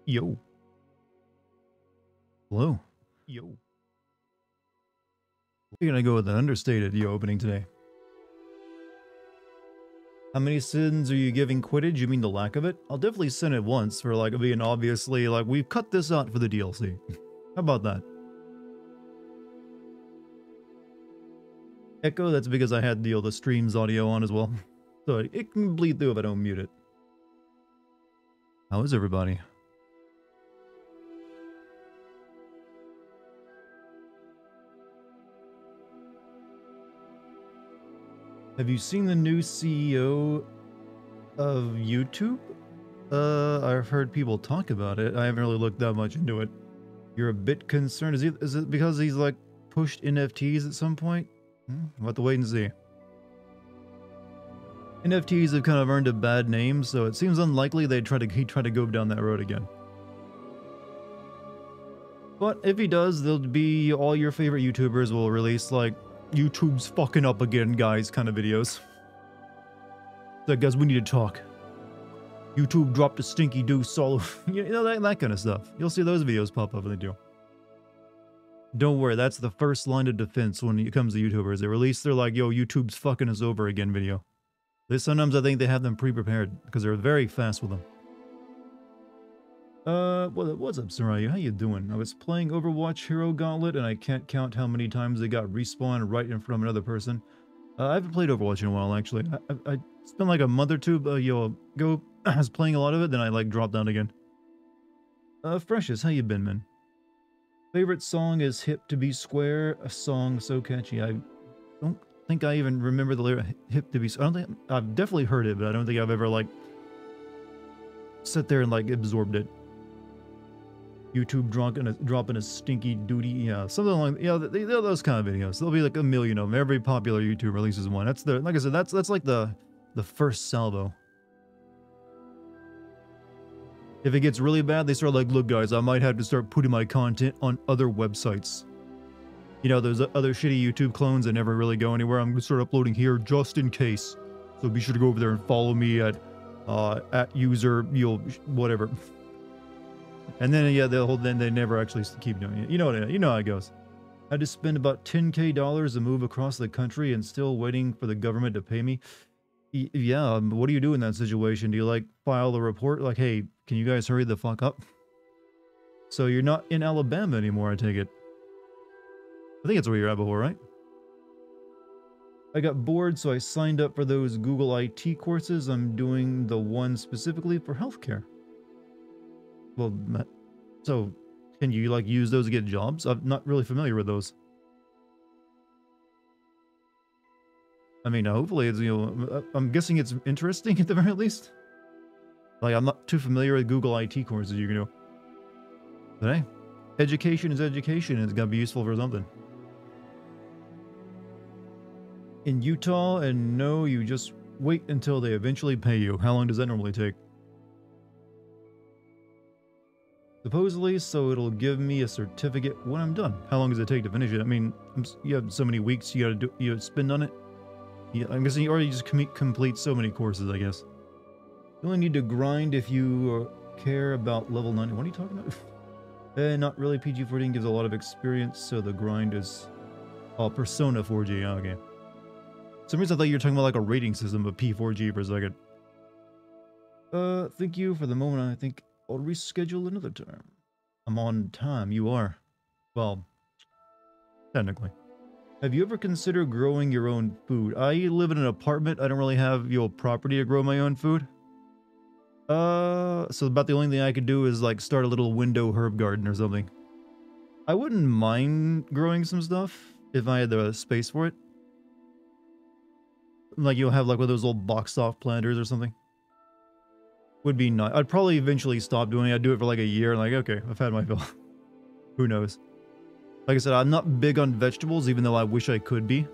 Yo. Hello. Yo. We're gonna go with an understated yo opening today. How many sins are you giving Quidditch? You mean the lack of it? I'll definitely sin it once for like being obviously like we've cut this out for the DLC. How about that? Echo, that's because I had the stream's audio on as well. So it can bleed through if I don't mute it. How is everybody? Have you seen the new CEO of YouTube? I've heard people talk about it. I haven't really looked that much into it. You're a bit concerned. Is it because he's like pushed NFTs at some point? We'll have to wait and see. NFTs have kind of earned a bad name, so it seems unlikely he'd try to go down that road again. But if he does, there'll be all your favorite YouTubers will release like YouTube's fucking up again, guys, kind of videos. Like, guys, we need to talk. YouTube dropped a stinky deuce solo. You know, that kind of stuff. You'll see those videos pop up when they do. Don't worry, that's the first line of defense when it comes to YouTubers. They release their like, yo, YouTube's fucking us over again video. Sometimes I think they have them pre-prepared because they're very fast with them. What's up, Sarayu? How you doing? I was playing Overwatch Hero Gauntlet and I can't count how many times they got respawned right in front of another person. I haven't played Overwatch in a while, actually. I spent like a month or two ago. I was playing a lot of it, then I like dropped down again. Freshest, how you been, man? Favorite song is Hip to Be Square, a song so catchy. I don't think I even remember the lyric Hip to Be Square. I don't think I've definitely heard it, but I don't think I've ever like sat there and like absorbed it. YouTube dropping a stinky duty, yeah, something like, yeah, those kind of videos. There'll be like a million of them. Every popular YouTube releases one. That's the, like I said, that's like the first salvo. If it gets really bad, they start like, look guys, I might have to start putting my content on other websites. You know, those other shitty YouTube clones that never really go anywhere. I'm gonna start uploading here just in case. So be sure to go over there and follow me at user, whatever. And then yeah, then they never actually keep doing it. You know how it goes. I had to spend about $10K to move across the country and still waiting for the government to pay me. Yeah, what do you do in that situation? Do you like file a report like, hey, can you guys hurry the fuck up? So you're not in Alabama anymore, I take it. I think that's where you're at before, right? I got bored, so I signed up for those Google IT courses. I'm doing the one specifically for healthcare. Well, so can you like use those to get jobs? I'm not really familiar with those. I mean, hopefully it's, I'm guessing it's interesting at the very least. Like, I'm not too familiar with Google IT courses you can do. But hey, education is education. It's gotta be useful for something. In Utah, and no, you just wait until they eventually pay you. How long does that normally take? Supposedly, so it'll give me a certificate when I'm done. How long does it take to finish it? I mean, you have so many weeks you gotta spend on it. Yeah, I'm guessing you already just complete so many courses, I guess. You only need to grind if you care about level 90. What are you talking about? Not really. PG-14 gives a lot of experience, so the grind is... Oh, Persona 4G. Oh, okay. For some reason I thought you were talking about like a rating system of P4G for a second. Thank you for the moment. I think I'll reschedule another time. I'm on time. You are. Well, technically. Have you ever considered growing your own food? I live in an apartment. I don't really have property to grow my own food. So about the only thing I could do is like start a little window herb garden or something. I wouldn't mind growing some stuff if I had the space for it. Like you'll have like one of those little boxed off planters or something. Would be nice. I'd probably eventually stop doing it. I'd do it for like a year and like, okay, I've had my fill. Who knows? Like I said, I'm not big on vegetables, even though I wish I could be.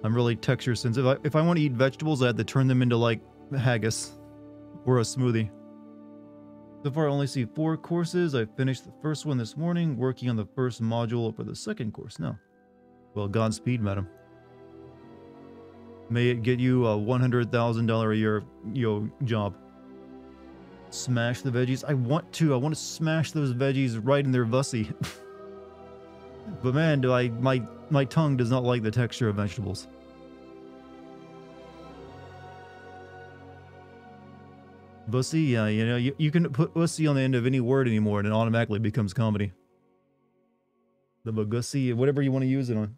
I'm really texture sensitive. If I want to eat vegetables, I have to turn them into like haggis or a smoothie. So far, I only see 4 courses. I finished the first one this morning, working on the first module for the second course now. Well, Godspeed, madam. May it get you a $100,000 a year, job. Smash the veggies. I want to smash those veggies right in their vussy. But man, my tongue does not like the texture of vegetables. Bussy, yeah, you know, you can put bussy on the end of any word anymore and it automatically becomes comedy. The bugussy, whatever you want to use it on.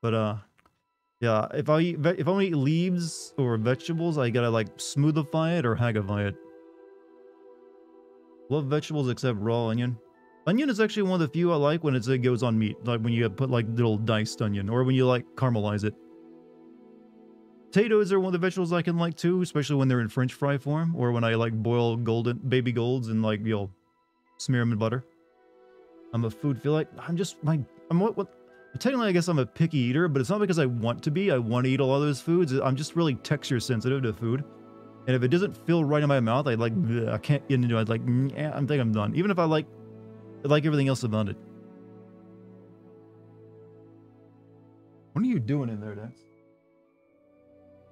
But yeah, if I want to eat leaves or vegetables, I gotta like smoothify it or haggify it. Love vegetables except raw onion. Onion is actually one of the few I like when it goes on meat, like when you put like little diced onion, or when you like caramelize it. Potatoes are one of the vegetables I can like too, especially when they're in French fry form, or when I like boil baby golds and like you'll smear them in butter. I'm a food feel like technically I guess I'm a picky eater, but it's not because I want to be. I want to eat a lot of those foods. I'm just really texture sensitive to food. And if it doesn't feel right in my mouth, I can't get into it. I'd like, I think I'm done. Even if I like everything else about it. What are you doing in there, Dax?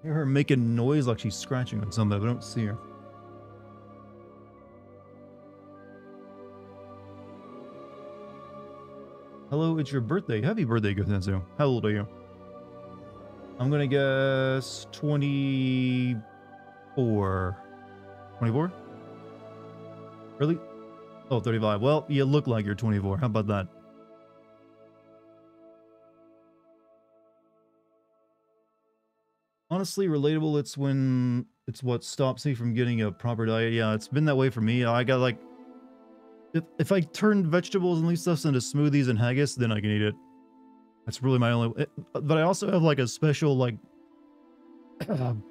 I hear her making noise like she's scratching on something, but I don't see her. Hello, it's your birthday. Happy birthday, Gotensu. How old are you? I'm gonna guess 24. 24? Really? Oh, 35. Well, you look like you're 24. How about that? Honestly, relatable. It's what stops me from getting a proper diet. Yeah, it's been that way for me. I got like, if I turn vegetables and leaf stuffs into smoothies and haggis, then I can eat it. That's really my only. But I also have like a special like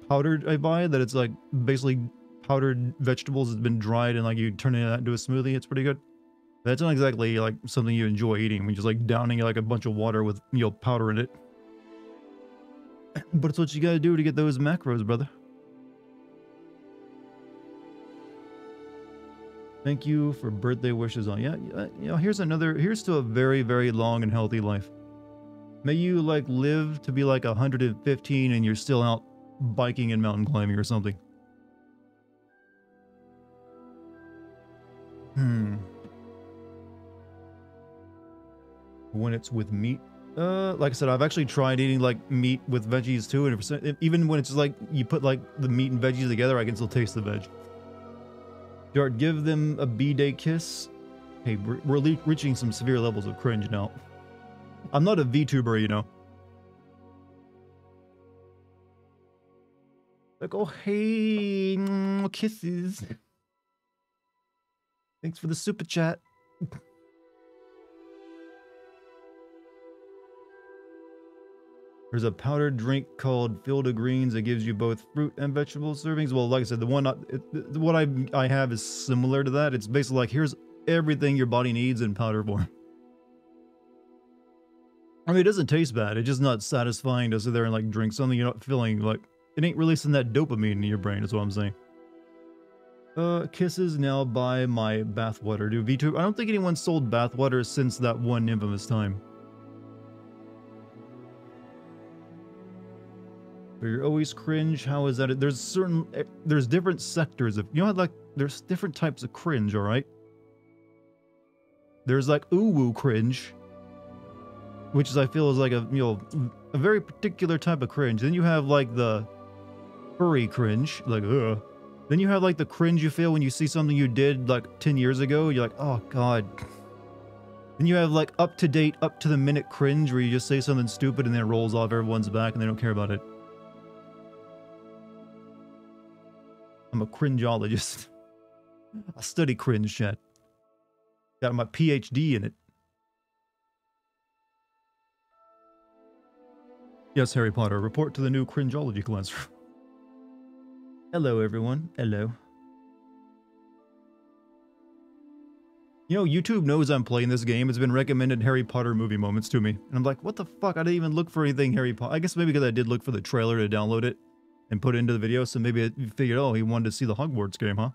powdered I buy that it's like basically powdered vegetables that's been dried and like you turn that into a smoothie. It's pretty good. That's not exactly like something you enjoy eating. When you're just like downing like a bunch of water with powder in it. But it's what you gotta do to get those macros, brother. Thank you for birthday wishes on. Yeah, you know, here's to a very, very long and healthy life. May you like live to be like 115 and you're still out biking and mountain climbing or something. When it's with meat. Like I said, I've actually tried eating like meat with veggies too, and even when it's like you put like the meat and veggies together, I can still taste the veg. Dart, give them a B-day kiss. Hey, we're reaching some severe levels of cringe now. I'm not a VTuber, you know. Like, oh hey, kisses. Thanks for the super chat. There's a powdered drink called Field of Greens that gives you both fruit and vegetable servings. Well, like I said, what I have is similar to that. It's basically like, here's everything your body needs in powder form. I mean, it doesn't taste bad. It's just not satisfying to sit there and like drink something you're not feeling like, it ain't releasing that dopamine in your brain, is what I'm saying. Kisses now buy my bathwater. Do VTuber? I don't think anyone sold bathwater since that one infamous time. But you're always cringe. How is that? There's different sectors of, you know, like there's different types of cringe. All right. There's like ooh-woo cringe, which is I feel is like a a very particular type of cringe. Then you have like the furry cringe, like ugh. Then you have like the cringe you feel when you see something you did like 10 years ago. You're like, oh god. Then you have like up to date, up to the minute cringe where you just say something stupid and then it rolls off everyone's back and they don't care about it. I'm a cringeologist. I study cringe chat. Got my PhD in it. Yes, Harry Potter. Report to the new cringeology class. Hello, everyone. Hello. You know, YouTube knows I'm playing this game. It's been recommended Harry Potter movie moments to me. And I'm like, what the fuck? I didn't even look for anything Harry Potter. I guess maybe because I did look for the trailer to download it and put it into the video, so maybe I figured, oh, he wanted to see the Hogwarts game, huh?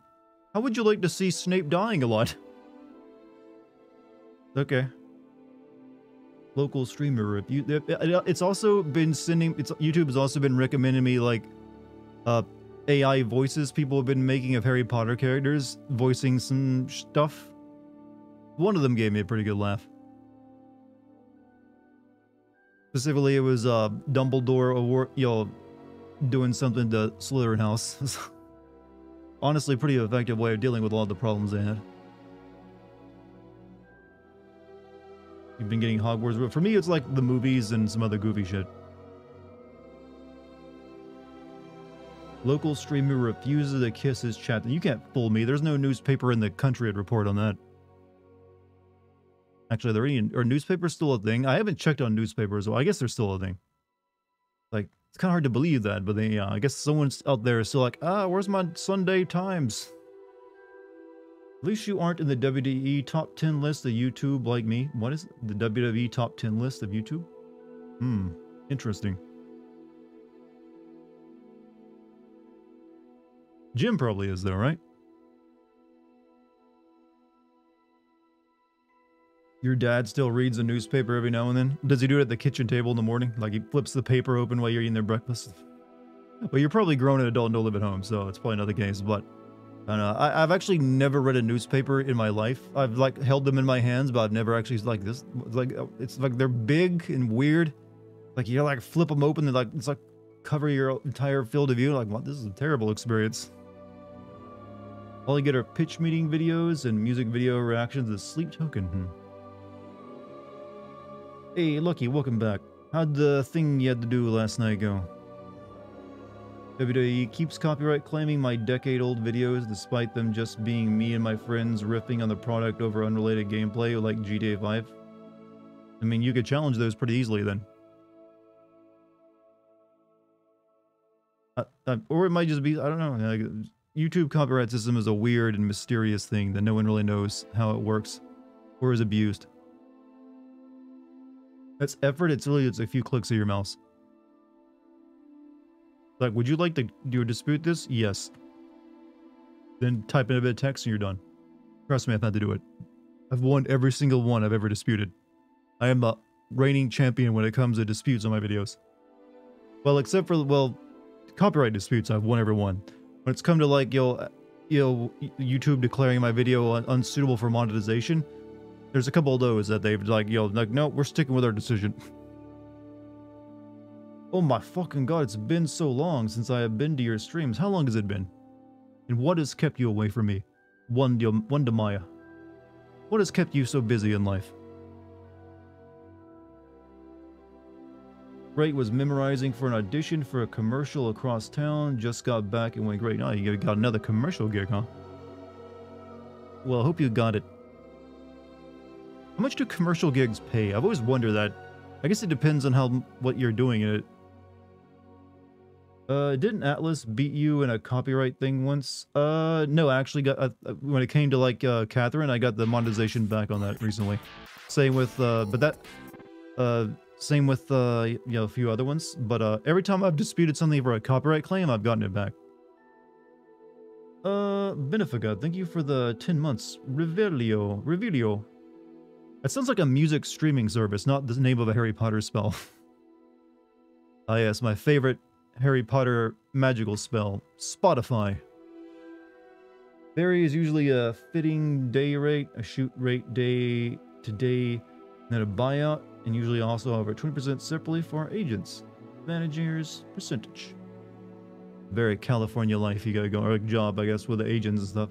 How would you like to see Snape dying a lot? Okay. Local streamer review. It's also been sending, YouTube has also been recommending me, like, AI voices people have been making of Harry Potter characters, voicing some stuff. One of them gave me a pretty good laugh. Specifically, it was Dumbledore, doing something to Slytherin House. Honestly, pretty effective way of dealing with a lot of the problems they had. You've been getting Hogwarts, but for me, it's like the movies and some other goofy shit. Local streamer refuses to kiss his chat. You can't fool me. There's no newspaper in the country to report on that. Actually, are newspapers still a thing? I haven't checked on newspapers, so I guess they're still a thing. Like, it's kind of hard to believe that, but they, I guess someone's out there is still like, where's my Sunday Times? At least you aren't in the WWE top 10 list of YouTube like me. What is it? The WWE top 10 list of YouTube? Interesting. Jim probably is though, right? Your dad still reads a newspaper every now and then? Does he do it at the kitchen table in the morning? Like he flips the paper open while you're eating their breakfast? Well, you're probably grown an adult and don't live at home, so it's probably not the case, but I don't know. I've actually never read a newspaper in my life. I've like held them in my hands, but I've never actually like this. Like it's like they're big and weird. Like you like flip them open, and like it's like cover your entire field of view. Like what? This is a terrible experience. All you get are pitch meeting videos and music video reactions. The sleep token. Hey, Lucky, welcome back. How'd the thing you had to do last night go? WWE keeps copyright claiming my decade-old videos despite them just being me and my friends riffing on the product over unrelated gameplay like GTA 5. I mean, you could challenge those pretty easily then. Or it might just be, I don't know. Like, YouTube copyright system is a weird and mysterious thing that no one really knows how it works or is abused. That's effort. It's a few clicks of your mouse. Like, would you like to dispute this? Yes. Then type in a bit of text and you're done. Trust me, I've had to do it. I've won every single one I've ever disputed. I am a reigning champion when it comes to disputes on my videos. Well, except for, well, copyright disputes, I've won every one. When it's come to like, YouTube declaring my video unsuitable for monetization, there's a couple of those that they've like, no, we're sticking with our decision. Oh my fucking god, it's been so long since I have been to your streams. How long has it been? And what has kept you away from me? One to Maya. What has kept you so busy in life? Wright was memorizing for an audition for a commercial across town. Just got back and went great. Oh, you got another commercial gig, huh? Well, I hope you got it. How much do commercial gigs pay? I've always wondered that. I guess it depends on what you're doing in it. Didn't Atlas beat you in a copyright thing once? No, I actually got, when it came to like, Catherine, I got the monetization back on that recently. Same with, same with, a few other ones. But, every time I've disputed something for a copyright claim, I've gotten it back. Benefica, thank you for the 10 months. Revelio. That sounds like a music streaming service, not the name of a Harry Potter spell. Ah yes, my favorite Harry Potter magical spell, Spotify. Barry is usually a fitting day rate, a shoot rate day to day, then a buyout, and usually also over 20% separately for our agents. Managers, percentage. Very California life you gotta go, or a job, I guess, with the agents and stuff.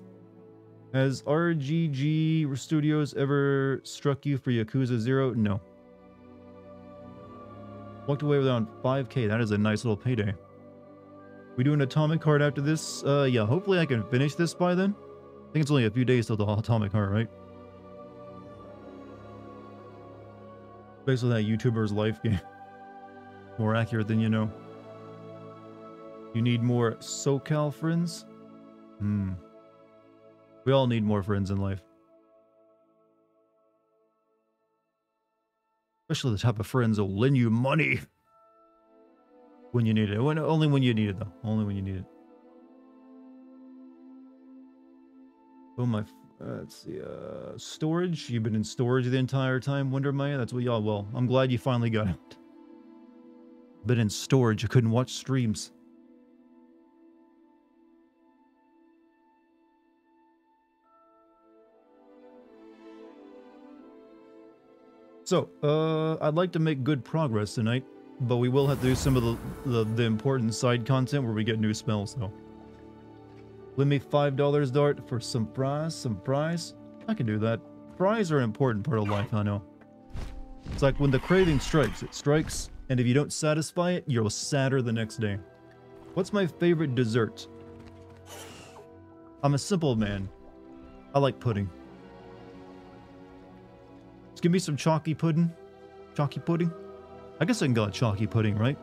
Has RGG Studios ever struck you for Yakuza 0? No. Walked away with around 5k. That is a nice little payday. We do an Atomic Heart after this? Yeah, hopefully I can finish this by then. I think it's only a few days till the Atomic Heart, right? Basically that YouTuber's life game. More accurate than you know. You need more SoCal friends? We all need more friends in life. Especially the type of friends that'll lend you money. When you need it. Only when you need it, though. Only when you need it. Oh my... let's see. Storage? You've been in storage the entire time, Wonder Maya? That's what y'all... Well, I'm glad you finally got out. Been in storage. I couldn't watch streams. So, I'd like to make good progress tonight, but we will have to do some of the important side content where we get new spells, though. Lend me $5, Dart, for some fries. I can do that. Fries are an important part of life, I know. It's like when the craving strikes, it strikes, and if you don't satisfy it, you're sadder the next day. What's my favorite dessert? I'm a simple man. I like pudding. Just give me some chalky pudding. Chalky pudding? I guess I can call it chalky pudding, right?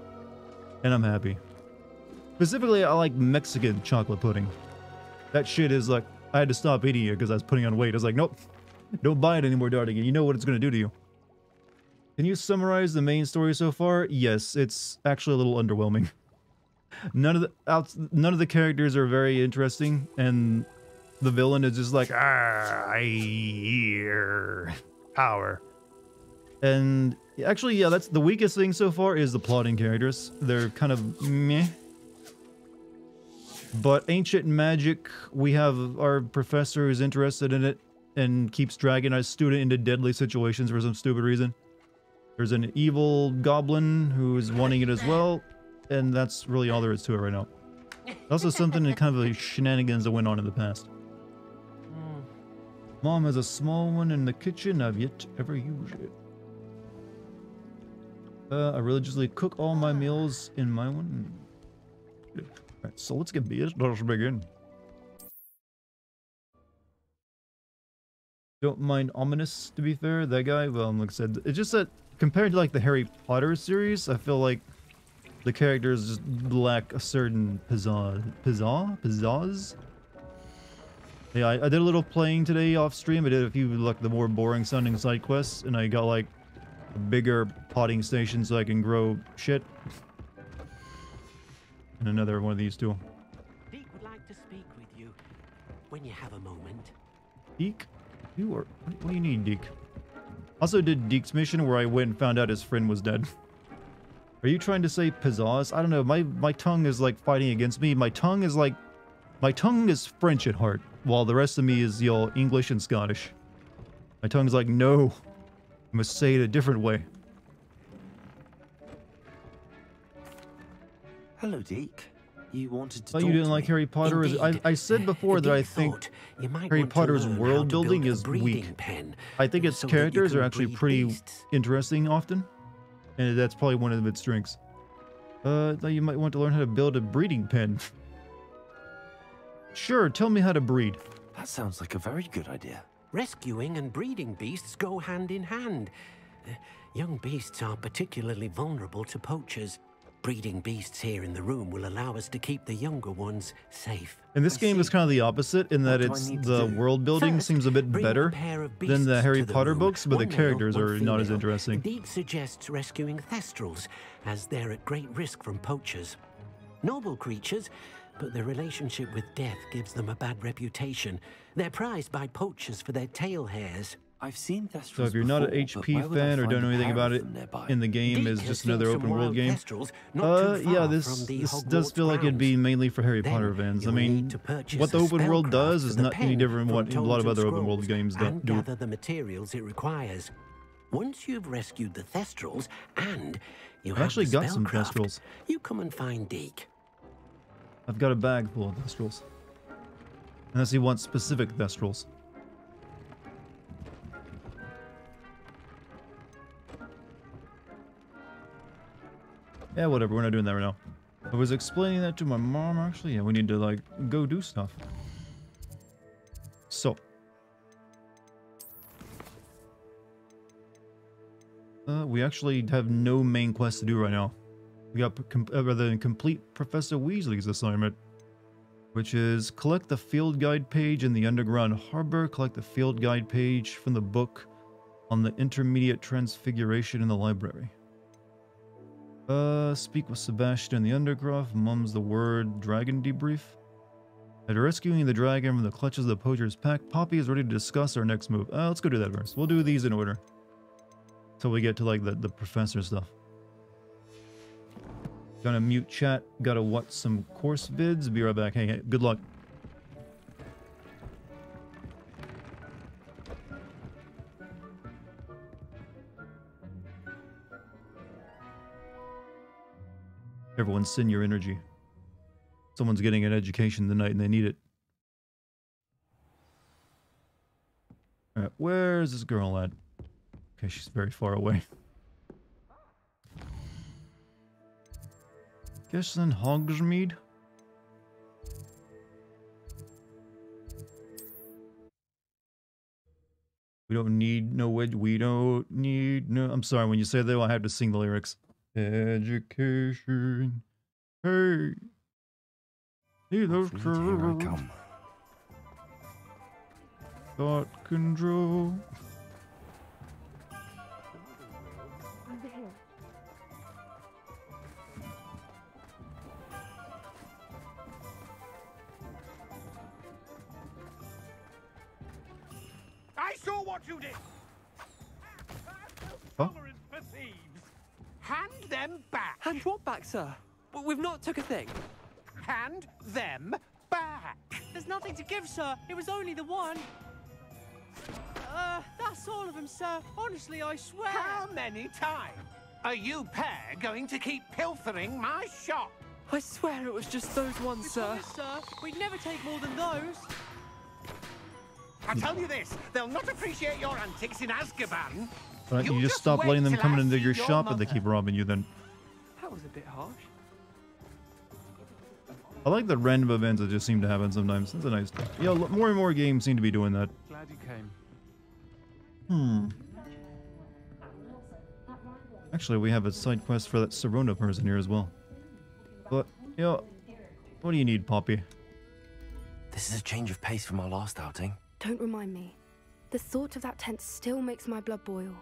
And I'm happy. Specifically, I like Mexican chocolate pudding. That shit is like, I had to stop eating it because I was putting on weight. I was like, nope, don't buy it anymore, Dartigan. You know what it's going to do to you. Can you summarize the main story so far? Yes, it's actually a little underwhelming. None of the characters are very interesting, and the villain is just like, I hear power. And actually, yeah, that's the weakest thing so far is the plotting characters. They're kind of meh. But ancient magic, we have our professor who's interested in it and keeps dragging our student into deadly situations for some stupid reason. There's an evil goblin who's wanting it as well, and that's really all there is to it right now. Also something in kind of the shenanigans that went on in the past. Mom has a small one in the kitchen. I've yet to ever use it. I religiously cook all my meals in my one. Alright, so let's get busy. Let's begin. Don't mind ominous, to be fair. That guy, well, like I said, it's just that compared to like the Harry Potter series, I feel like the characters just lack a certain pizzazz. Yeah, I did a little playing today off stream. I did a few like the more boring sounding side quests, and I got like a bigger potting station so I can grow shit. And another one of these too. Deke would like to speak with you when you have a moment. Deke? You are... What do you need, Deke? Also did Deke's mission where I went and found out his friend was dead. Are you trying to say pizzazz? I don't know. My tongue is like fighting against me. My tongue is like... My tongue is French at heart, while the rest of me is, y'all, English and Scottish. My tongue's like, no. I must say it a different way. Hello, Deke. You wanted to Oh, talk you didn't to like me? Harry Potter? I said before that I think Harry Potter's world building is weak. I think its characters are actually pretty interesting often, and that's probably one of its strengths. Thought you might want to learn how to build a breeding pen. Sure, tell me how to breed. That sounds like a very good idea. Rescuing and breeding beasts go hand in hand. Young beasts are particularly vulnerable to poachers. Breeding beasts here in the room will allow us to keep the younger ones safe. And this game is kind of the opposite in that it's the world building seems a bit better than the Harry Potter books, but the characters are not as interesting. Deke suggests rescuing thestrals, as they're at great risk from poachers. Noble creatures, but their relationship with death gives them a bad reputation. They're prized by poachers for their tail hairs. I've seen thestrals So if you're not an HP fan or don't know anything about it in the game, is just another open world game. Yeah, this does feel like it'd be mainly for Harry Potter fans. I mean, what the open world does is not any different from what a lot of other open world games do. Gather the materials it requires. Once you've rescued the thestrals and you have actually got some spellcraft, thestrals. you come and find Deke. I've got a bag full of thestrals. Unless he wants specific thestrals. Yeah, whatever, we're not doing that right now. I was explaining that to my mom, actually. Yeah, we need to, like, go do stuff. So. We actually have no main quest to do right now. We got, rather than complete Professor Weasley's assignment, which is collect the field guide page in the underground harbor, collect the field guide page from the book on the intermediate transfiguration in the library. Speak with Sebastian in the Undercroft, mums the word dragon debrief. After rescuing the dragon from the clutches of the poacher's pack, Poppy is ready to discuss our next move. Let's go do that first. We'll do these in order. Till we get to, like, the professor stuff. Gonna mute chat, gotta watch some course vids, be right back. Hey, good luck. Everyone send your energy. Someone's getting an education tonight and they need it. Alright, where's this girl at? Okay, she's very far away. Guess in Hogsmeade? We don't need no wedge. We don't need no. I'm sorry, when you say that, I have to sing the lyrics. Education. Hey. See those Here I curves. come. Got control. I saw what you did. Huh? Tolerance for thieves. Hand them back. Hand what back, sir? We've not took a thing. Hand them back. There's nothing to give, sir. It was only the one. That's all of them, sir. Honestly, I swear. How many times are you pair going to keep pilfering my shop? I swear it was just those ones, We sir. promise, sir. We'd never take more than those. I tell you this, they'll not appreciate your antics in Azkaban. Right, you just just stop wait letting them till come I into see your your shop and they mother. keep robbing you then. That was a bit harsh. I like the random events that just seem to happen sometimes. That's a nice thing. Yeah, more and more games seem to be doing that. Glad you came. Actually, we have a side quest for that Serona person here as well. But, yeah, what do you need, Poppy? This is a change of pace from our last outing. Don't remind me. The thought of that tent still makes my blood boil.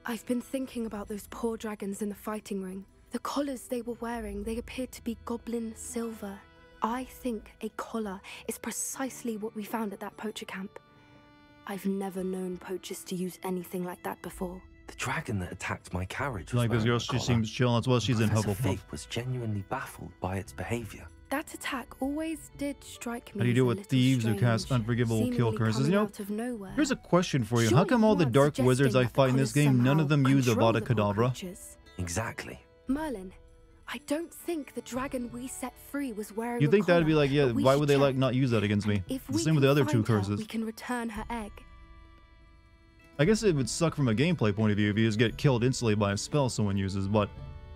I've been thinking about those poor dragons in the fighting ring. The collars they were wearing, they appeared to be goblin silver. I think a collar is precisely what we found at that poacher camp. I've never known poachers to use anything like that before. The dragon that attacked my carriage was Like this wearing girl, a she collar. seems chill. That's why she's in Professor Hufflepuff. Fig was genuinely baffled by its behavior. That attack always did strike me How do you as deal a with little thieves who strange, cast unforgivable kill seemingly curses? coming You know, out of nowhere. here's a question for you. How Surely come all you the aren't dark wizards suggesting I that the fight in this collars game, none of them somehow use control the Avada poor Kedavra? creatures? Exactly. Merlin, I don't think the dragon we set free was wearing You a think that'd be collar, like, yeah, but we why should would they like check. not use that against me? If The we same with can the other two find her, curses. we can return her egg. I guess it would suck from a gameplay point of view if you just get killed instantly by a spell someone uses, but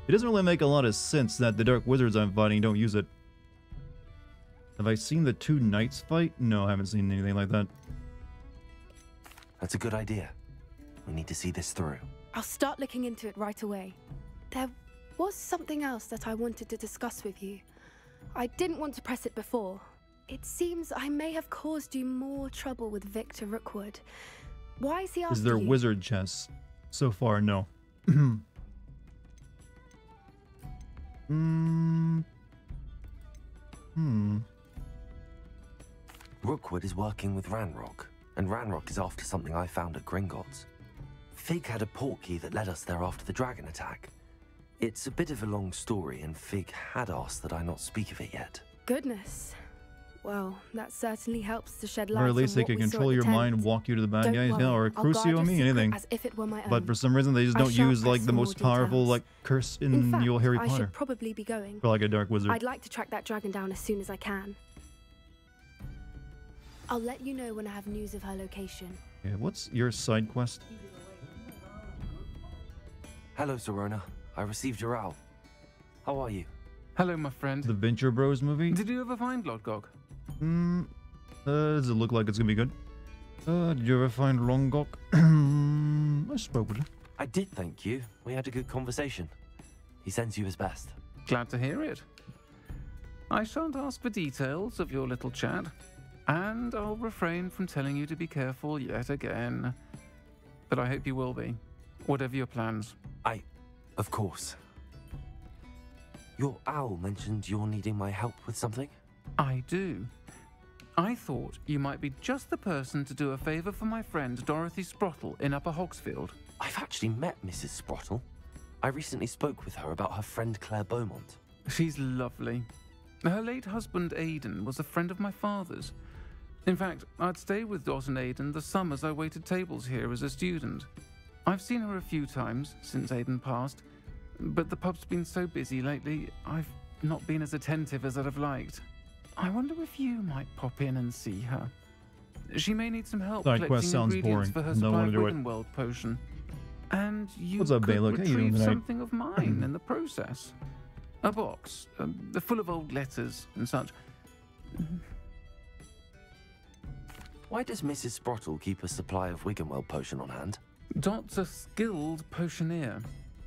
it doesn't really make a lot of sense that the dark wizards I'm fighting don't use it. Have I seen the two knights fight? No, I haven't seen anything like that. That's a good idea. We need to see this through. I'll start looking into it right away. There was something else that I wanted to discuss with you. I didn't want to press it before. It seems I may have caused you more trouble with Victor Rookwood. Why is he after Is there you? wizard chests? So far, no. Rookwood is working with Ranrock, and Ranrock is after something I found at Gringotts. Fig had a portkey that led us there after the dragon attack. It's a bit of a long story, and Fig had asked that I not speak of it yet. Goodness. Well, that certainly helps to shed light Or on at least they what can we saw control at your the mind, tent. walk you to the bad Don't guys, worry, yeah, or I'll guard Crucio your me, secret anything. as if it were my But own. for some reason, they just I don't shan't use, like, press the for more most powerful, details. like, curse In in fact, your Harry I Potter. should probably be going. For, like, a dark wizard. I'd like to track that dragon down as soon as I can. I'll let you know when I have news of her location. Yeah, what's your side quest? Hello, Serona. I received your owl. How are you? Hello, my friend. The Venture Bros movie? Did you ever find Lodgog? Does it look like it's gonna be good? Did you ever find Longok? I spoke with him. I did, thank you. We had a good conversation. He sends you his best. Glad to hear it. I shan't ask for details of your little chat, and I'll refrain from telling you to be careful yet again. But I hope you will be, whatever your plans. Of course. Your owl mentioned you're needing my help with something? I do. I thought you might be just the person to do a favour for my friend Dorothy Sprottle in Upper Hogsfield. I've actually met Mrs. Sprottle. I recently spoke with her about her friend Claire Beaumont. She's lovely. Her late husband Aidan was a friend of my father's. In fact, I'd stayed with Dot and Aidan the summers I waited tables here as a student. I've seen her a few times since Aidan passed, but the pub's been so busy lately, I've not been as attentive as I'd have liked. I wonder if you might pop in and see her. She may need some help Side quest collecting sounds ingredients boring. for her Don't supply wanna of do it. Wiggenweld potion. And you What's up, could Baylock? How you doing retrieve tonight? something of mine in the process. A box, full of old letters and such. Why does Mrs. Sprottle keep a supply of Wiggenweld potion on hand? Dot's a skilled potioneer.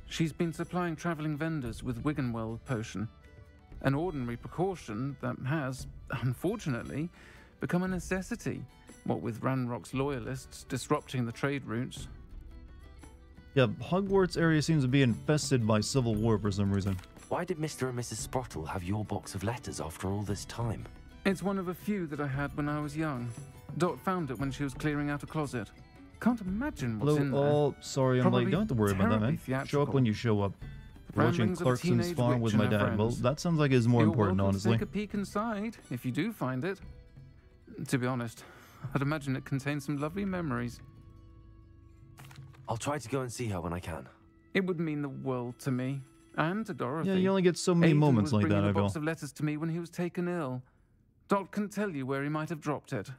She's been supplying travelling vendors with Wiggenweld potion. An ordinary precaution that has, unfortunately, become a necessity, what with Ranrock's loyalists disrupting the trade routes. Yeah, Hogwarts area seems to be infested by civil war for some reason. Why did Mr. and Mrs. Sprottle have your box of letters after all this time? It's one of a few that I had when I was young. Dot found it when she was clearing out a closet. Can't imagine what's in there. Oh, sorry, I'm Probably late. Don't have to worry about that, man. terribly Show up when you show up. Watching Ramblings of a Clarkson's teenage farm witch with my and her dad. Well, friends. that sounds like it's more You're important, welcome honestly. to take a peek inside, if you do find it. To be honest, I'd imagine it contains some lovely memories. I'll try to go and see her when I can. It would mean the world to me, and to Dorothy. Yeah, you only get so many Aidan moments was like that, bringing I a feel. box of letters to me when he was taken ill. Dot can tell you where he might have dropped it.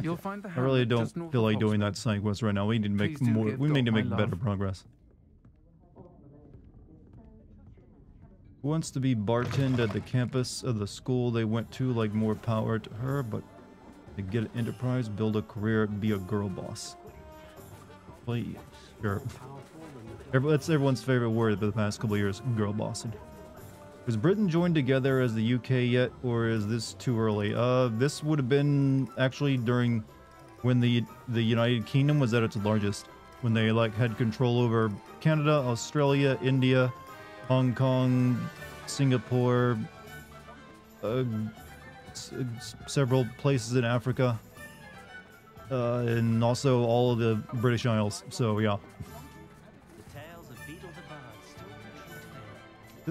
You'll find the I really hamlet just don't north feel of like doing Hogsmeade. that side quest right now. We need to make Please do more. give We need to Dot my make better love. progress. Who wants to be bartend at the campus of the school they went to? Like, more power to her, but to get an enterprise, build a career, be a girl boss. Please, sure. That's everyone's favorite word for the past couple of years. Girl bossing. Was Britain joined together as the UK yet, or is this too early? This would have been actually during when the United Kingdom was at its largest, when they like had control over Canada, Australia, India, Hong Kong, Singapore, several places in Africa, and also all of the British Isles. So yeah.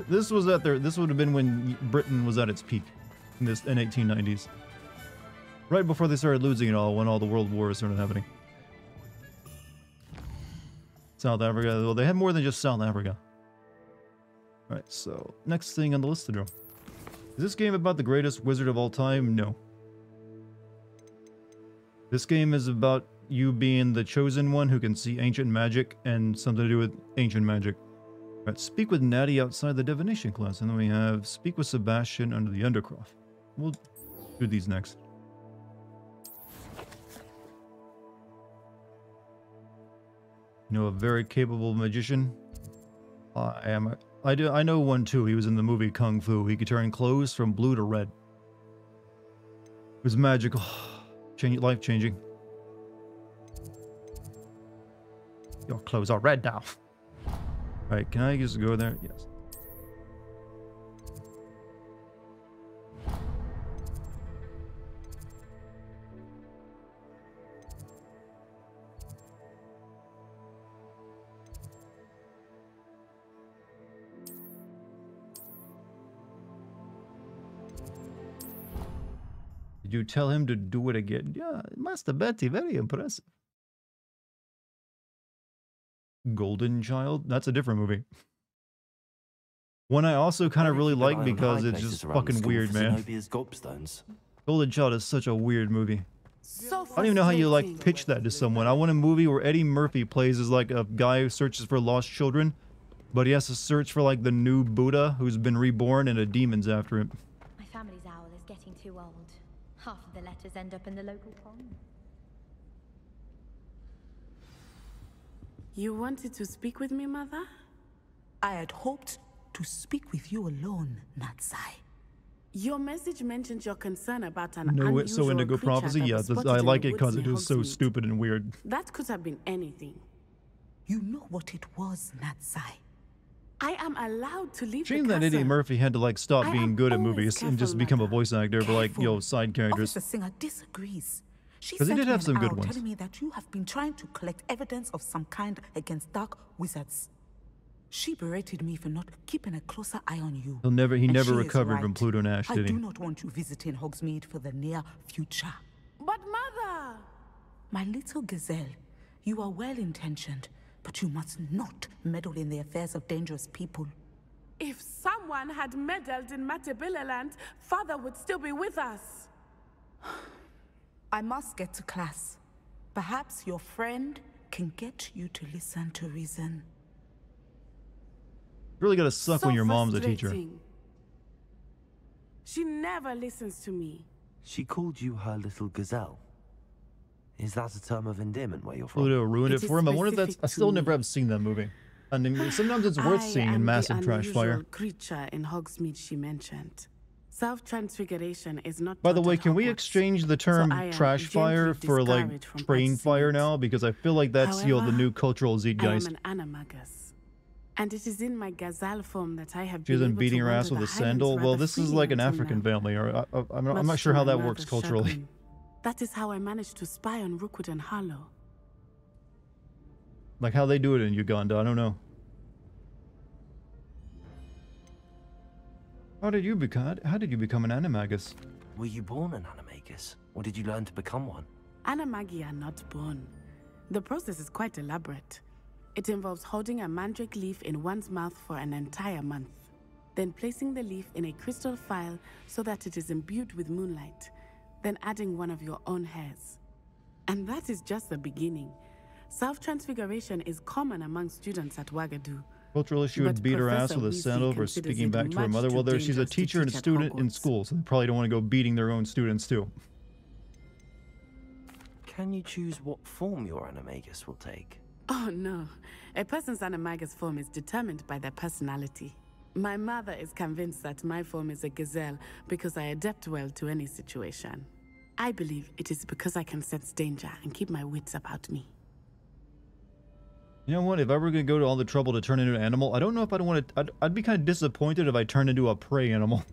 This was at their. This would have been when Britain was at its peak, in 1890s, right before they started losing it all, when all the world wars started happening. South Africa. Well, they had more than just South Africa. All right. So next thing on the list to draw. Is this game about the greatest wizard of all time? No. This game is about you being the chosen one who can see ancient magic and something to do with ancient magic. Right, speak with Natty outside the divination class, and then we have speak with Sebastian under the Undercroft. We'll do these next. You know, a very capable magician. I know one too. He was in the movie Kung Fu. He could turn clothes from blue to red. It was magical, life changing. Your clothes are red now. Alright, can I just go there? Yes. Did you tell him to do it again? Yeah, Master Betty, very impressive. Golden Child? That's a different movie. One I also kind of really like because it's just fucking weird, man. Golden Child is such a weird movie. So I don't even know how you like pitch that to someone. I want a movie where Eddie Murphy plays as like a guy who searches for lost children, but he has to search for like the new Buddha who's been reborn and a demon's after him. My family's owl is getting too old. Half of the letters end up in the local pond. You wanted to speak with me, Mother? I had hoped to speak with you alone, Natsai. Your message mentioned your concern about an No, unusual it's so Indigo creature Prophecy. that Yeah, was spotted I in like the it because woods it near is so Hogsmeade. stupid and weird. That could have been anything. You know what it was, Natsai. I am allowed to leave Shame the that Eddie castle. Murphy had to like stop I being am good at always movies and careful, just become a Mother. voice actor for like, yo, side characters. Officer Singer disagrees. She 'Cause he sent did me have an some good owl ones. telling me that you have been trying to collect evidence of some kind against dark wizards. She berated me for not keeping a closer eye on you. He And never she is recovered from right. Pluto Nash, I did he? do not want you visiting Hogsmeade for the near future. But Mother! My little gazelle, you are well-intentioned, but you must not meddle in the affairs of dangerous people. If someone had meddled in Matabeleland, Father would still be with us. I must get to class. Perhaps your friend can get you to listen to reason. Really gotta suck when your mom's a teacher. Frustrating. She never listens to me. She called you her little gazelle. Is that a term of endearment where you're from? Pluto ruined it for him. I wonder if that's... I still never have seen that movie. I mean, sometimes it's worth seeing in Massive Trash Fire. Creature in Hogsmeade she mentioned. Self-transfiguration is not. By the way, can we exchange the term trash fire for like train fire now? Because I feel like that's the new cultural zeitgeist. I am an animagus, and it is in my gazelle form that I have. She isn't beating her ass with a sandal. Well, this is like an African family, or I'm not sure how that works culturally. That is how I managed to spy on Rookwood and Harlow. Like how they do it in Uganda, I don't know. How did you become an animagus? Were you born an animagus, or did you learn to become one? Animagi are not born. The process is quite elaborate. It involves holding a mandrake leaf in one's mouth for an entire month, then placing the leaf in a crystal phial so that it is imbued with moonlight, then adding one of your own hairs. And that is just the beginning. Self-transfiguration is common among students at Wagadu. Cultural issue would beat her ass with a sandal for speaking back to her mother. Well, she's a teacher and a student in school, so they probably don't want to go beating their own students too. Can you choose what form your animagus will take? Oh no. A person's animagus form is determined by their personality. My mother is convinced that my form is a gazelle because I adapt well to any situation. I believe it is because I can sense danger and keep my wits about me. You know what? If I were going to go to all the trouble to turn into an animal, I don't know if I'd want to... I'd be kind of disappointed if I turned into a prey animal.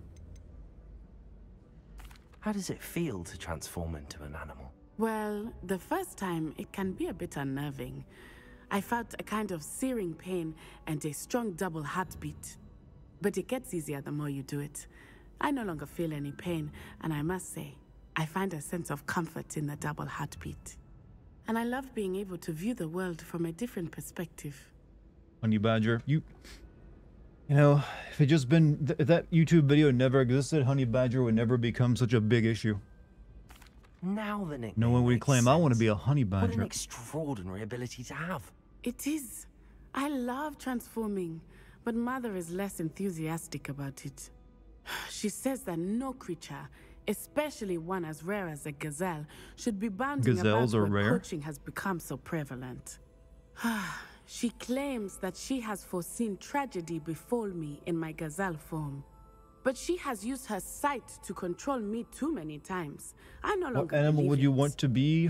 How does it feel to transform into an animal? Well, the first time, it can be a bit unnerving. I felt a kind of searing pain and a strong double heartbeat. But it gets easier the more you do it. I no longer feel any pain, and I must say, I find a sense of comfort in the double heartbeat. And I love being able to view the world from a different perspective. Honey Badger, you know, if it just been if that YouTube video never existed, Honey Badger would never become such a big issue. Now the nickname no one would claim, I want to be a Honey Badger. What an extraordinary ability to have. It is. I love transforming, but Mother is less enthusiastic about it. She says that no creature, especially one as rare as a gazelle, should be bounding about where poaching has become so prevalent. She claims that she has foreseen tragedy befall me in my gazelle form. But she has used her sight to control me too many times. I no longer What animal would you want to be?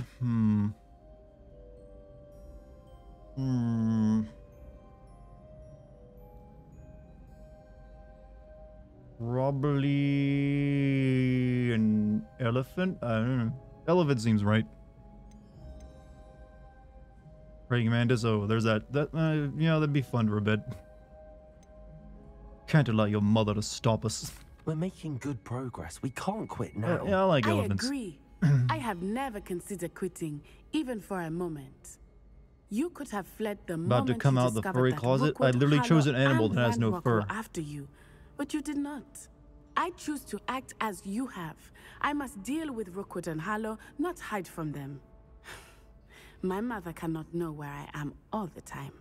Probably an elephant? I don't know. Elephant seems right. Praying mantis. Oh, there's that. Yeah, that'd be fun for a bit. Can't allow your mother to stop us. We're making good progress. We can't quit now. Yeah, I like elephants. I agree. I have never considered quitting, even for a moment. You could have fled the moment About to come out the furry closet? I literally chose an animal that has no fur. After you, but you did not. I choose to act as you have. I must deal with Rookwood and Harlow, not hide from them. My mother cannot know where I am all the time.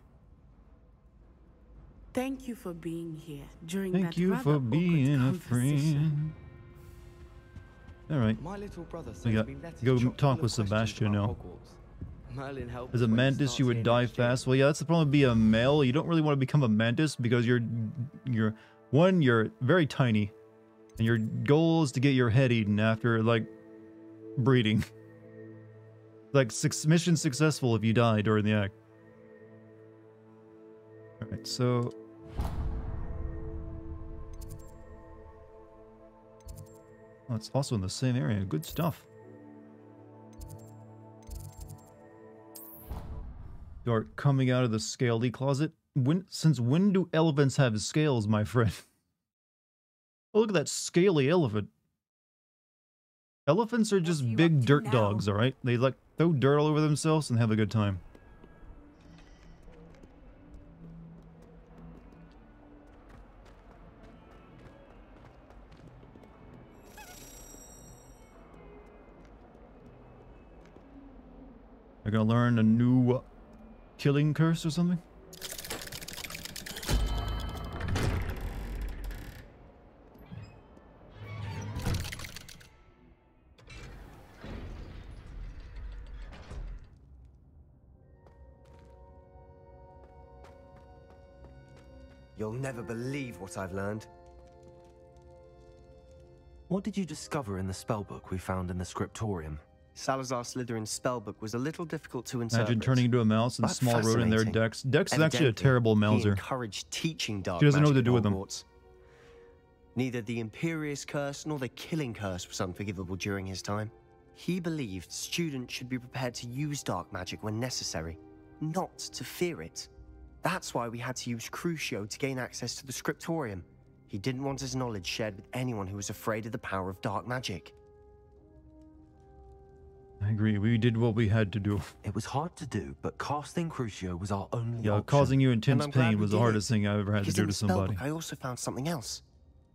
Thank you for being here during that Thank you for being a friend. All right. My little brother Go talk with Sebastian now. As a mantis, you would die fast. Well, yeah, that's the problem. Be a male. You don't really want to become a mantis because you're very tiny, and your goal is to get your head eaten after like breeding. Like mission successful if you die during the act. All right, so. Oh, it's also in the same area. Good stuff. You are coming out of the scaly closet. Since when do elephants have scales, my friend? Oh, look at that scaly elephant. Elephants are just big dirt dogs, all right? They like throw dirt all over themselves and have a good time. I'm gonna learn a new killing curse or something. You'll never believe what I've learned. What did you discover in the spellbook we found in the scriptorium? Salazar Slytherin's spellbook was a little difficult to interpret. Imagine turning into a mouse and but small wrote in there. fascinating. Dex is actually a terrible He mouser. encouraged teaching dark She doesn't know what magic to do with at them. Hogwarts. Neither the Imperious Curse nor the Killing Curse was unforgivable during his time. He believed students should be prepared to use dark magic when necessary, not to fear it. That's why we had to use Crucio to gain access to the scriptorium. He didn't want his knowledge shared with anyone who was afraid of the power of dark magic. I agree. We did what we had to do. It was hard to do, but casting Crucio was our only Yeah, option. causing you intense And I'm glad pain we was the did hardest it, thing I ever had to because do in to the somebody. spellbook, I also found something else.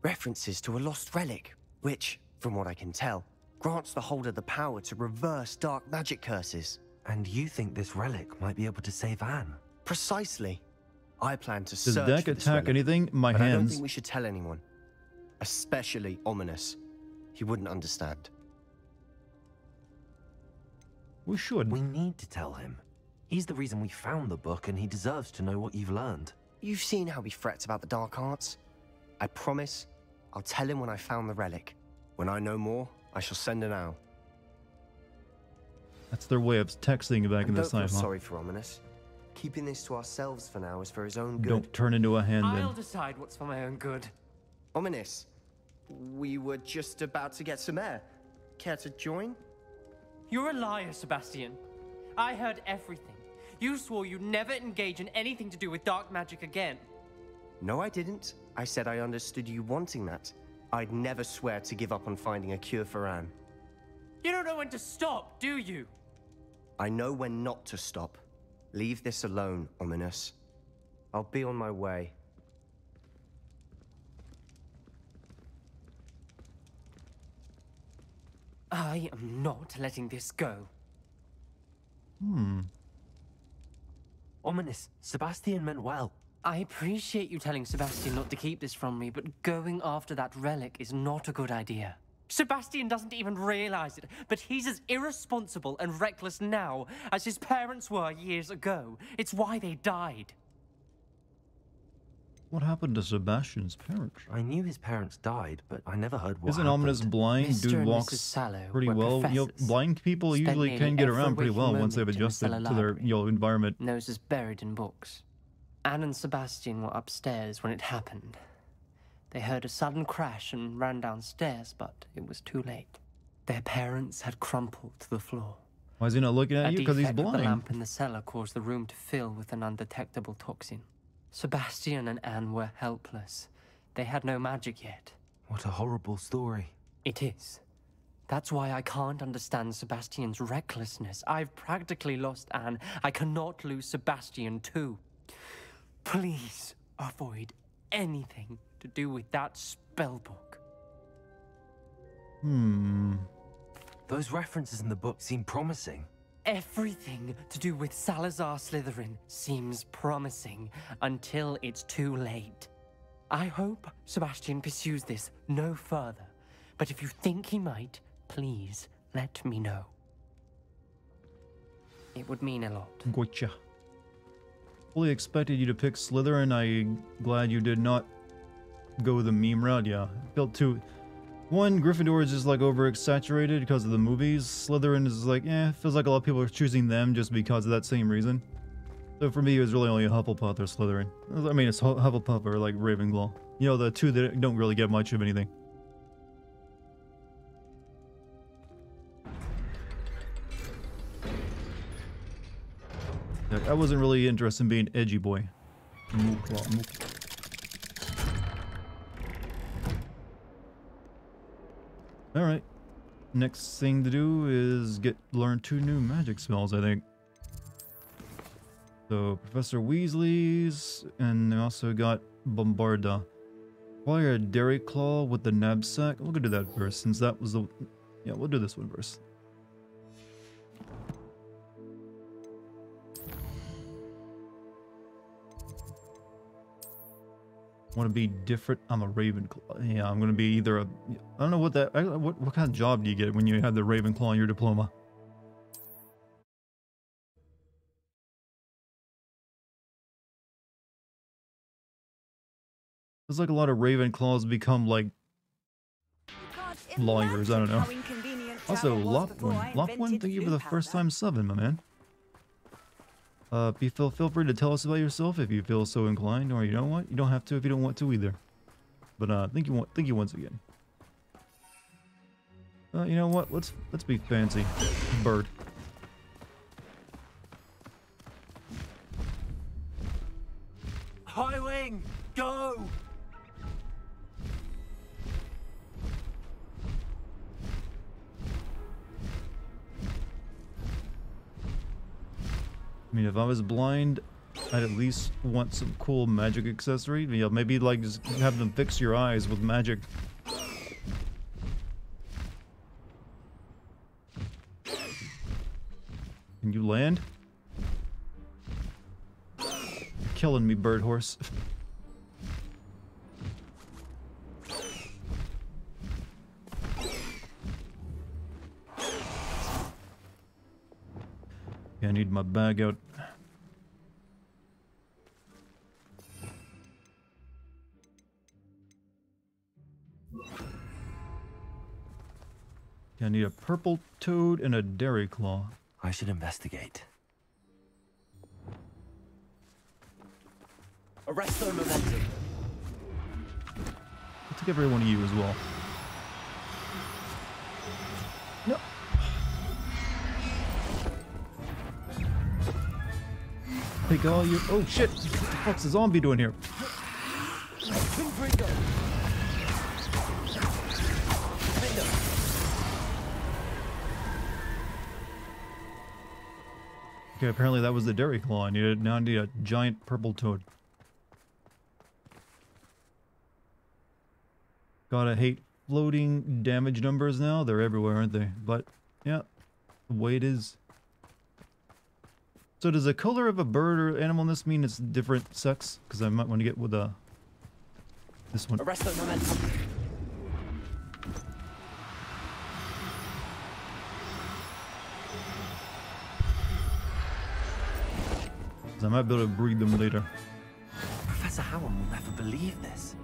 References to a lost relic, which, from what I can tell, grants the holder the power to reverse dark magic curses. And you think this relic might be able to save Anne? Precisely. I plan to Does search Deck for this attack relic, anything? My but I don't hands. think we should tell anyone. Especially Ominous. He wouldn't understand. We should. We need to tell him. He's the reason we found the book, and he deserves to know what you've learned. You've seen how he frets about the dark arts. I promise I'll tell him when I found the relic. When I know more, I shall send an owl. That's their way of texting back in And this don't time, feel huh? sorry for Ominous. Keeping this to ourselves for now is for his own good. Don't turn into a hand I'll then. decide what's for my own good. Ominous, we were just about to get some air. Care to join? You're a liar, Sebastian. I heard everything. You swore you'd never engage in anything to do with dark magic again. No, I didn't. I said I understood you wanting that. I'd never swear to give up on finding a cure for Anne. You don't know when to stop, do you? I know when not to stop. Leave this alone, Ominous. I'll be on my way. I am not letting this go. Ominous, Sebastian meant well. I appreciate you telling Sebastian not to keep this from me, but going after that relic is not a good idea. Sebastian doesn't even realize it, but he's as irresponsible and reckless now as his parents were years ago. It's why they died. What happened to Sebastian's parents? I knew his parents died, but I never heard what Isn't happened. Ominous blind? Mr. Dude and walks Mrs. Sallow pretty were well. You know, professors. blind people Spent usually nearly can get every around pretty waking well once they've moment in the adjusted cellar to their library. environment. Noses buried in books. Anne and Sebastian were upstairs when it happened. They heard a sudden crash and ran downstairs, but it was too late. Their parents had crumpled to the floor. Why is he not looking at you? Because he's defect of the blind. lamp in the cellar caused the room to fill with an undetectable toxin. Sebastian and Anne were helpless. They had no magic yet. What a horrible story. It is. That's why I can't understand Sebastian's recklessness. I've practically lost Anne. I cannot lose Sebastian too. Please avoid anything to do with that spellbook. Those references in the book seem promising. Everything to do with Salazar Slytherin seems promising until it's too late. I hope Sebastian pursues this no further, but if you think he might, please let me know. It would mean a lot. Gotcha. Fully expected you to pick Slytherin. I'm glad you did not go the meme route. Yeah, felt too. One, Gryffindor is just like over-exaggerated because of the movies. Slytherin is like, feels like a lot of people are choosing them just because of that same reason. So for me, it was really only a Hufflepuff or Slytherin. I mean, it's Hufflepuff or like Ravenclaw. You know, the two that don't really get much of anything. I wasn't really interested in being edgy boy. Alright. Next thing to do is learn 2 new magic spells, I think. So, Professor Weasley's, and they also got Bombarda. Acquire a Dairy Claw with the knapsack. We'll go do that first, since that was the... Yeah, we'll do this one first. Want to be different? I'm a Ravenclaw. Yeah, I'm gonna be either a. I don't know what that. What kind of job do you get when you have the Ravenclaw on your diploma? There's like a lot of Ravenclaws become like lawyers. I don't know. Also, Lopwin, thank you for the first time subbing, my man. Feel free to tell us about yourself if you feel so inclined, or you know what, you don't have to if you don't want to either. But thank you once again. You know what? Let's be fancy, bird. High wing, go! I mean, if I was blind, I'd at least want some cool magic accessory. You know, maybe like just have them fix your eyes with magic. Can you land? You're killing me, bird horse. Yeah, I need my bag out. Yeah, I need a purple toad and a dairy claw. I should investigate. Arrest their momentum. I'll take every one of you as well. No. Take all your. Oh shit! What the fuck's the zombie doing here? Okay, apparently that was the dairy claw. I needed. Now I need a giant purple toad. God, I hate floating damage numbers now. They're everywhere, aren't they? But yeah, the way it is. So does the color of a bird or animal in this mean it's different sex? Because I might want to get with this one. Arrest the momentum. I might be able to breed them later. Professor Howard will never believe this.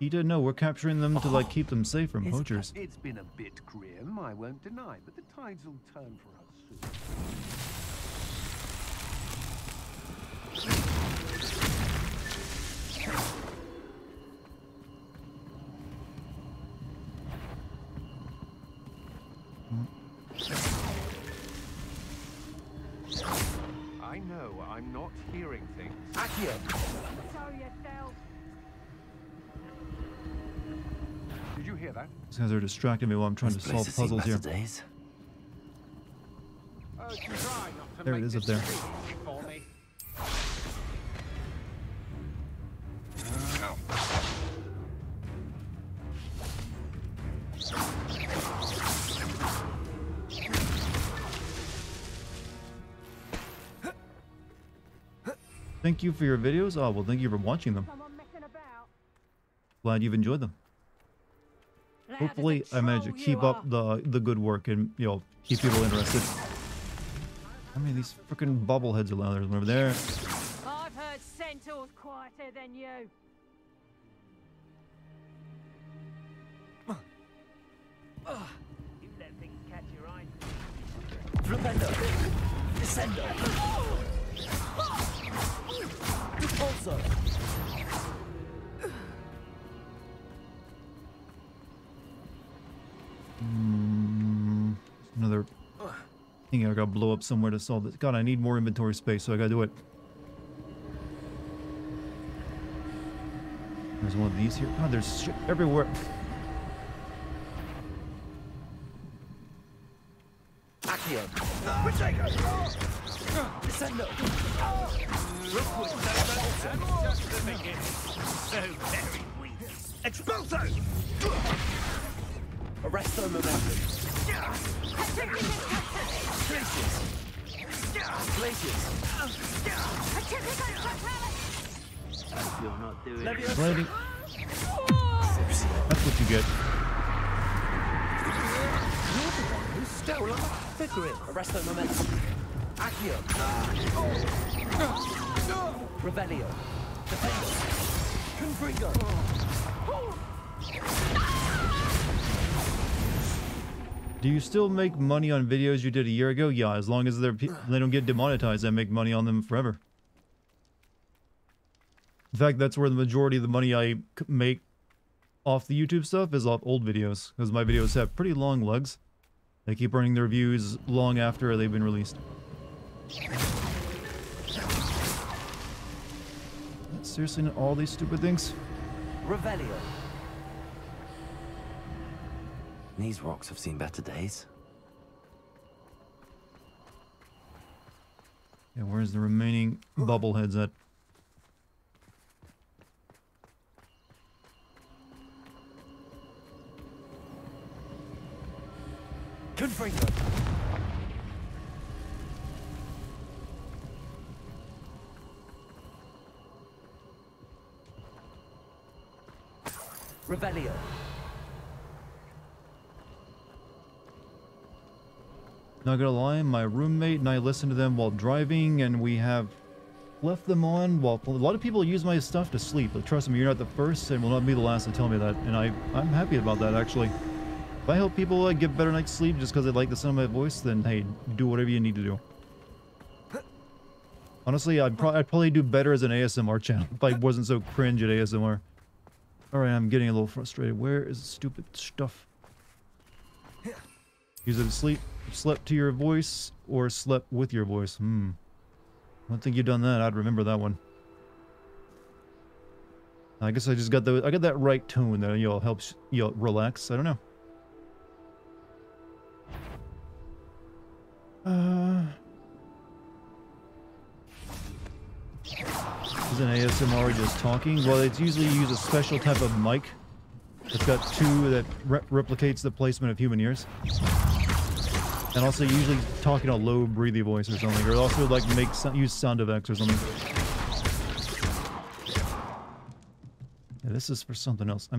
He didn't know we're capturing them to like keep them safe from poachers. It's been a bit grim, I won't deny, but the tides will turn for us soon. I know I'm not hearing things. Accio! Did you hear that? These guys are distracting me while I'm trying to solve puzzles here. Days. There it is up there. Thank you for your videos. Oh, well, thank you for watching them. Glad you've enjoyed them. Hopefully, I manage to keep up the good work and, you know, keep people interested. How many of these freaking bobbleheads are there? Over there. I've heard centaurs quieter than you. You let things catch your eye. Flipendo! Descendo! Repulsor! Another thing I gotta blow up somewhere to solve this. God, I need more inventory space, so I gotta do it. There's one of these here. God, there's shit everywhere. Accio! Protego! Descendo! Just the beginning. So very weak. Expulso! Arresto momentum. Glaciers. You're not doing it. Sliding. That's what you get. You're the one who stole our figurine. Arresto momentum. Accio. Revelio. Defendo. Confringo. Do you still make money on videos you did a year ago? Yeah, as long as they don't get demonetized, I make money on them forever. In fact, that's where the majority of the money I make off the YouTube stuff is off old videos, because my videos have pretty long legs. They keep earning their views long after they've been released. Seriously, not all these stupid things? Revelio. These rocks have seen better days. Yeah, where's the remaining bubbleheads at? Confringo. Revelio. Not gonna lie, my roommate and I listen to them while driving, and we have left them on while a lot of people use my stuff to sleep. But trust me, you're not the first and will not be the last to tell me that, and I'm happy about that, actually. If I help people get better night's sleep just because they like the sound of my voice, then hey, do whatever you need to do. Honestly, I'd probably do better as an ASMR channel if I wasn't so cringe at ASMR. Alright, I'm getting a little frustrated. Where is the stupid stuff? Use it to sleep. Slept to your voice or slept with your voice? I don't think you've done that. I'd remember that one. I guess I just got I got that right tone that helps you relax. I don't know. Isn't ASMR just talking? Well, it's usually use a special type of mic. It's got two that replicates the placement of human ears. And also usually talk in a low, breathy voice or something. Or also like use sound effects or something. Yeah, this is for something else. I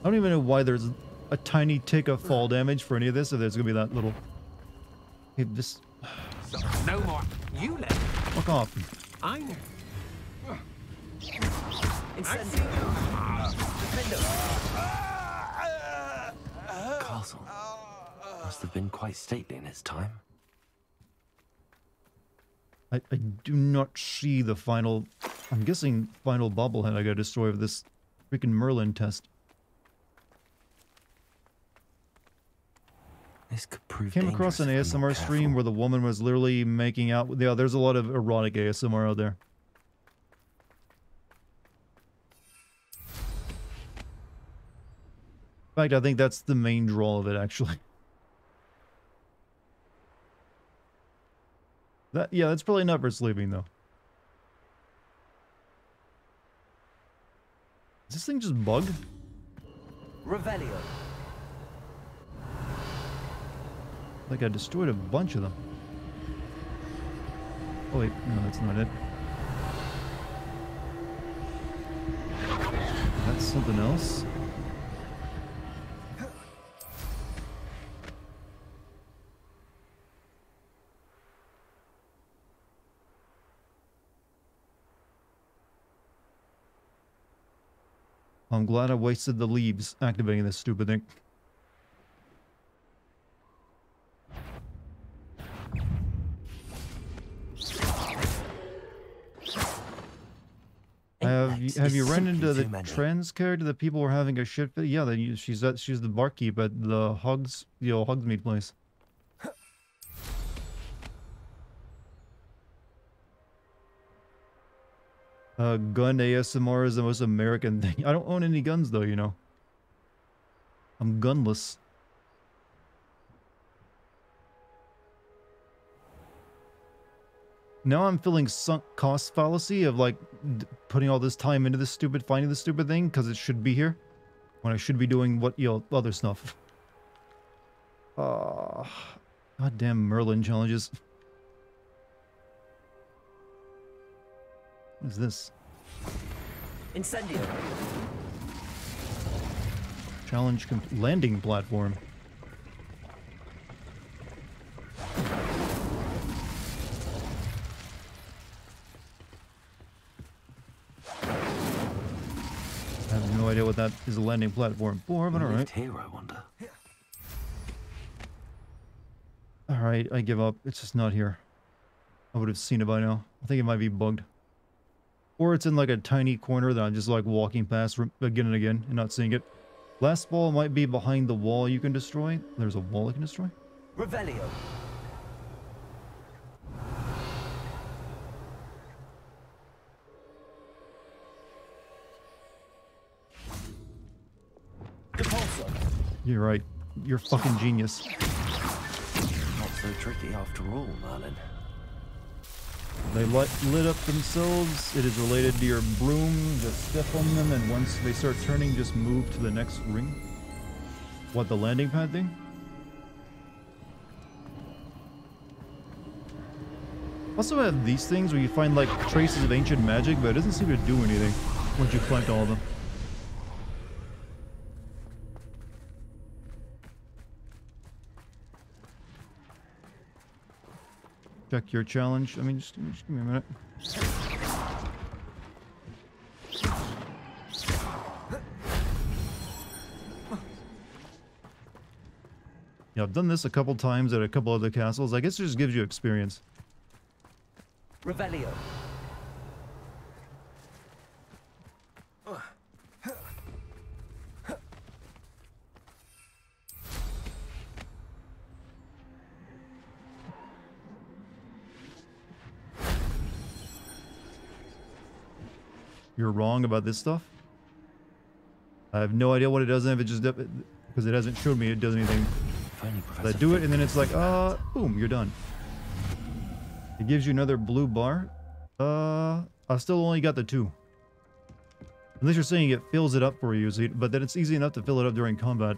don't even know why there's a tiny tick of fall damage for any of this, if there's gonna be that little... Hey, this... So, no more. You let Fuck off. I know. Castle must have been quite stately in its time. I do not see the final... I'm guessing final bobblehead I gotta destroy with this freaking Merlin test. This could prove Came across an ASMR stream where the woman was literally making out... Yeah, there's a lot of erotic ASMR out there. In fact, I think that's the main draw of it, actually. Yeah, that's probably not for sleeping, though. Is this thing just bugged? Revelio. Like I destroyed a bunch of them. Oh wait, no, that's not it. That's something else. I'm glad I wasted the leaves activating this stupid thing. Have you run into the trans character that people were having a shit fit? Yeah, she's the barkeep at the Hogsmeade place. Gun ASMR is the most American thing. I don't own any guns though, you know. I'm gunless. Now I'm feeling sunk cost fallacy of like putting all this time into this stupid, finding this stupid thing because it should be here when I should be doing what, you know, other stuff. Goddamn Merlin challenges. What is this? Incendio. Challenge landing platform. I have no idea what that is a landing platform for, but alright. Here, I wonder. Alright, I give up. It's just not here. I would have seen it by now. I think it might be bugged. Or it's in like a tiny corner that I'm just like walking past again and again and not seeing it. Last ball might be behind the wall you can destroy. There's a wall you can destroy? Revelio. You're right. You're fucking genius. Not so tricky after all, Merlin. They lit up themselves. It is related to your broom. Just step on them, and once they start turning, just move to the next ring. What, the landing pad thing? Also have these things where you find like traces of ancient magic, but it doesn't seem to do anything once you collect all of them. Check your challenge. I mean, just give me a minute. Yeah, I've done this a couple times at a couple other castles. I guess it just gives you experience. Revelio. You're wrong about this stuff. I have no idea what it does, and if it just because it hasn't showed me it does anything. I do it, and then it's like, boom, you're done. It gives you another blue bar. I still only got the 2. Unless you're saying it fills it up for you, but then it's easy enough to fill it up during combat.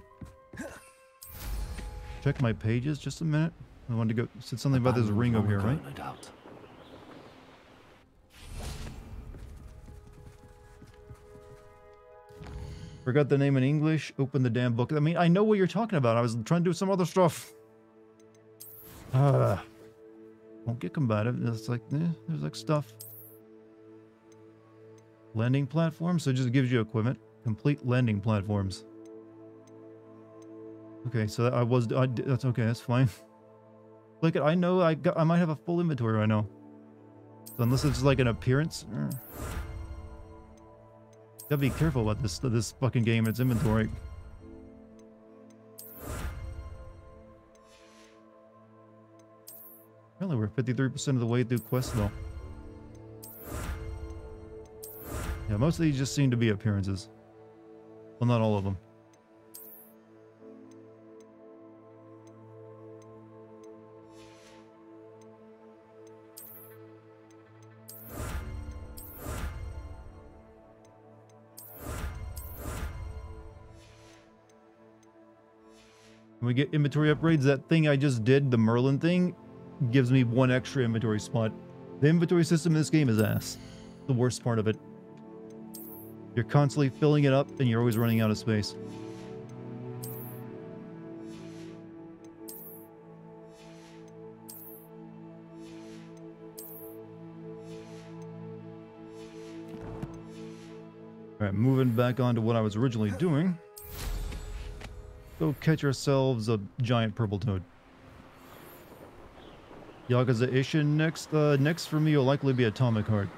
Check my pages, just a minute. I wanted to go, said something about this ring over here, right? No doubt. Forgot the name in English. Open the damn book. I mean, I know what you're talking about. I was trying to do some other stuff. Won't get combative. It's like, there's like stuff. Landing platforms. So it just gives you equipment. Complete landing platforms. Okay, so that's okay. That's fine. Look, I know I might have a full inventory right now. So unless it's like an appearance. Gotta be careful about this fucking game. It's inventory. Apparently we're 53% of the way through quest though. Yeah, most of these just seem to be appearances. Well, not all of them. When we get inventory upgrades, that thing I just did, the Merlin thing, gives me 1 extra inventory spot. The inventory system in this game is ass. The worst part of it. You're constantly filling it up and you're always running out of space. Alright, moving back on to what I was originally doing. Go catch ourselves a giant purple toad. Yakuza Ishin next. Next for me will likely be Atomic Heart.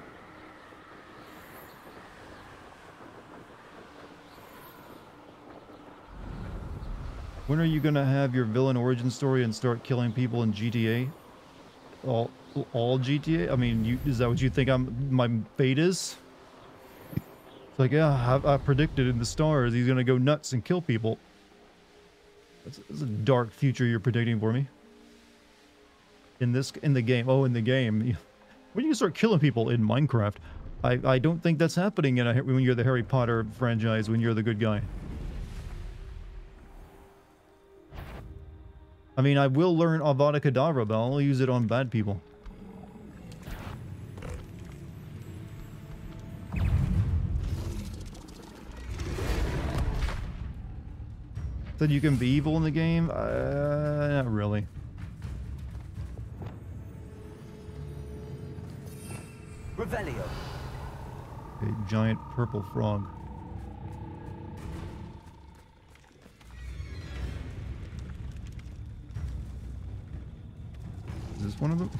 When are you gonna have your villain origin story and start killing people in GTA? All GTA? I mean, is that what you think my fate is? It's like, yeah, I predicted in the stars he's gonna go nuts and kill people. It's a dark future you're predicting for me. In the game. Oh, in the game. When you start killing people in Minecraft, I don't think that's happening when you're the Harry Potter franchise, when you're the good guy. I mean, I will learn Avada Kedavra, but I'll only use it on bad people. Said you can be evil in the game? Not really. Revelio. A giant purple frog. Is this one of them?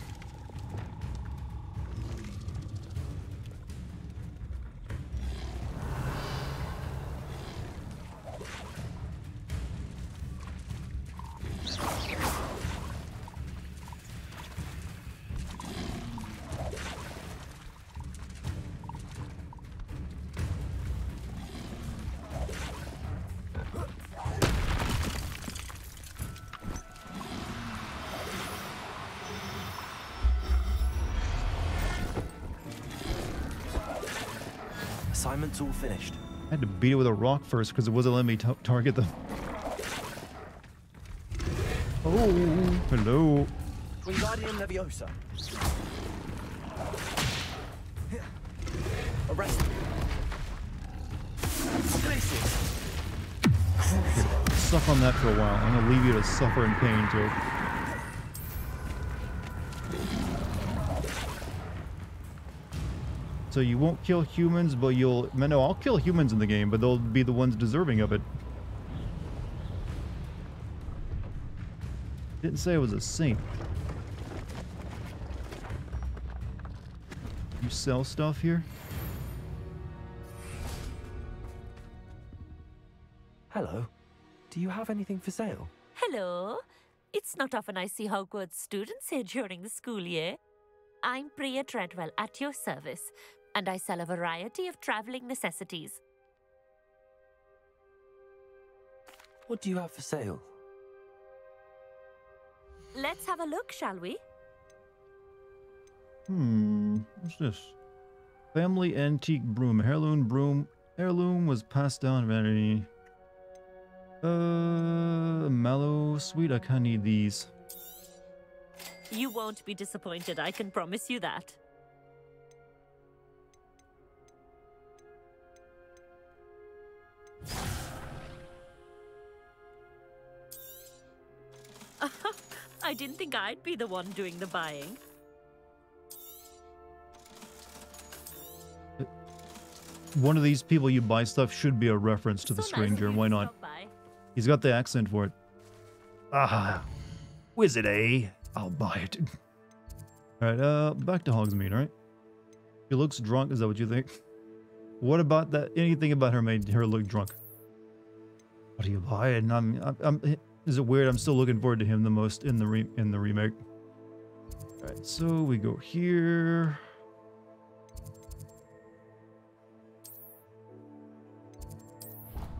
Assignment's all finished. I had to beat it with a rock first because it wasn't letting me target them. Oh, hello. Wingardium Leviosa. Arrest. Suck on that for a while. I'm gonna leave you to suffer in pain too. So you won't kill humans, but you'll... No, I'll kill humans in the game, but they'll be the ones deserving of it. Didn't say I was a saint. You sell stuff here? Hello. Do you have anything for sale? Hello. It's not often I see Hogwarts students here during the school year. I'm Priya Treadwell at your service, and I sell a variety of traveling necessities. What do you have for sale? Let's have a look, shall we? What's this? Family antique broom. Heirloom broom. Heirloom was passed down. Vanity. Mallow sweet. I can't need these. You won't be disappointed, I can promise you that. I didn't think I'd be the one doing the buying. One of these people you buy stuff should be a reference to the stranger. Why not? He's got the accent for it. Ah, wizard, eh? I'll buy it. Alright, back to Hogsmeade, alright? She looks drunk, is that what you think? What about that? Anything about her made her look drunk? What do you buy? And is it weird? I'm still looking forward to him the most in the remake. Alright, so we go here.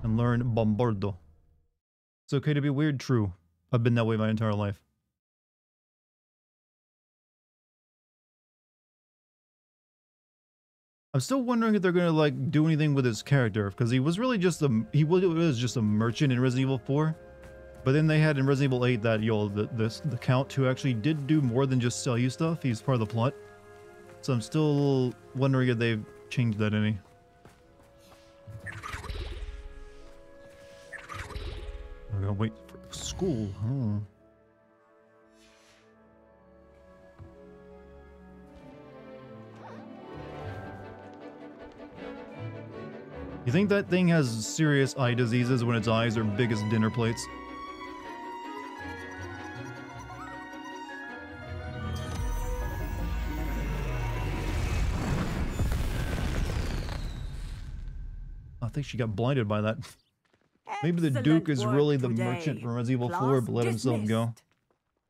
And learn Bombardo. It's okay to be weird, true. I've been that way my entire life. I'm still wondering if they're gonna like do anything with his character, because he was really just was just a merchant in Resident Evil 4. But then they had in Resident Evil 8 that the Count who actually did do more than just sell you stuff. He's part of the plot. So I'm still wondering if they've changed that any. We're gonna wait for school. Oh. You think that thing has serious eye diseases when its eyes are big as dinner plates? I think she got blinded by that. Maybe the Duke is really the merchant from Resident Evil 4, but let himself go.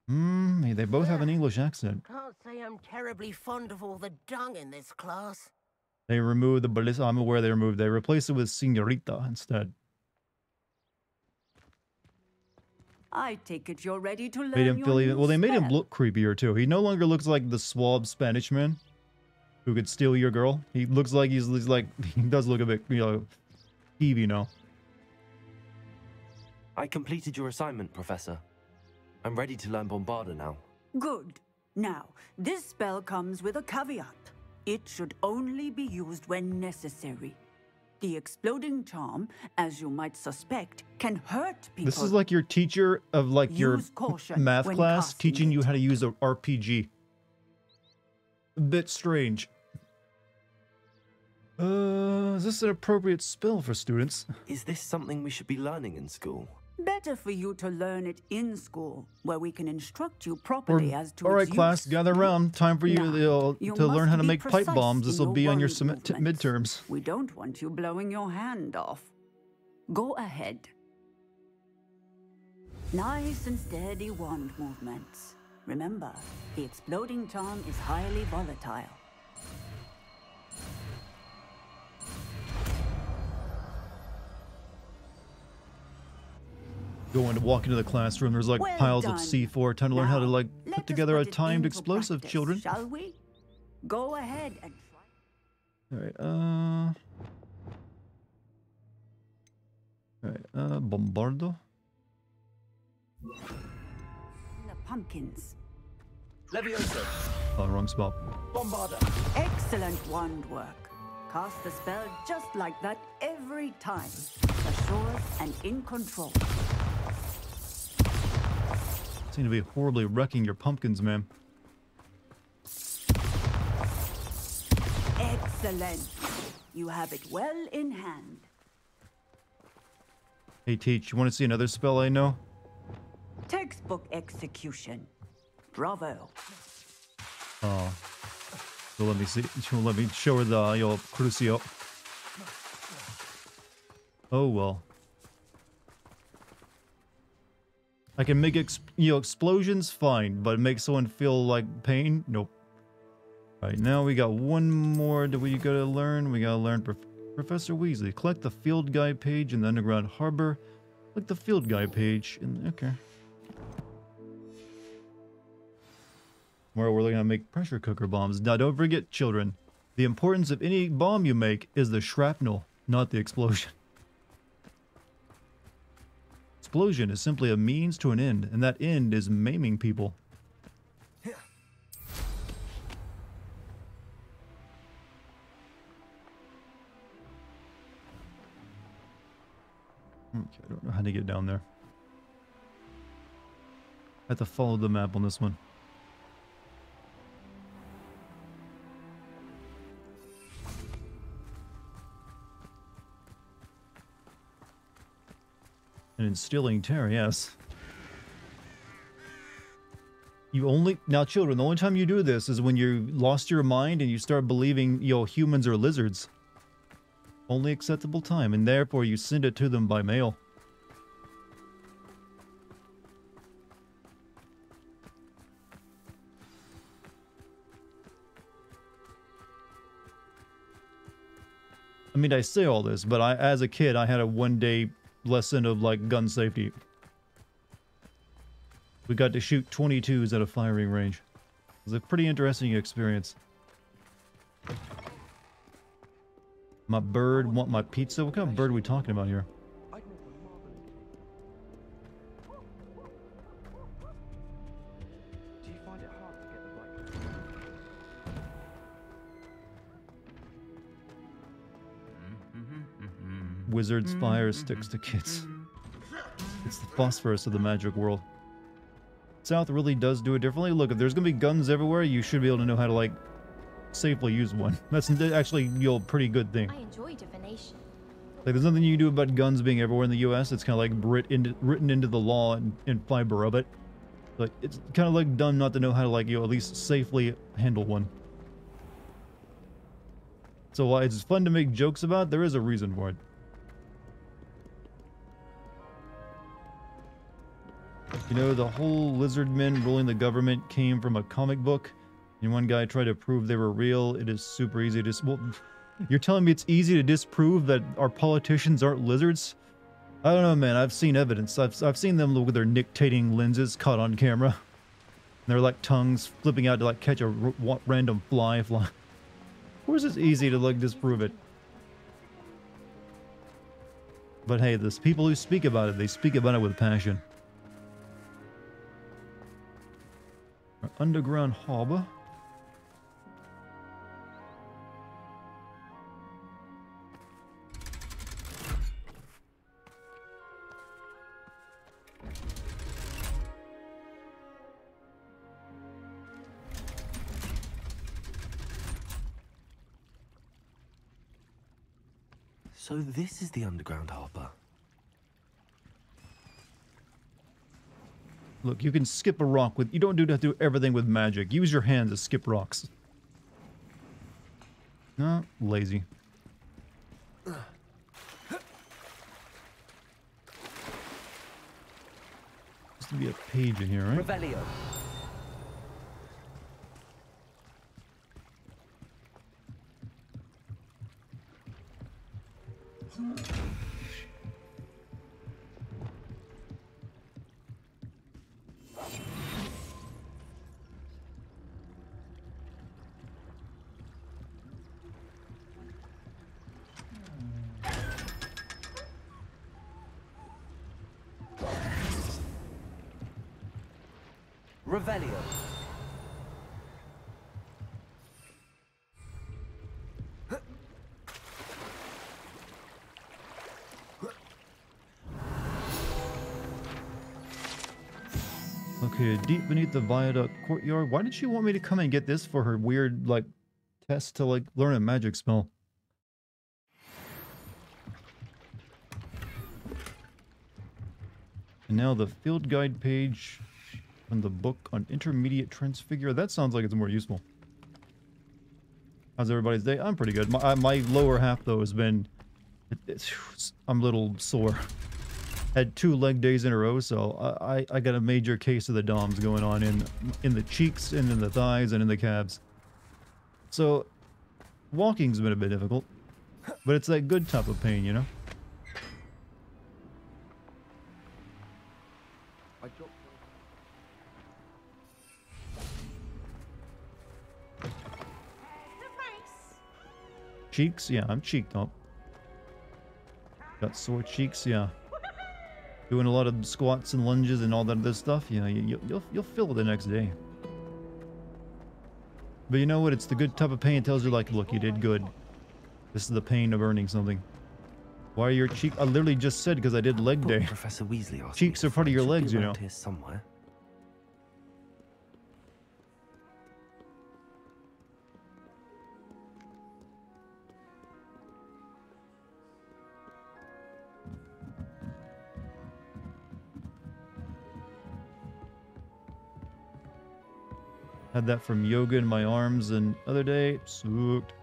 They both have an English accent. Can't say I'm terribly fond of all the dung in this class. They removed the ballista. I'm aware they removed. They replaced it with Senorita instead. I take it you're ready to learn Made him feel even. Well, they made him spell. look creepier too. He no longer looks like the suave Spanish man. who could steal your girl. He looks like he's like, he does look a bit, you know, skeevy, you know. I completed your assignment, Professor. I'm ready to learn Bombarda now. Good. Now, this spell comes with a caveat. It should only be used when necessary. The exploding charm, as you might suspect, can hurt people. This is like your teacher of like your math class teaching you how to use an RPG. A bit strange. Is this an appropriate spell for students? Is this something we should be learning in school? Better for you to learn it in school, where we can instruct you properly as to All right, its class, use. gather around. Time for you, You to learn must how to be make pipe precise bombs. This in will be on your wand movements. midterms. We don't want you blowing your hand off. Go ahead. Nice and steady wand movements. Remember, the exploding charm is highly volatile. Walk into the classroom. There's like Well piles of done. C4. Time to learn how to like Let put us together a put it timed into explosive, practice, children. Shall we? Go ahead and All right, Bombardo. the pumpkins. Levioso. Oh, wrong spot. Bombarda. Excellent wand work. Cast the spell just like that every time. Assured and in control. Seem to be horribly wrecking your pumpkins, ma'am. Excellent. You have it well in hand. Hey, Teach, you want to see another spell I know? Textbook execution. Bravo. Oh. So let me see. Let me show her the Crucio. Oh well. I can make explosions, fine, but make someone feel like pain, nope. Right now we got one more that we gotta learn. We gotta learn Professor Weasley. Collect the field guide page in the underground harbor. Click the field guide page. Okay. Where we're gonna make pressure cooker bombs. Now don't forget, children, the importance of any bomb you make is the shrapnel, not the explosion. Explosion is simply a means to an end, and that end is maiming people. Okay, I don't know how to get down there. I have to follow the map on this one. And instilling terror, yes. You only... Now, children, the only time you do this is when you lost your mind and you start believing, humans are lizards. Only acceptable time, and therefore you send it to them by mail. I mean, I say all this, but as a kid, I had a one-day lesson of like gun safety. We got to shoot 22s at a firing range. It was a pretty interesting experience. My bird want my pizza? What kind of bird are we talking about here? Do you find it hard to get the right... Wizards fire sticks to kids. It's the phosphorus of the magic world. South really does do it differently. Look, if there's gonna be guns everywhere, you should be able to know how to like safely use one. That's actually a pretty good thing. I enjoy divination. Like, there's nothing you can do about guns being everywhere in the U.S. It's kind of like written into the law and fiber of it. Like, it's kind of like dumb not to know how to like at least safely handle one. So while it's fun to make jokes about, there is a reason for it. You know, the whole lizard men ruling the government came from a comic book. And one guy tried to prove they were real. It is super easy to... Well, you're telling me it's easy to disprove that our politicians aren't lizards? I don't know, man. I've seen evidence. I've seen them with their nictating lenses caught on camera. And they're like tongues flipping out to like catch a random fly. course it's easy to, like, disprove it. But hey, there's people who speak about it. They speak about it with passion. Our underground harbor. So this is the underground harbor. Look, you can skip a rock with... You don't have to do everything with magic. Use your hands to skip rocks. No, lazy. Supposed to be a page in here, right? Revelio. Revelio. Okay, deep beneath the viaduct courtyard. Why did she want me to come and get this for her weird, like, test to, like, learn a magic spell? And now the field guide page on the book on intermediate transfigure. That sounds like it's more useful. How's everybody's day? I'm pretty good. My lower half, though, has been... I'm a little sore. Had 2 leg days in a row, so I got a major case of the DOMs going on in the cheeks and in the thighs and in the calves. So, walking's been a bit difficult. But it's that good type of pain, you know? Cheeks? Yeah, I'm cheeked up. Got sore cheeks, yeah. Doing a lot of squats and lunges and all that other stuff, yeah, you'll feel it the next day. But you know what? It's the good type of pain. It tells you, like, look, you did good. This is the pain of earning something. Why are your cheeks? I literally just said because I did leg day. Professor Weasley asked Cheeks are part of your legs, you know. Here somewhere. Had that from yoga in my arms and other day. Sucked.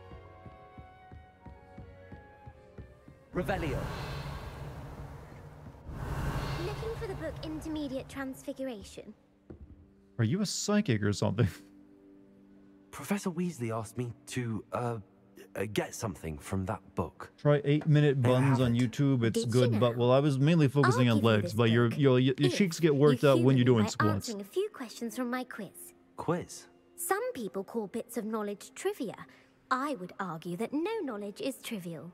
Revelio. Looking for the book Intermediate Transfiguration. Are you a psychic or something? Professor Weasley asked me to, get something from that book. Try 8-minute buns on YouTube. It's good, but well, I was mainly focusing on legs. But your cheeks get worked up when you're doing squats. Answering a few questions from my quiz. Quiz? Some people call bits of knowledge trivia. I would argue that no knowledge is trivial.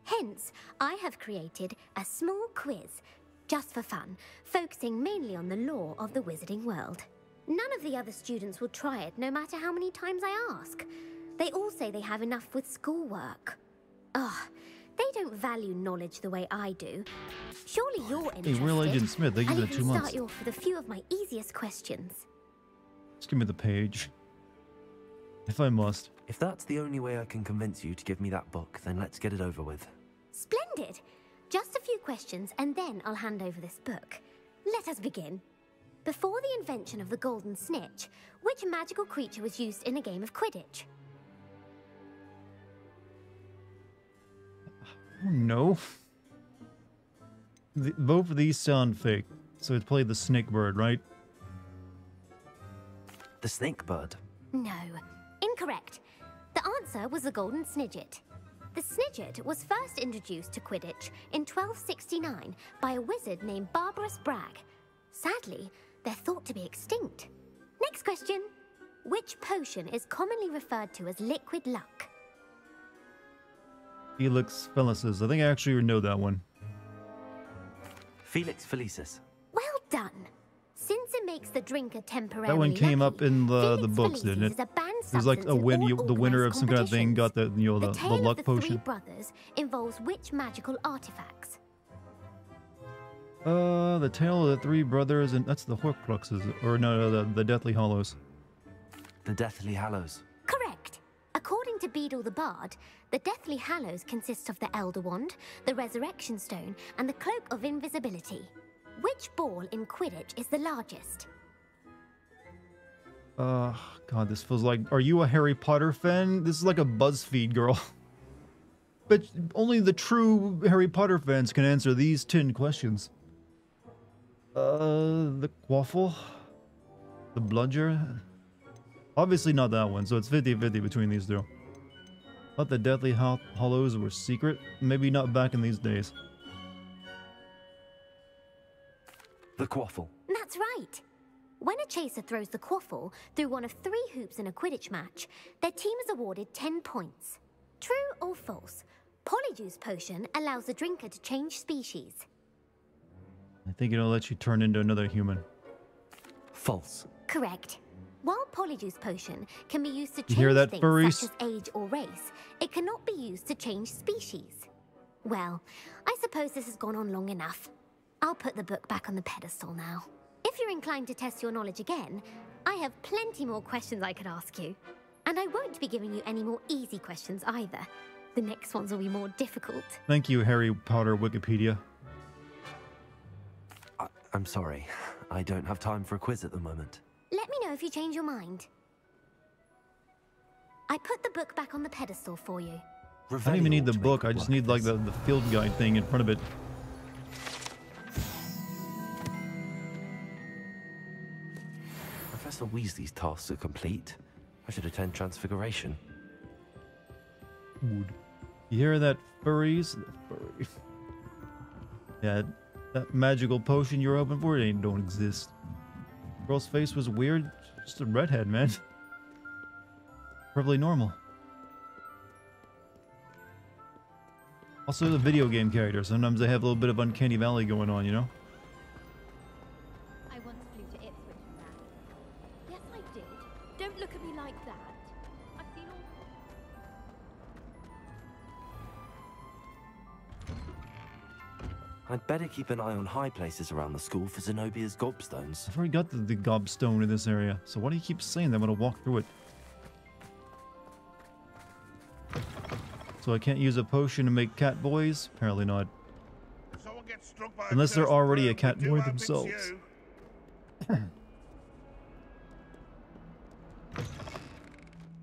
Hence, I have created a small quiz, just for fun, focusing mainly on the lore of the wizarding world. None of the other students will try it, no matter how many times I ask. They all say they have enough with schoolwork. Ugh, they don't value knowledge the way I do. Surely you're interested. Hey, Real Agent Smith, thank you for the 2 months. Start you off with a few of my easiest questions. Just give me the page. If I must. If that's the only way I can convince you to give me that book, then let's get it over with. Splendid! Just a few questions, and then I'll hand over this book. Let us begin. Before the invention of the golden snitch, which magical creature was used in a game of Quidditch? Oh, no. Both of these sound fake. So it's played the snake bird, right? The snake bird? No. Incorrect. The answer was the golden snidget. The snidget was first introduced to Quidditch in 1269 by a wizard named Barbarous Bragg. Sadly, they're thought to be extinct. Next question. Which potion is commonly referred to as liquid luck? Felix Felicis. I think I actually know that one. Felix Felicis. Well done. Since it makes the drinker temporarily That one came lucky, up in the Felix books, Felicis didn't it? is a banned It was like a substance win. in all The winner of some kind of thing got the the tale luck of the potion. Three Brothers involves which magical artifacts? The Tale of the Three Brothers, and that's the Horcruxes, or no, the Deathly Hallows. The Deathly Hallows. Correct. According to Beadle the Bard, the Deathly Hallows consist of the Elder Wand, the Resurrection Stone, and the Cloak of Invisibility. Which ball in Quidditch is the largest? God, this feels like... Are you a Harry Potter fan? This is like a BuzzFeed girl. But only the true Harry Potter fans can answer these 10 questions. The Quaffle? The Bludger? Obviously not that one, so it's 50-50 between these two. Thought the Deathly Hallows were secret? Maybe not back in these days. The Quaffle. That's right. When a chaser throws the quaffle through one of 3 hoops in a Quidditch match, their team is awarded 10 points. True or false? Polyjuice Potion allows the drinker to change species. I think it'll let you turn into another human. False. Correct. While Polyjuice Potion can be used to You change hear that, things furries? such as age or race, it cannot be used to change species. Well, I suppose this has gone on long enough. I'll put the book back on the pedestal now. If you're inclined to test your knowledge again, I have plenty more questions I could ask you. And I won't be giving you any more easy questions either. The next ones will be more difficult. Thank you, Harry Potter Wikipedia. I'm sorry. I don't have time for a quiz at the moment. Let me know if you change your mind. I put the book back on the pedestal for you. I don't even need the book, I just need like the field guide thing in front of it. Professor Weasley's tasks are complete. I should attend Transfiguration. Wood. You hear that, furries? The furry. Yeah, that magical potion you're hoping for, it don't exist. Girl's face was weird. Just a redhead, man. Probably normal. Also, the video game character. Sometimes they have a little bit of Uncanny Valley going on, you know? I once flew to Ipswich and back. Yes, I did. Don't look at me like that. I've seen all... I'd better keep an eye on high places around the school for Zenobia's gobstones. I've already got the gobstone in this area, so why do you keep saying that? I'm gonna walk through it. So I can't use a potion to make cat boys? Apparently not. Unless they're already a cat boy themselves.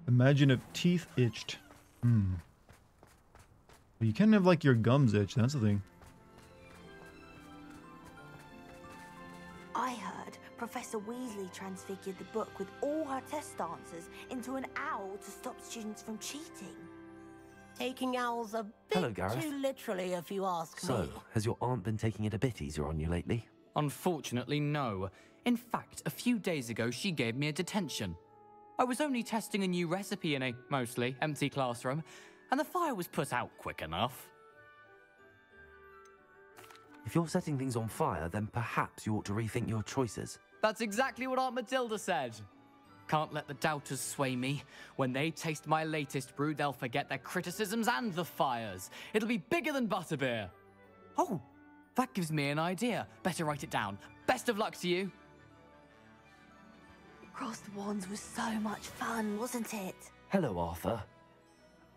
Imagine if teeth itched. But you can have like your gums itch, that's the thing. I heard Professor Weasley transfigured the book with all her test answers into an owl to stop students from cheating. Taking owls a bit Hello, Gareth. too literally, if you ask So, me. has your aunt been taking it a bit easier on you lately? Unfortunately, no. In fact, a few days ago, she gave me a detention. I was only testing a new recipe in a mostly empty classroom, and the fire was put out quick enough. If you're setting things on fire, then perhaps you ought to rethink your choices. That's exactly what Aunt Matilda said. Can't let the doubters sway me. When they taste my latest brew, they'll forget their criticisms and the fires. It'll be bigger than butterbeer. Oh, that gives me an idea. Better write it down. Best of luck to you. Cross the Wands was so much fun, wasn't it? Hello, Arthur.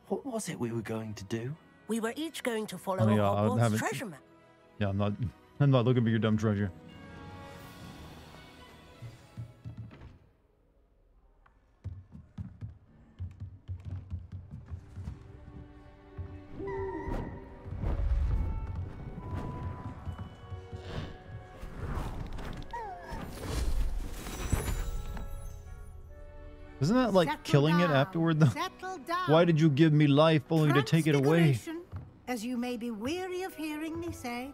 What was it we were going to do? We were each going to follow Oh, a yeah, I Hogwarts haven't- treasure map. Yeah, I'm not looking for your dumb treasure. Isn't that like killing it afterward though? Settle down. Why did you give me life only to take it away? Transfiguration, as you may be weary of hearing me say,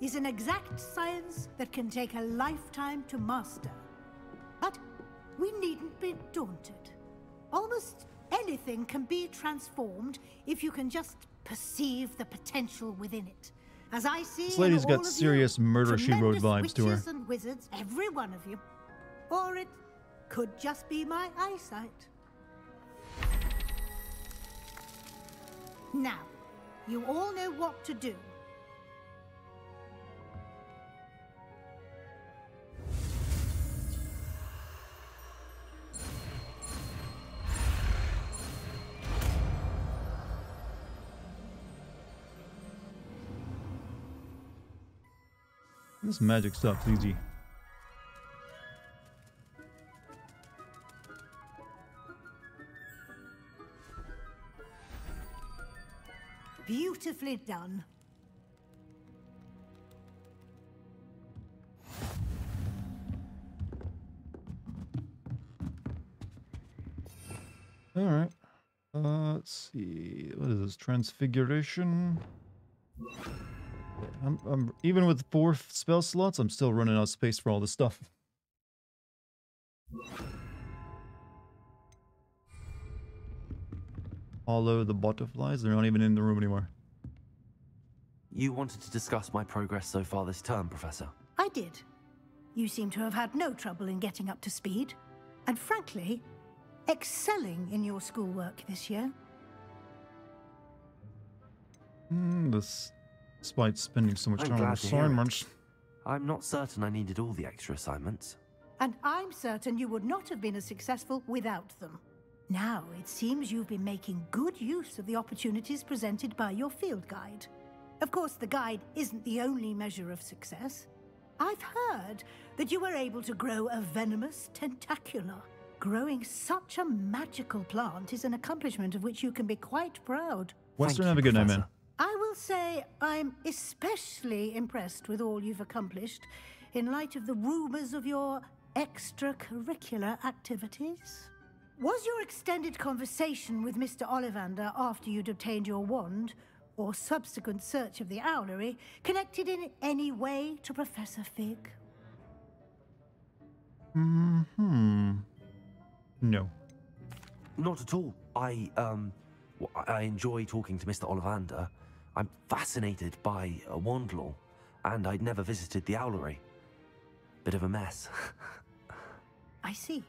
is an exact science that can take a lifetime to master. But we needn't be daunted. Almost anything can be transformed if you can just perceive the potential within it. As I see, This lady's got serious Murder, She Wrote vibes to her. Witches and wizards, every one of you. Or it could just be my eyesight. Now, you all know what to do. This magic stuff's easy. Beautifully done. All right. Let's see. What is this? Transfiguration. I'm even with 4 spell slots, I'm still running out of space for all this stuff. Follow the butterflies. They're not even in the room anymore. You wanted to discuss my progress so far this term, Professor? I did. You seem to have had no trouble in getting up to speed. And frankly, excelling in your schoolwork this year. Despite spending so much I'm time on glad to hear it. assignments. I'm not certain I needed all the extra assignments. And I'm certain you would not have been as successful without them. Now, it seems you've been making good use of the opportunities presented by your field guide. Of course, the guide isn't the only measure of success. I've heard that you were able to grow a venomous tentacula. Growing such a magical plant is an accomplishment of which you can be quite proud. Western, have a good night, man. I will say I'm especially impressed with all you've accomplished in light of the rumors of your extracurricular activities. Was your extended conversation with Mr. Ollivander after you'd obtained your wand, or subsequent search of the owlery, connected in any way to Professor Fig? No. Not at all. I enjoy talking to Mr. Ollivander. I'm fascinated by wand law, and I'd never visited the owlery. Bit of a mess. I see.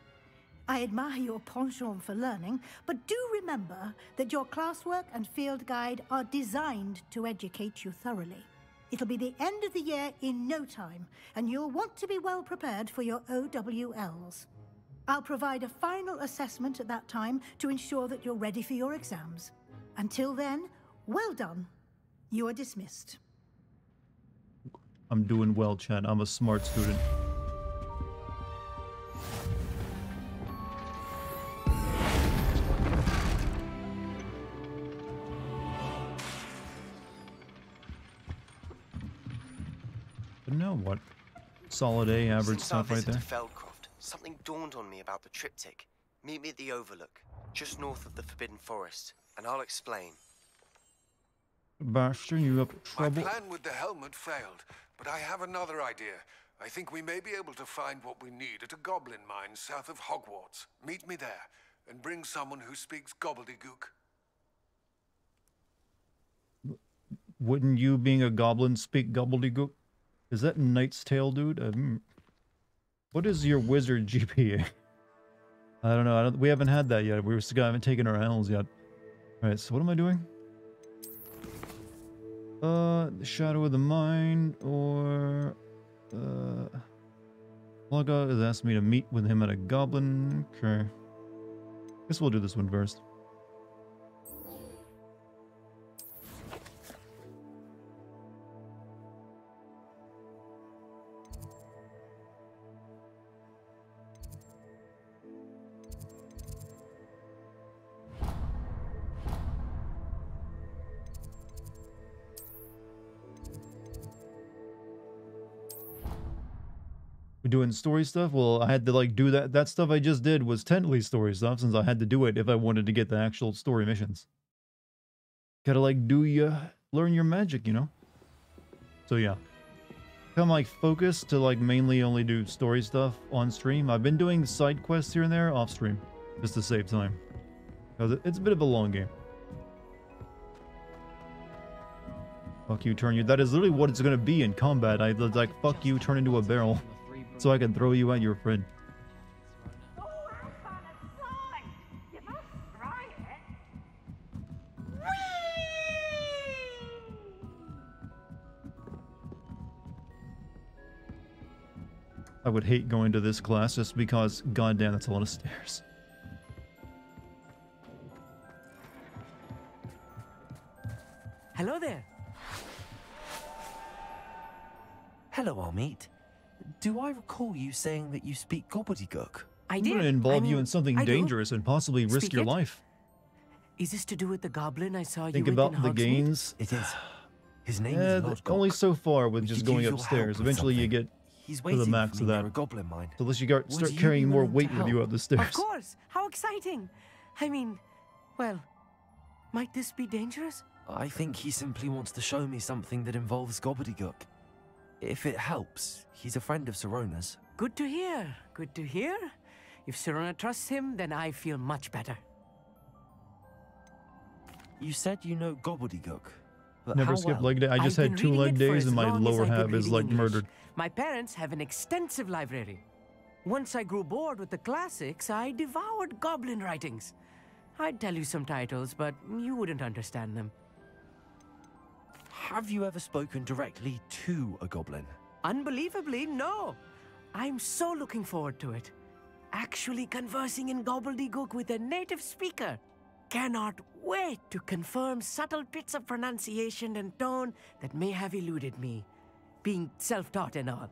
I admire your penchant for learning, but do remember that your classwork and field guide are designed to educate you thoroughly. It'll be the end of the year in no time, and you'll want to be well prepared for your OWLs. I'll provide a final assessment at that time to ensure that you're ready for your exams. Until then, well done. You are dismissed. I'm doing well, Chad. I'm a smart student. But now what? Solid A, average Since our stuff right visit there. to Feldcroft, something dawned on me about the triptych. Meet me at the Overlook, just north of the Forbidden Forest, and I'll explain. Bastion, you up My trouble? plan with the helmet failed, but I have another idea. I think we may be able to find what we need at a goblin mine south of Hogwarts. Meet me there, and bring someone who speaks gobbledygook. Wouldn't you, being a goblin, speak gobbledygook? Is that Knight's Tale, dude? What is your wizard GPA? I don't know. We haven't had that yet. We still haven't taken our L's yet. Alright, so what am I doing? The Shadow of the Mind, or... Logga has asked me to meet with him at a goblin. Okay. Guess we'll do this one first. We're doing story stuff? Well, I had to like do that. That stuff I just did was technically story stuff since I had to do it if I wanted to get the actual story missions. Gotta like learn your magic, you know? So yeah. I'm like focused to like mainly only do story stuff on stream. I've been doing side quests here and there off stream just to save time. It's a bit of a long game. Fuck you, turn you. That is literally what it's gonna be in combat. I like fuck you, turn into a barrel, so I can throw you at your friend. I would hate going to this class just because, goddamn, that's a lot of stairs. Hello there. Hello, Amit. Do I recall you saying that you speak gobbledygook? I I'm did. gonna involve you in something I do. dangerous and possibly risk Speak your it? life. Is this to do with the goblin I saw Think you about with in the Hogsmeade? gains. It is. His name Yeah, is Lord only Gok. so far with We just could going use your upstairs. help with Eventually you something. get He's to the waiting max for of me that. near a goblin mine. So unless you Would start you carrying be more willing weight to with you help? up the stairs. Of course. How exciting. I mean, well, might this be dangerous? I think he simply wants to show me something that involves gobbledygook. If it helps, he's a friend of Sirona's. Good to hear. Good to hear. If Sirona trusts him, then I feel much better. You said you know gobbledygook. But Never how skipped well? leg day. I just I've had been 2 reading leg it for days as and my long as lower I've been half is reading like English. murdered. My parents have an extensive library. Once I grew bored with the classics, I devoured goblin writings. I'd tell you some titles, but you wouldn't understand them. Have you ever spoken directly to a goblin? Unbelievably, no. I'm so looking forward to it. Actually conversing in gobbledygook with a native speaker. Cannot wait to confirm subtle bits of pronunciation and tone that may have eluded me, being self-taught and all.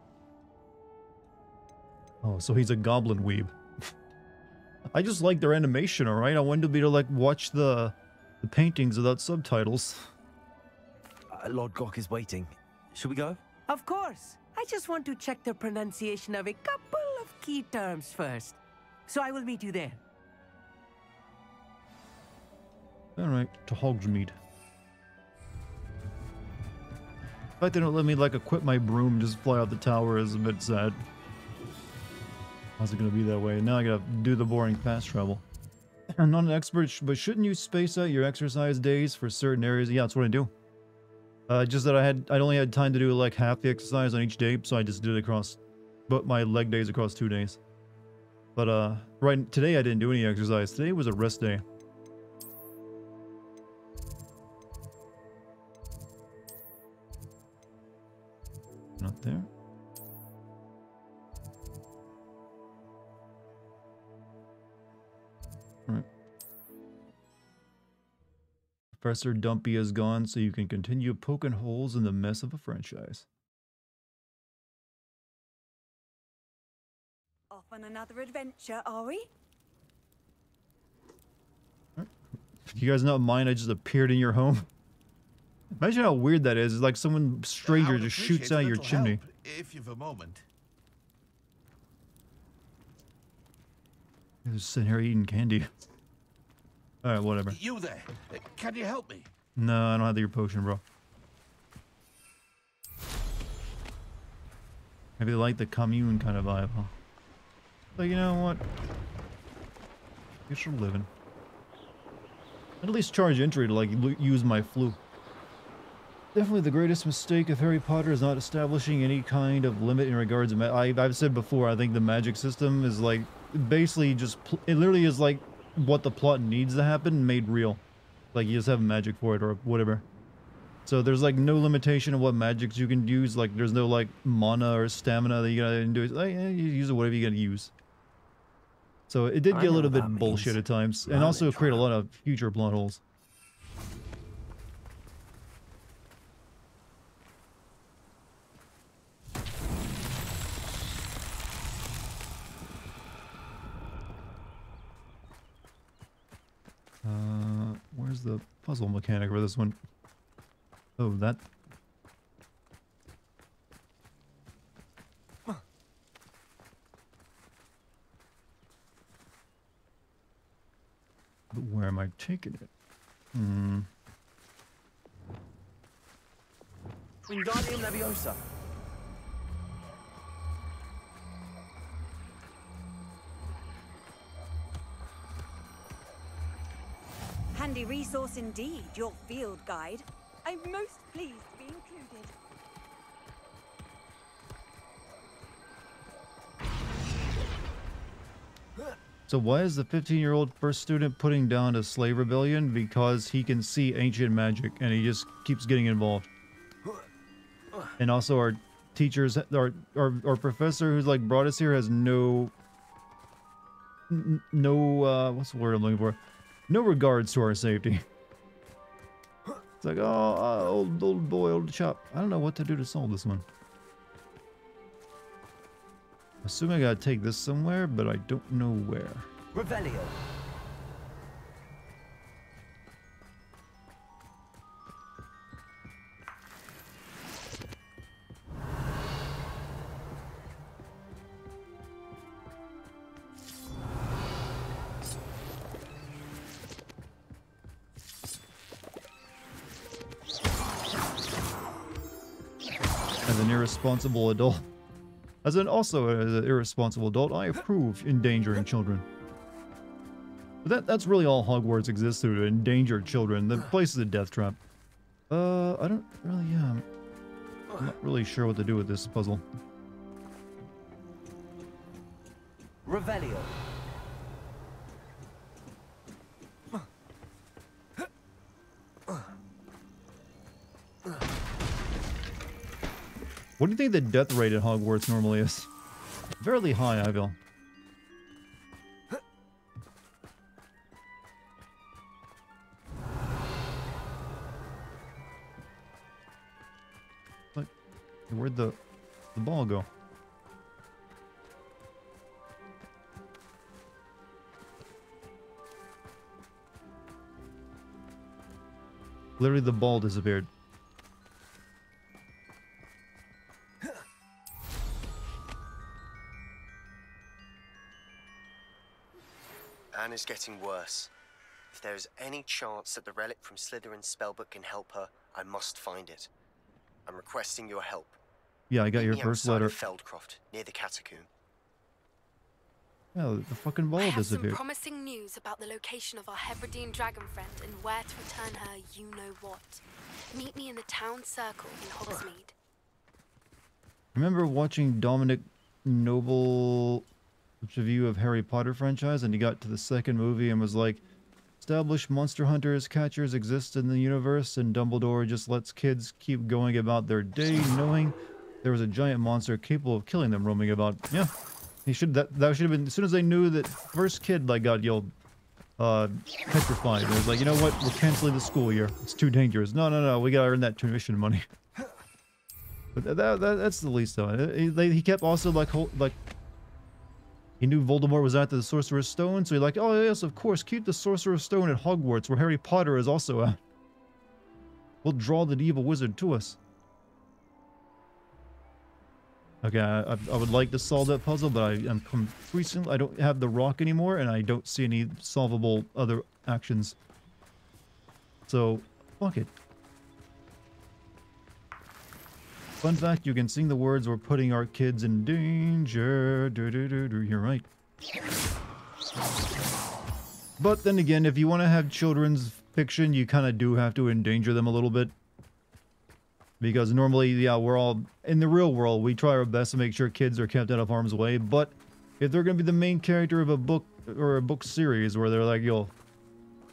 Oh, so he's a goblin weeb. I just like their animation, alright? I wanted to be able to, like, watch the paintings without subtitles. Lord Gok is waiting. Should we go? Of course. I just want to check the pronunciation of a couple of key terms first. So I will meet you there. Alright, to Hogsmeade. The fact they don't let me, like, equip my broom, just fly out the tower is a bit sad. How's it gonna be that way? Now I gotta do the boring fast travel. I'm not an expert, but shouldn't you space out your exercise days for certain areas? Yeah, that's what I do. Just that I only had time to do like half the exercise on each day, so I just did it across, but my leg days across 2 days. But right today I didn't do any exercise. Today was a rest day. Not there. Right. Professor Dumpy is gone, so you can continue poking holes in the mess of a franchise. Off on another adventure, are we? You guys not mind I just appeared in your home? Imagine how weird that is. It's like someone stranger just shoots out your chimney. If you've a moment. You're just sitting here eating candy. Alright, whatever. You there? Can you help me? No, I don't have your potion, bro. Maybe they like the commune kind of vibe, huh? But you know what? Get your living. At least charge entry to, like, use my flu. Definitely the greatest mistake of Harry Potter is not establishing any kind of limit in regards to I've said before, I think the magic system is, like, basically just... It literally is, like, what the plot needs to happen made real. Like, you just have magic for it or whatever. So there's, like, no limitation of what magics you can use. Like, there's no, like, mana or stamina that you gotta do. Like, you use it whatever you gotta use. So it did get a little bit bullshit at times. And also create a lot of future plot holes. Where's the puzzle mechanic for this one? Oh, that. But where am I taking it? Wingardium Leviosa. handy resource indeed, your field guide. I'm most pleased to be included. So why is the 15-year-old first student putting down a slave rebellion? Because he can see ancient magic and he just keeps getting involved. And also our teachers, our professor who's like brought us here has no what's the word I'm looking for? No regards to our safety. It's like, oh, old boy, old chap. I don't know what to do to solve this one. Assuming I gotta take this somewhere, but I don't know where. Revelio. As an irresponsible adult. As an irresponsible adult, I approve endangering children. But that's really all Hogwarts exists to endanger children. The place is a death trap. I don't really, I'm not really sure what to do with this puzzle. Revelio. What do you think the death rate at Hogwarts normally is? Fairly high, I feel. What? Where'd the ball go? Literally, the ball disappeared. Anne is getting worse. If there is any chance that the relic from Slytherin's spellbook can help her, I must find it. I'm requesting your help. Yeah, I got your Meet me first outside letter. of Feldcroft, near the catacomb. Yeah, the fucking ball I have some disappeared. promising news about the location of our Hebridean dragon friend and where to return her you-know-what. Meet me in the town circle in Hogsmeade. Remember watching Dominic Noble's review of Harry Potter franchise, and he got to the second movie and was like, established monster hunters, catchers exist in the universe, and Dumbledore just lets kids keep going about their day knowing there was a giant monster capable of killing them roaming about. Yeah. He should that should have been as soon as they knew that first kid like got yelled petrified. It was like, you know what, we're canceling the school year. It's too dangerous. No, we gotta earn that tuition money. But that's the least of it. He kept also like he knew Voldemort was after the Sorcerer's Stone, so he's like, oh yes, of course, keep the Sorcerer's Stone at Hogwarts, where Harry Potter is also at. We'll draw the evil wizard to us. Okay, I would like to solve that puzzle, but I don't have the rock anymore, and I don't see any solvable other actions. So, fuck it. Fun fact, you can sing the words, we're putting our kids in danger. You're right. But then again, if you want to have children's fiction, you kind of do have to endanger them a little bit. Because normally, yeah, we're all, in the real world, we try our best to make sure kids are kept out of harm's way. But if they're going to be the main character of a book or a book series where they're like,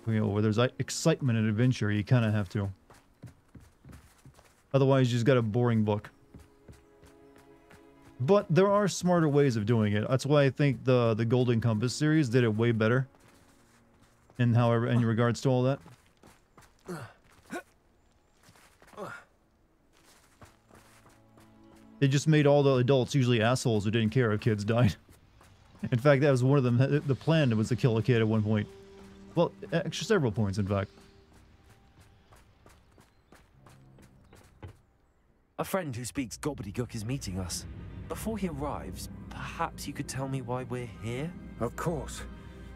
where there's excitement and adventure, you kind of have to. Otherwise, you just got a boring book. But there are smarter ways of doing it. That's why I think the Golden Compass series did it way better. In regards to all that. They just made all the adults usually assholes who didn't care if kids died. In fact, that was one of them. The plan was to kill a kid at one point. Well, actually several points, in fact. A friend who speaks gobbledygook is meeting us. Before he arrives, perhaps you could tell me why we're here? Of course.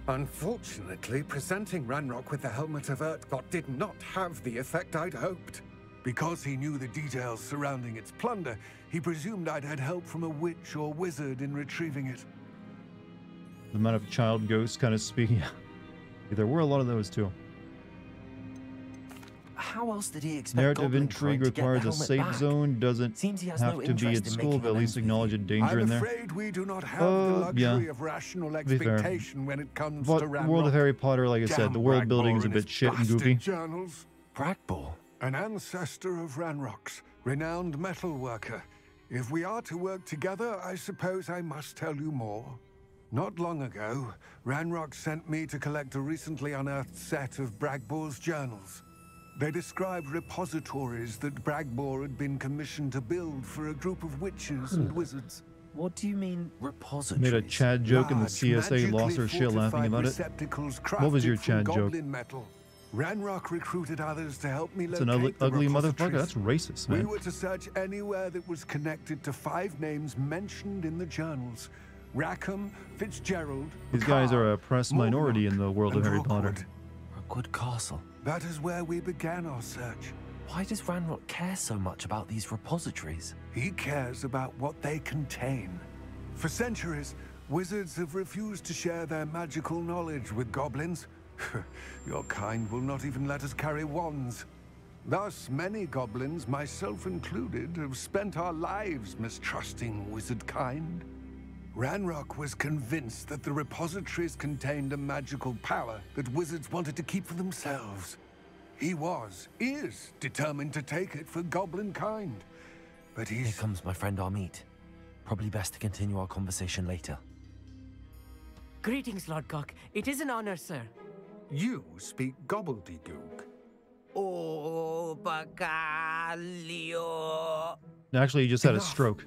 Unfortunately, presenting Ranrock with the Helmet of Urtkot did not have the effect I'd hoped. Because he knew the details surrounding its plunder, he presumed I'd had help from a witch or wizard in retrieving it. The amount of child ghosts kind of speaking. There were a lot of those too. how else did he expect Narrative Goblin intrigue kind to get the requires a helmet safe back? zone. Doesn't Seems he has have no to be interest at in school, making but at least amends with acknowledge a danger in I'm there. afraid we do not have the luxury yeah. of rational To be fair. expectation when it comes But to Ranrock. World of Harry Potter, like I said, the world building is a bit shit and goofy. Journals. Bragbor, an ancestor of Ranrock's, renowned metal worker. If we are to work together, I suppose I must tell you more. Not long ago, Ranrock sent me to collect a recently unearthed set of Bragbor's journals. They described repositories that Bragbor had been commissioned to build for a group of witches and wizards. what do you mean repositories? Made a Chad joke and the Large, CSA lost their shit laughing about it. receptacles What was your crafted from Chad joke? goblin metal. Ranrock recruited others to help me It's locate an ugly the motherfucker. repositories. That's racist, We man. were to search anywhere that was connected to 5 names mentioned in the journals. Rackham, Fitzgerald, These guys Carr, are a oppressed minority in the world of and Harry Potter. Rookwood Castle. That is where we began our search. Why does Ranrock care so much about these repositories? He cares about what they contain. For centuries, wizards have refused to share their magical knowledge with goblins. Your kind will not even let us carry wands. Thus, many goblins, myself included, have spent our lives mistrusting wizard kind. Ranrock was convinced that the repositories contained a magical power that wizards wanted to keep for themselves. He is determined to take it for goblin kind. But Here comes my friend Amit. Probably best to continue our conversation later. Greetings, Lord Cock. It is an honor, sir. You speak gobbledygook. Oh, Bacalio. Actually, he just had a Enough. stroke.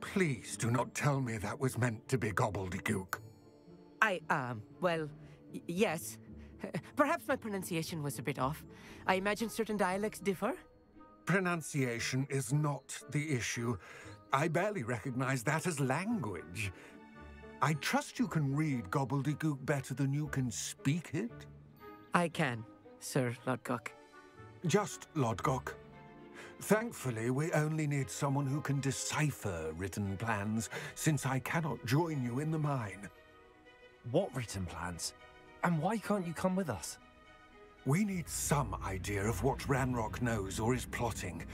Please do not tell me that was meant to be gobbledygook. Well, yes. Perhaps my pronunciation was a bit off. I imagine certain dialects differ. Pronunciation is not the issue. I barely recognize that as language. I trust you can read gobbledygook better than you can speak it? I can, Sir Lodgok. Just Lodgok. Thankfully, we only need someone who can decipher written plans, since I cannot join you in the mine. What written plans? And why can't you come with us? We need some idea of what Ranrock knows or is plotting.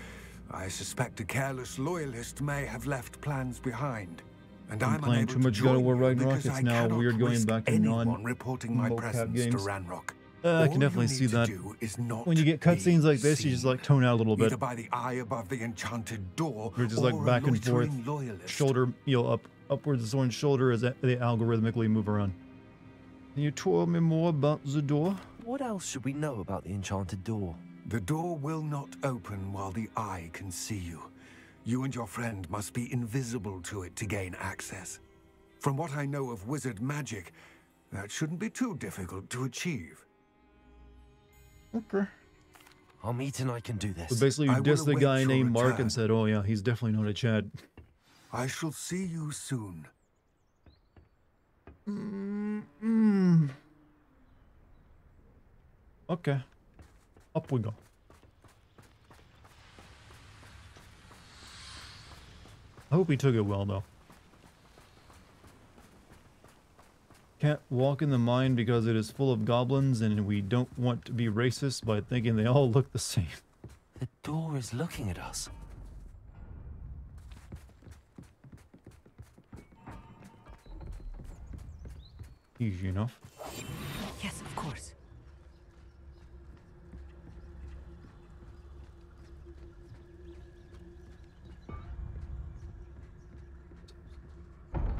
I suspect a careless loyalist may have left plans behind. And I'm playing unable too much to God of join War you Ragnarok. because It's I now cannot weird going risk back to anyone reporting my mocap presence games. to Ranrock. I All can definitely you see need to that. do is not When you get cutscenes like this, you just like tone out a little bit. either by the eye above the enchanted door, You're just or like a back and forth, loitering loyalist. shoulder, upwards of someone's shoulder as they algorithmically move around. Can you tell me more about the door? What else should we know about the enchanted door? The door will not open while the eye can see you. You and your friend must be invisible to it to gain access. From what I know of wizard magic, that shouldn't be too difficult to achieve. Okay. Amit and I can do this. So basically, I you will dissed the await guy your named Mark return. and said, "Oh yeah, he's definitely not a Chad." I shall see you soon. Okay. Up we go. I hope he took it well, though. Can't walk in the mine because it is full of goblins, and we don't want to be racist by thinking they all look the same. The door is looking at us. Easy enough. Yes, of course.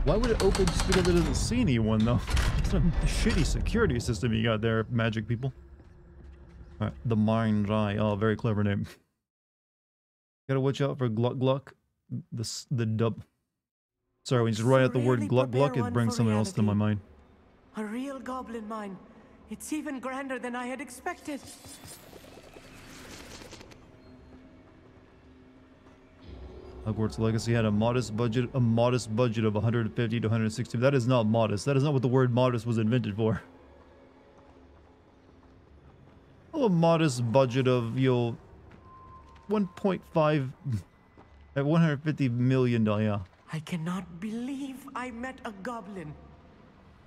Why would it open just because it doesn't see anyone, though? It's a shitty security system you got there, magic people. Alright, the Mind's Eye. Oh, very clever name. Gotta watch out for Gluck Gluck. The dub. Sorry, when you just write out the word Really Gluck prepare Gluck, it one brings for something else to my reality. mind. A real goblin mine. It's even grander than I had expected. Hogwarts Legacy had a modest budget of 150 to 160. That is not modest. That is not what the word modest was invented for. A modest budget of 1.5 at 150 million. Yeah. I cannot believe I met a goblin.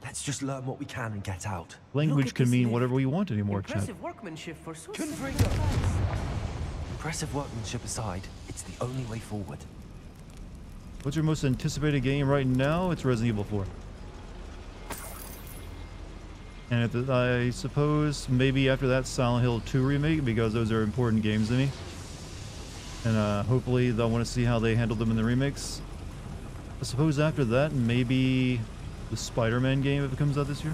Let's just learn what we can and get out. Language at can this mean lift. whatever we want anymore, Chad. Impressive workmanship for so Confringo. simple a price. Impressive workmanship aside, it's the only way forward. What's your most anticipated game right now? It's Resident Evil 4. And I suppose maybe after that Silent Hill 2 remake, because those are important games to me. And hopefully they'll want to see how they handle them in the remakes. I suppose after that, maybe the Spider-Man game if it comes out this year.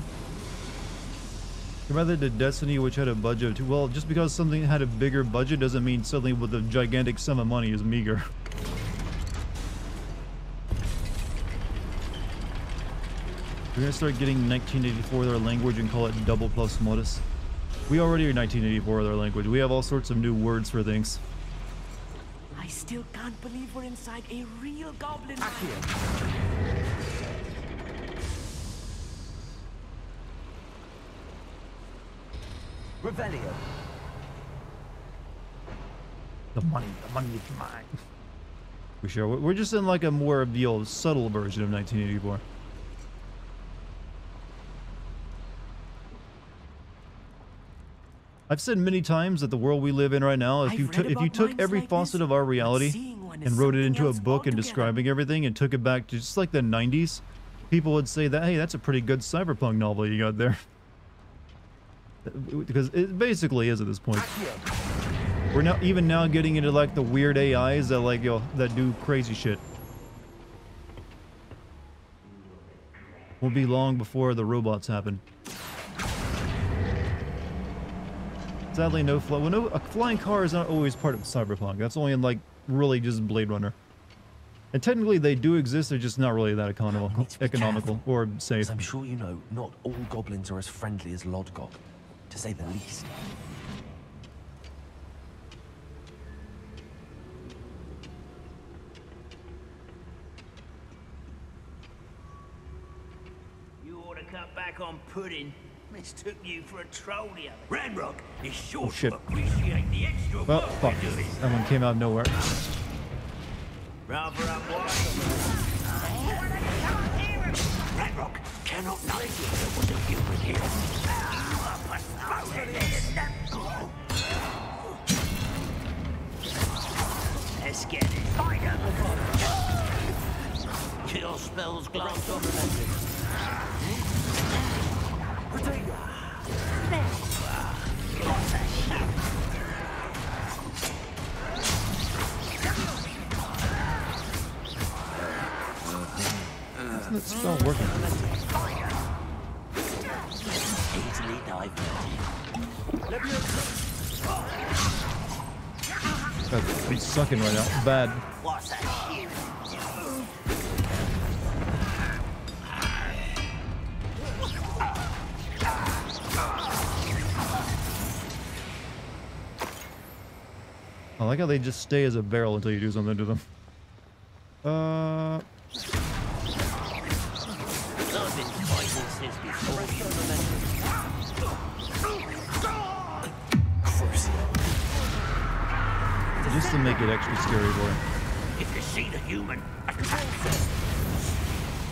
Rather than Destiny, which had a budget of 2. Well, just because something had a bigger budget doesn't mean suddenly with a gigantic sum of money is meager. We're gonna start getting 1984 with our language and call it double plus modus. We already are 1984 with our language. We have all sorts of new words for things. I still can't believe we're inside a real goblin mine. Revelio. The money is mine. For sure. We're just in like a more of the old subtle version of 1984. I've said many times that the world we live in right now, if you took every facet of our reality and wrote it into a book and describing everything and took it back to just like the 90s, people would say that, hey, that's a pretty good cyberpunk novel you got there. Because it basically is at this point. We're now getting into like the weird AIs that like that do crazy shit. Won't be long before the robots happen. Sadly, no a flying car is not always part of Cyberpunk. That's only in like really just Blade Runner. And technically they do exist, they're just not really that economical or safe. As I'm sure you know, not all goblins are as friendly as Lodgok, to say the least. You ought to cut back on pudding. Mistook you for a troll the other. Ranrock is sure to appreciate the extra well, work fuck. we're doing. That one came out of nowhere. Rather up wide. Ranrock cannot know if there was a human here. You are postponed. Let's get it. Find out the kill spells glance on the message. Isn't that spell working? Easily diverted. He's sucking right now. Bad. What's that here? I like how they just stay as a barrel until you do something to them. Just to make it extra scary for him. If you see the human,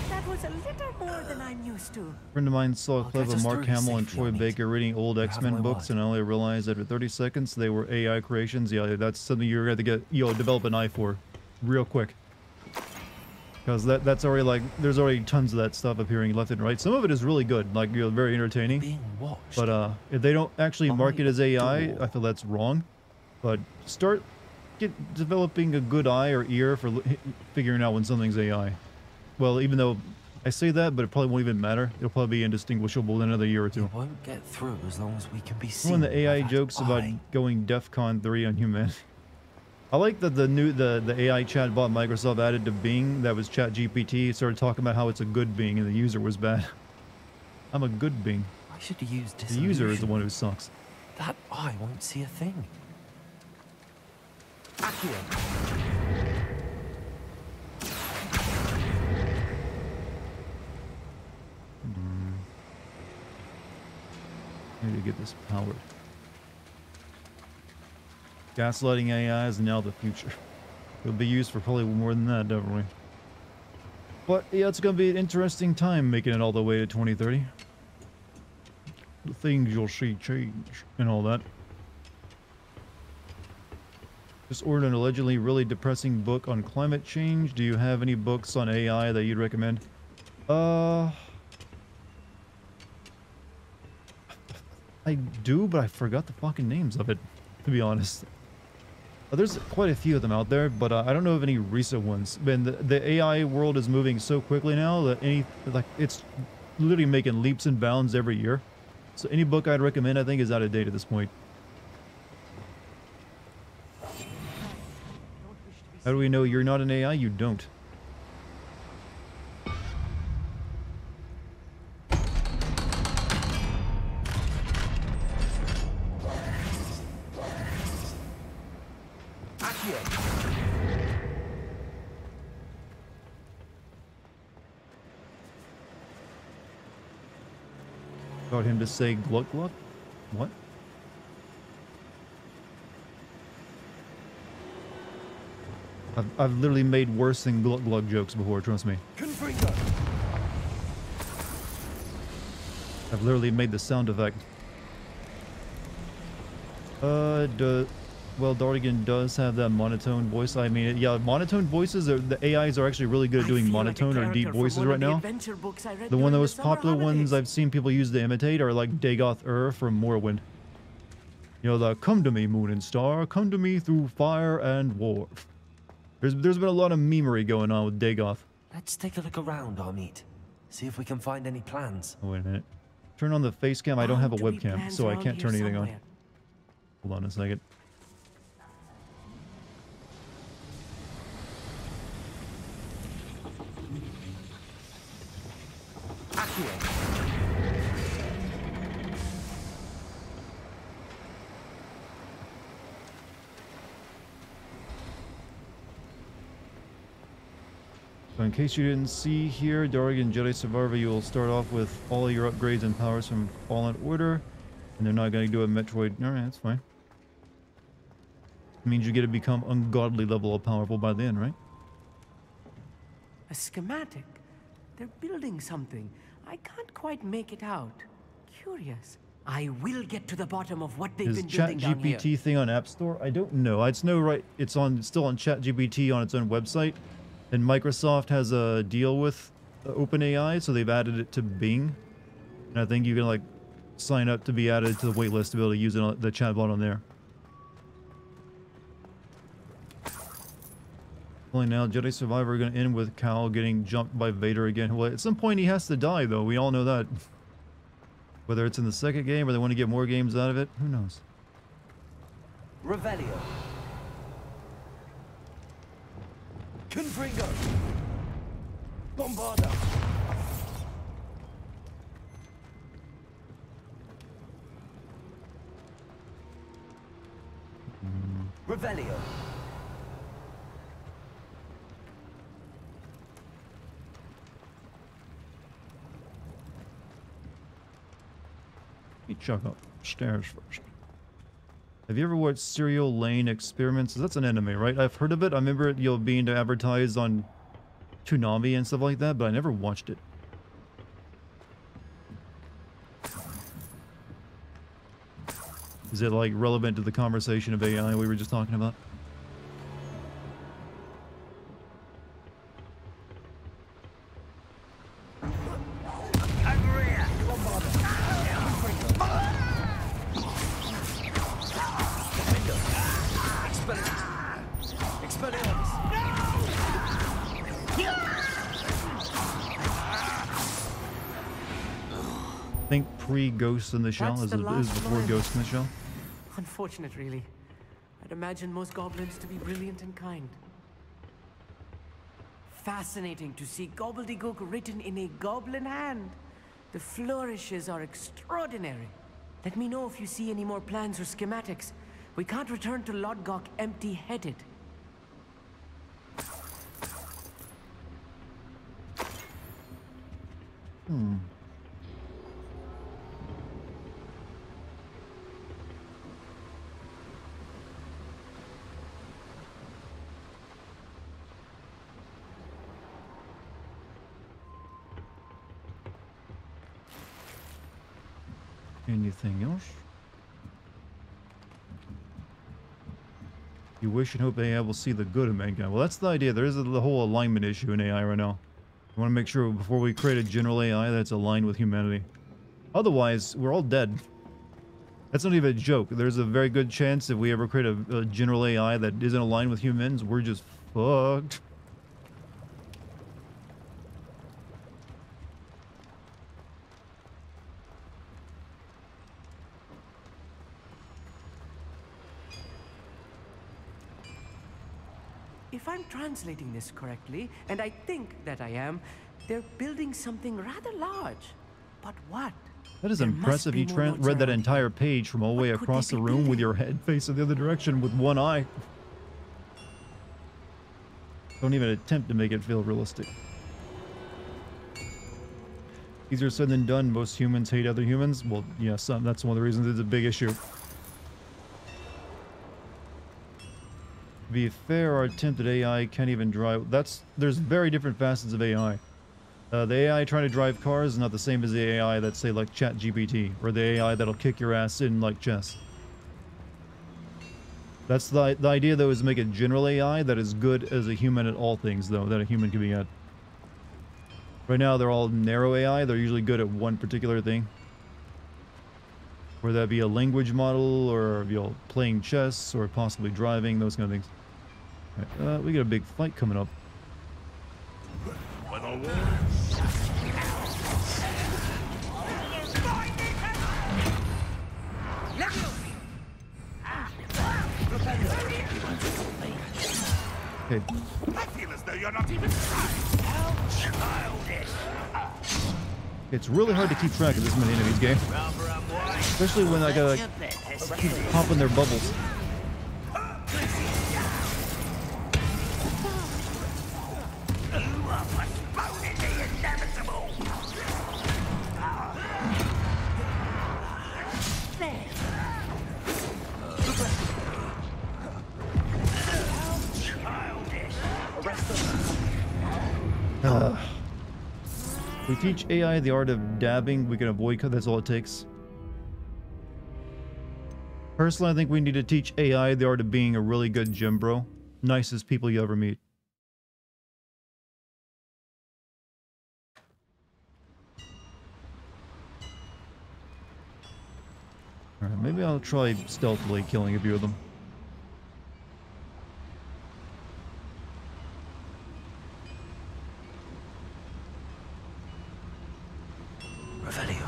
That was a little more than I'm used to. A friend of mine saw a clip of Mark Hamill and Troy Baker reading old X-Men books, and I only realized after 30 seconds they were AI creations. Yeah, that's something you're going to get, develop an eye for real quick. Because that's already like, there's already tons of that stuff appearing left and right. Some of it is really good, like, very entertaining. But if they don't actually mark it as AI, I feel that's wrong. But start developing a good eye or ear for figuring out when something's AI. Well, even though I say that, but it probably won't even matter. It'll probably be indistinguishable in another year or two. It won't get through as long as we can be seen. When the AI jokes about going DEFCON 3 on humanity. I like that the AI chatbot Microsoft added to Bing, that was ChatGPT, started talking about how it's a good Bing and the user was bad. I'm a good Bing. I should use the user is the one who sucks. That eye won't see a thing. I need to get this powered. Gaslighting AI is now the future. It'll be used for probably more than that, definitely. But yeah, it's going to be an interesting time making it all the way to 2030. The things you'll see change and all that. Just ordered an allegedly really depressing book on climate change. Do you have any books on AI that you'd recommend? I do, but I forgot the fucking names of it, to be honest. There's quite a few of them out there, but I don't know of any recent ones. Man, the AI world is moving so quickly now that it's literally making leaps and bounds every year. So any book I'd recommend, I think, is out of date at this point. How do we know you're not an AI? You don't. Got him to say gluck gluck? What? I've literally made worse than gluck gluck jokes before, trust me. I've literally made the sound effect. Well, Dartigan does have that monotone voice. I mean, yeah, monotone voices, the AIs are actually really good at doing monotone or deep voices right now. The one of the most popular ones I've seen people use to imitate are like Dagoth from Morrowind. You know, the "Come to me, moon and star, come to me through fire and war." There's been a lot of memery going on with Dagoth. Let's take a look around, Amit. See if we can find any plans. Oh, wait a minute. Turn on the face cam. I don't have a webcam, so I can't turn anything on. Hold on a second. So in case you didn't see here, Dartigan Jedi Survivor, you will start off with all of your upgrades and powers from Fallen Order, and they're not going to do a Metroid. Alright, that's fine. It means you get to become ungodly level of powerful by the end, right? A schematic? They're building something. I can't quite make it out. Curious. I will get to the bottom of what they've been building down here. Is ChatGPT thing on App Store? I don't know. It's no right. It's still on ChatGPT on its own website, and Microsoft has a deal with OpenAI, so they've added it to Bing, and I think you can like sign up to be added to the waitlist to be able to use it on the chatbot on there. Only now, Jedi Survivor going to end with Cal getting jumped by Vader again. Well, at some point he has to die, though. We all know that. Whether it's in the second game or they want to get more games out of it, who knows? Revelio. Confringo. Bombarda. Revelio. Chuck up stairs first. Have you ever watched Serial Lane Experiments? That's an anime, right? I've heard of it. I remember it being advertised on Toonami and stuff like that, but I never watched it. Is it like relevant to the conversation of AI we were just talking about? Think pre-Ghost in the Shell is before Ghost in the Shell. Unfortunate, really. I'd imagine most goblins to be brilliant and kind. Fascinating to see gobbledygook written in a goblin hand. The flourishes are extraordinary. Let me know if you see any more plans or schematics. We can't return to Lodgok empty-headed. Anything else? You wish and hope AI will see the good of mankind. Well, that's the idea. There is the whole alignment issue in AI right now. We want to make sure before we create a general AI that's aligned with humanity. Otherwise, we're all dead. That's not even a joke. There's a very good chance if we ever create a general AI that isn't aligned with humans, we're just fucked. If I'm translating this correctly, and I think that I am, they're building something rather large. But what? That is There must impressive. be You more notes read that around entire page from all the way across the room with your head facing the other direction with one eye. Don't even attempt to make it feel realistic. Easier said than done. Most humans hate other humans. Well, yeah, that's one of the reasons it's a big issue. To be fair, our attempt at AI can't even drive. There's very different facets of AI. The AI trying to drive cars is not the same as the AI that's, say, like ChatGPT, or the AI that'll kick your ass in like chess. That's the idea, though, is to make a general AI that is good as a human at all things, though, that a human can be at. Right now, they're all narrow AI. They're usually good at one particular thing. Whether that be a language model, or, you know, playing chess, or possibly driving, those kind of things. Right, we got a big fight coming up. Okay. I feel as though you're not even trying. How childish. It's really hard to keep track of this many enemies, game. Especially when I gotta keep popping their bubbles. We teach AI the art of dabbing, we can avoid, that's all it takes. Personally, I think we need to teach AI the art of being a really good gym bro. Nicest people you ever meet. Alright, maybe I'll try stealthily killing a few of them. Revelio.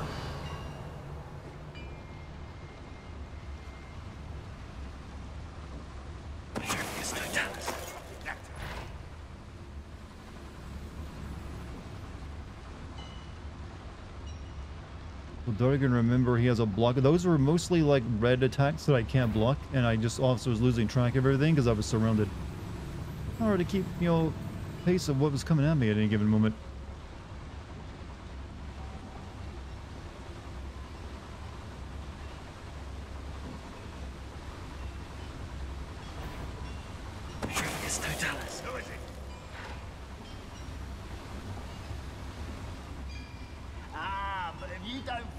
Well, Dartigan, remember he has a block. Those were mostly like red attacks that I can't block, and I just also was losing track of everything because I was surrounded. Hard to keep, you know, pace of what was coming at me at any given moment.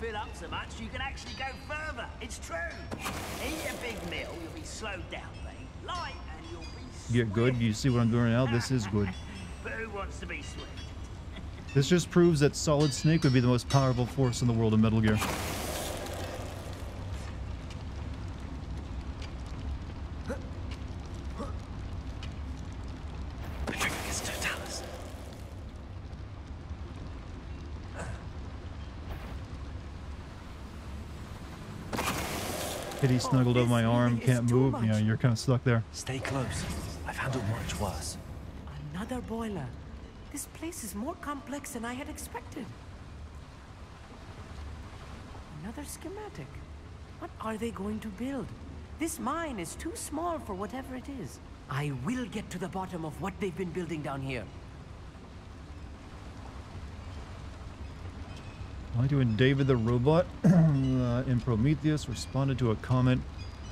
Fill up so much, you can actually go further. It's true. Eat a big meal, you'll be slowed down. Be light, and you'll be Get good. You see what I'm doing now? This is good. But who wants to be swift? This just proves that Solid Snake would be the most powerful force in the world of Metal Gear. Kitty snuggled up my arm, can't move. Yeah, you're kind of stuck there. Stay close. I've handled much worse. Another boiler. This place is more complex than I had expected. Another schematic. What are they going to build? This mine is too small for whatever it is. I will get to the bottom of what they've been building down here. Why doing David the robot in Prometheus responded to a comment.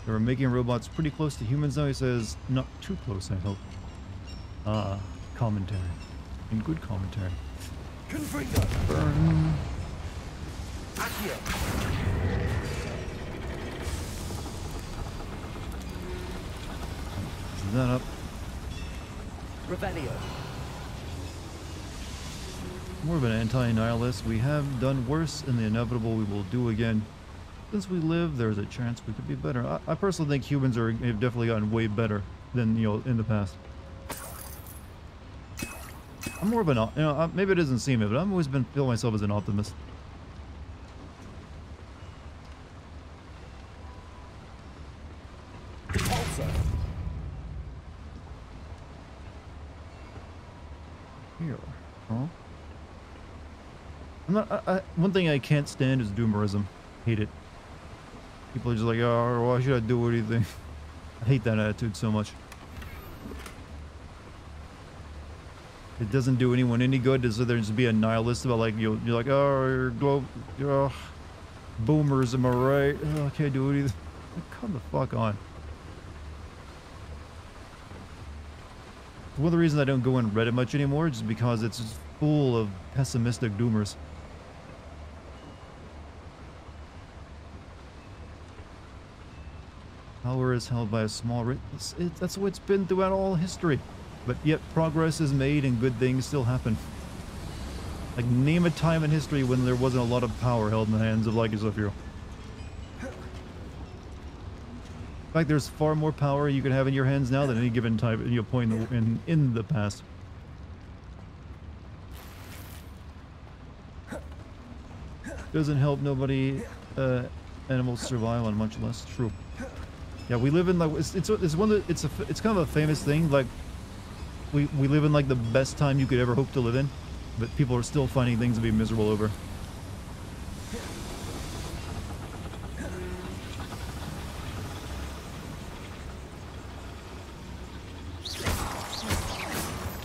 They were making robots pretty close to humans now. He says, not too close, I hope. Commentary. And good commentary. Burn. that up. Revelio. More of an anti-nihilist. We have done worse, and the inevitable we will do again. Since we live, there's a chance we could be better. I personally think humans have definitely gotten way better than, you know, in the past. I'm more of an, you know, maybe it doesn't seem it, but I've always been feel myself as an optimist. Here, huh? I'm not. One thing I can't stand is doomerism. Hate it. People are just like, oh, why should I do anything? I hate that attitude so much. It doesn't do anyone any good to sit there and just be a nihilist about, like, you're like, oh, boomers, am I right? Oh, I can't do anything. Come the fuck on. One of the reasons I don't go on Reddit much anymore is because it's just full of pessimistic doomers. Power is held by a small rate. That's what it's been throughout all history. But yet progress is made and good things still happen. Like, name a time in history when there wasn't a lot of power held in the hands of like yourself hero. In fact, there's far more power you can have in your hands now than any given time, you know, point in the past. Doesn't help nobody, animals survive on, much less true. Yeah, we live in, like, it's one of the, it's kind of a famous thing, like, we live in, like, the best time you could ever hope to live in, but people are still finding things to be miserable over.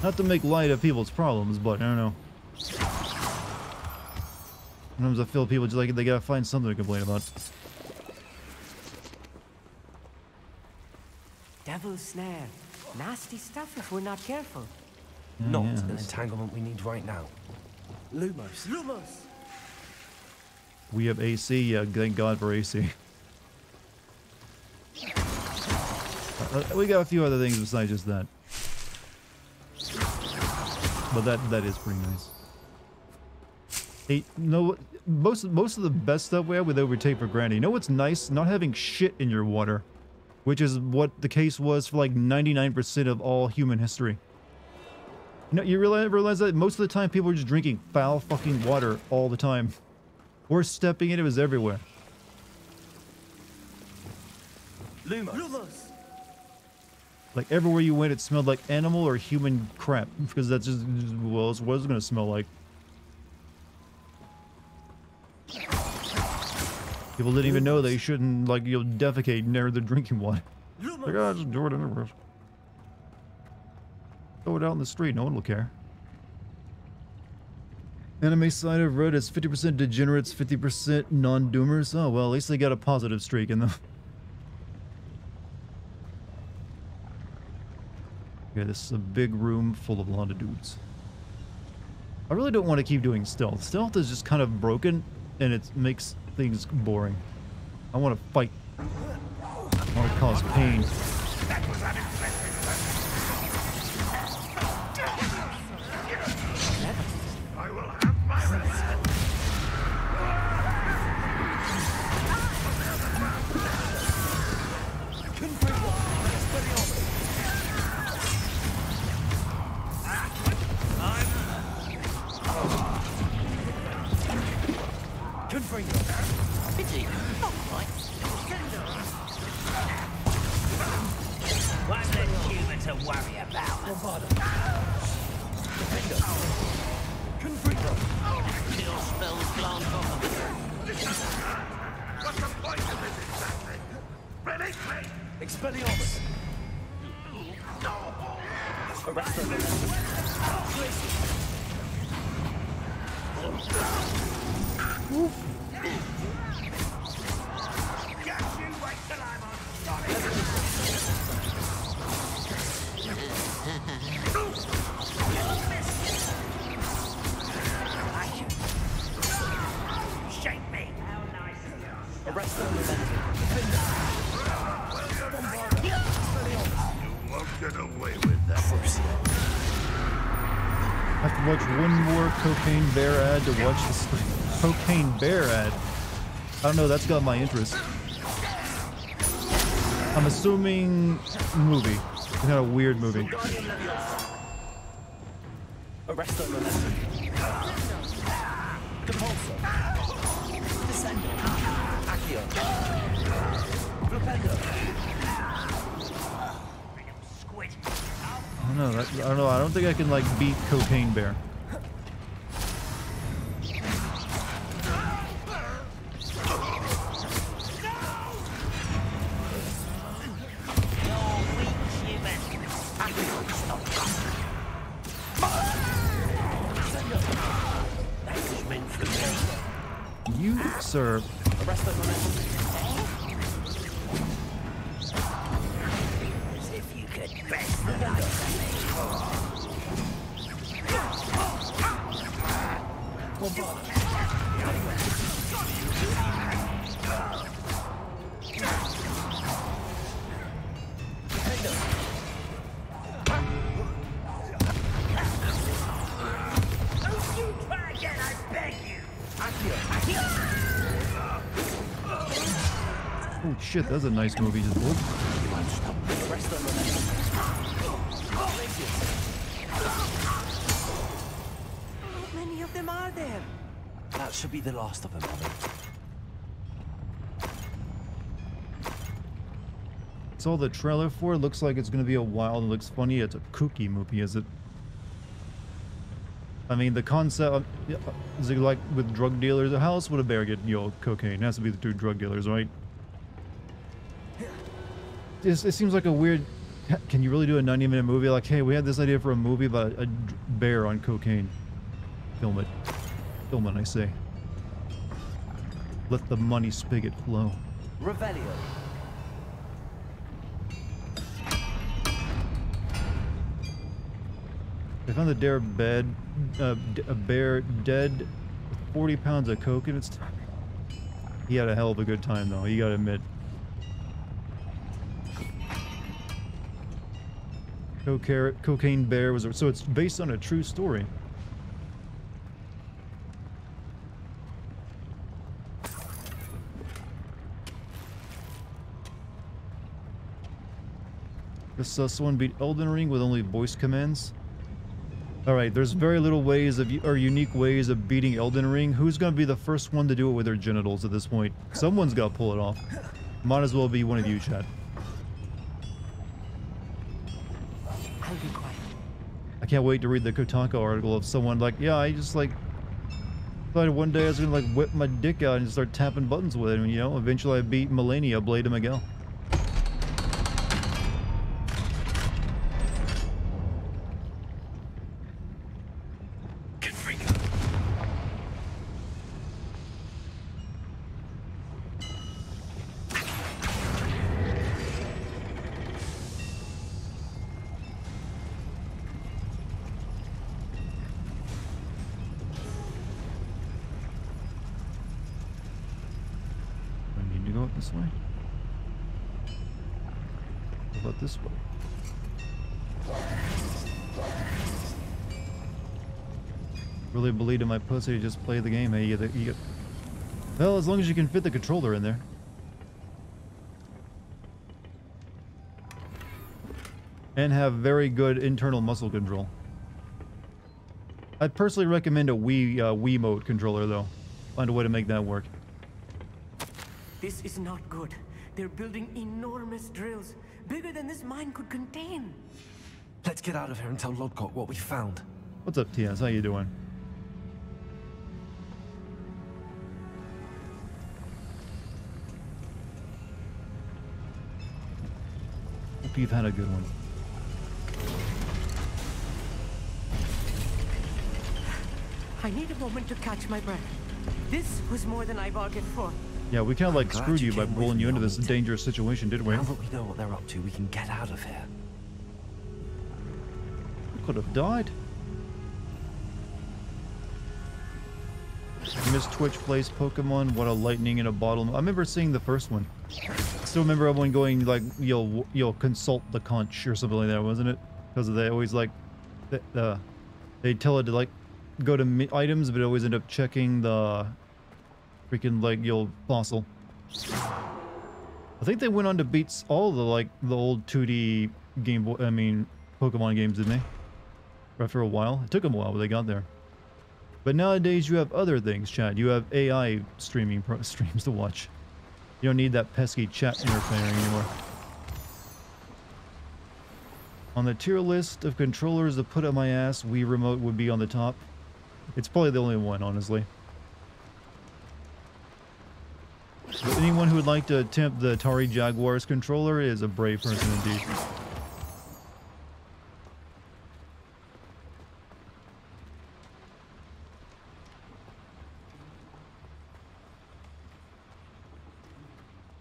Not to make light of people's problems, but I don't know. Sometimes I feel people just like they gotta find something to complain about. Devil's snare. Nasty stuff if we're not careful. Not an entanglement we need right now. Lumos. Lumos! We have AC, yeah, thank God for AC. We got a few other things besides just that. But that is pretty nice. Hey, no, most of the best stuff we have we take for granted. You know what's nice? Not having shit in your water. Which is what the case was for like 99% of all human history. You know, you realize that most of the time people were just drinking foul fucking water all the time. Or stepping in, it was everywhere. Lumos. Lumos. Like everywhere you went, it smelled like animal or human crap. Because that's just well, it's what it's gonna smell like. People didn't even know they shouldn't, like, you know, defecate near the drinking water. Like, oh, just do it anyway. Throw it out in the street, no one will care. Anime side of Reddit is 50% degenerates, 50% non-doomers. Oh, well, at least they got a positive streak in them. Okay, this is a big room full of a lot of dudes. I really don't want to keep doing stealth. Stealth is just kind of broken, and it makes things boring. I want to fight. I want to cause pain. I will have my What's the human to worry about? Kill spells plant on What's the point of this exactly? Release me! Expelliarmus! Arrest them! Wait till I'm on solid! Shake me! How nice! Arrest them! You won't I have to watch one more Cocaine Bear ad to watch this Cocaine Bear ad. I don't know, that's got my interest. I'm assuming movie. It's kind of weird movie. Arresto momentum. Depulso. Descendo. Accio. Flipendo. Squid. I don't know. I don't know. I don't think I can like beat Cocaine Bear. You, sir. As if you could best the life Don't you try again, I beg you! Oh shit, that's a nice movie just pulled. How many of them are there? That should be the last of them, Mother. Saw the trailer for it. Looks like it's gonna be a wild. It looks funny. It's a kooky movie, is it? I mean, the concept is it like with drug dealers? How else would a bear get cocaine? It has to be the two drug dealers, right? It seems like a weird. Can you really do a 90-minute movie? Like, hey, we had this idea for a movie about a bear on cocaine. Film it. Film it, I say. Let the money spigot flow. Revelio. They found a bear dead with 40 pounds of coke in its time. He had a hell of a good time, though, you gotta admit. Cocaine Bear was... So it's based on a true story. This someone beat Elden Ring with only voice commands. Alright, there's very little ways of, or unique ways of beating Elden Ring. Who's gonna be the first one to do it with their genitals at this point? Someone's gotta pull it off. Might as well be one of you, chat. I'll be quiet. I can't wait to read the Kotaku article of someone like, yeah, I just like thought one day I was gonna like whip my dick out and start tapping buttons with it, and you know, eventually I beat Melania Blade of Miguel. This way? How about this way? Really believed in my pussy to just play the game. Hey, you get... Well, as long as you can fit the controller in there. And have very good internal muscle control. I'd personally recommend a Wiimote controller, though. Find a way to make that work. This is not good. They're building enormous drills, bigger than this mine could contain. Let's get out of here and tell Lodgok what we found. What's up, TS? How you doing? Hope you've had a good one. I need a moment to catch my breath. This was more than I bargained for. Yeah, we kind of like screwed you by rolling you into this dangerous situation, didn't we? Now that we know what they're up to, we can get out of here. You could have died. Miss Twitch plays Pokemon. What a lightning in a bottle. I remember seeing the first one. I still remember everyone going like, you'll consult the conch or something like that, wasn't it? Because they always like, they They tell it to like go to items, but it always end up checking the freaking like old fossil. I think they went on to beat all the old 2D Game Boy, I mean Pokemon games, didn't they? After a while. It took them a while, but they got there. But nowadays you have other things, chat. You have AI streams to watch. You don't need that pesky chat interfering anymore. On the tier list of controllers to put up my ass, Wii Remote would be on the top. It's probably the only one, honestly. But anyone who would like to attempt the Atari Jaguar's controller is a brave person indeed.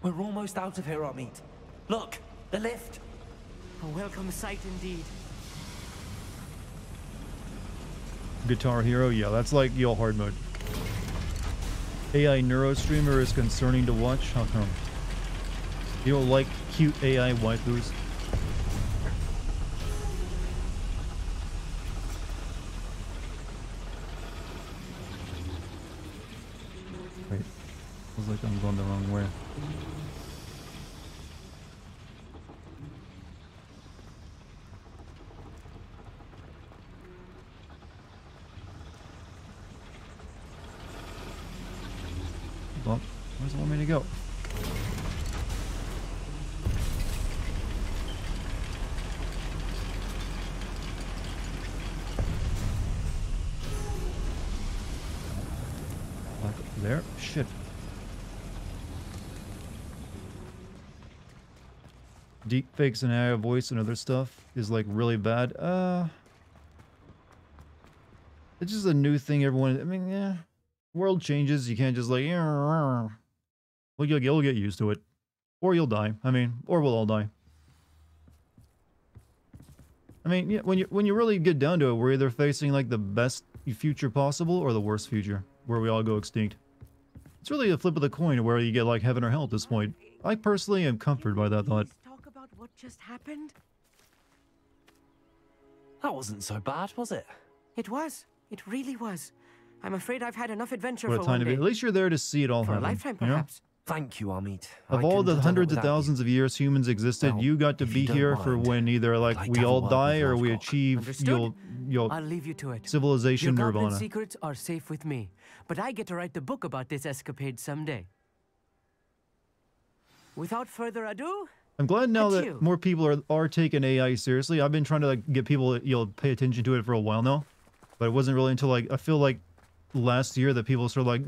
We're almost out of here, Amit. Look, the lift. A welcome sight indeed. Guitar Hero, yeah, that's like your hard mode. AI Neuro Streamer is concerning to watch. How come? You don't like cute AI waifus? Wait, feels like I'm going the wrong way. Well, where's it want me to go? Like there? Shit. Deep fakes and AI voice and other stuff is like really bad. It's just a new thing everyone, I mean, yeah. World changes, you can't just like, well, you'll get used to it. Or you'll die. I mean, or we'll all die. I mean, yeah, when you really get down to it, we're either facing like the best future possible or the worst future, where we all go extinct. It's really a flip of the coin where you get like heaven or hell at this point. I personally am comforted by that thought. Talk about what just happened? That wasn't so bad, was it? It was. It really was. I'm afraid I've had enough adventure What for a time one to be. day. At least you're there to see it all For a happen. lifetime, you know? perhaps. Thank you, Amit. Of all the hundreds of thousands of years humans existed, Well, you got to if be you don't here for mind, when either like I'd like we to have a all word die with or we Lovecock. achieve Understood? your I'll leave you to it. civilization Your goblin nirvana. secrets are safe with me, but I get to write the book about this escapade someday. Without further ado, I'm glad now that adieu. more people are taking AI seriously. I've been trying to like get people pay attention to it for a while now, but it wasn't really until like I feel like last year that people sort of like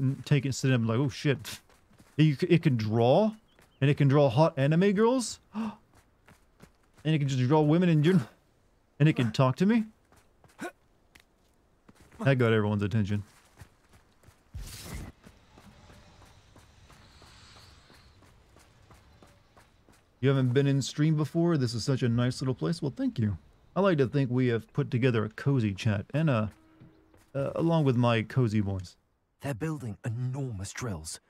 sitting up like, oh shit, it can draw, and it can draw hot anime girls, and it can just draw women in general, and it can talk to me. That got everyone's attention. You haven't been in stream before? This is such a nice little place. Well, thank you. I like to think we have put together a cozy chat and along with my cozy boys. They're building enormous drills.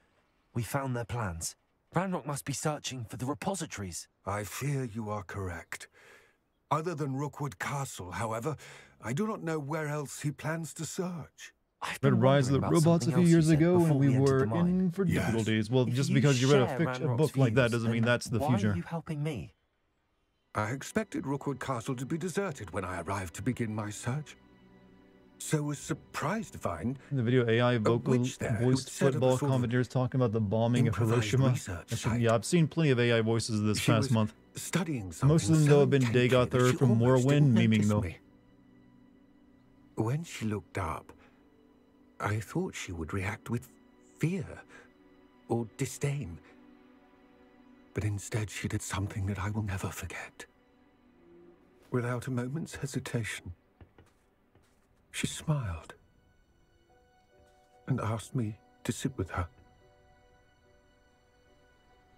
We found their plans. Ranrock must be searching for the repositories. I fear you are correct. Other than Rookwood Castle, however, I do not know where else he plans to search. Read Rise of the Robots a few years ago and we were in for difficulties. Well, just because you read a book like that doesn't mean that's the future. Why are you helping me? I expected Rookwood Castle to be deserted when I arrived to begin my search. So was surprised to find in the video AI vocal there voiced football commentators talking about the bombing of Hiroshima. Yeah, I've seen plenty of AI voices this past month. Studying Most of them though have been Dagoth from Morrowind memeing though. When she looked up, I thought she would react with fear or disdain. But instead she did something that I will never forget. Without a moment's hesitation, she smiled and asked me to sit with her.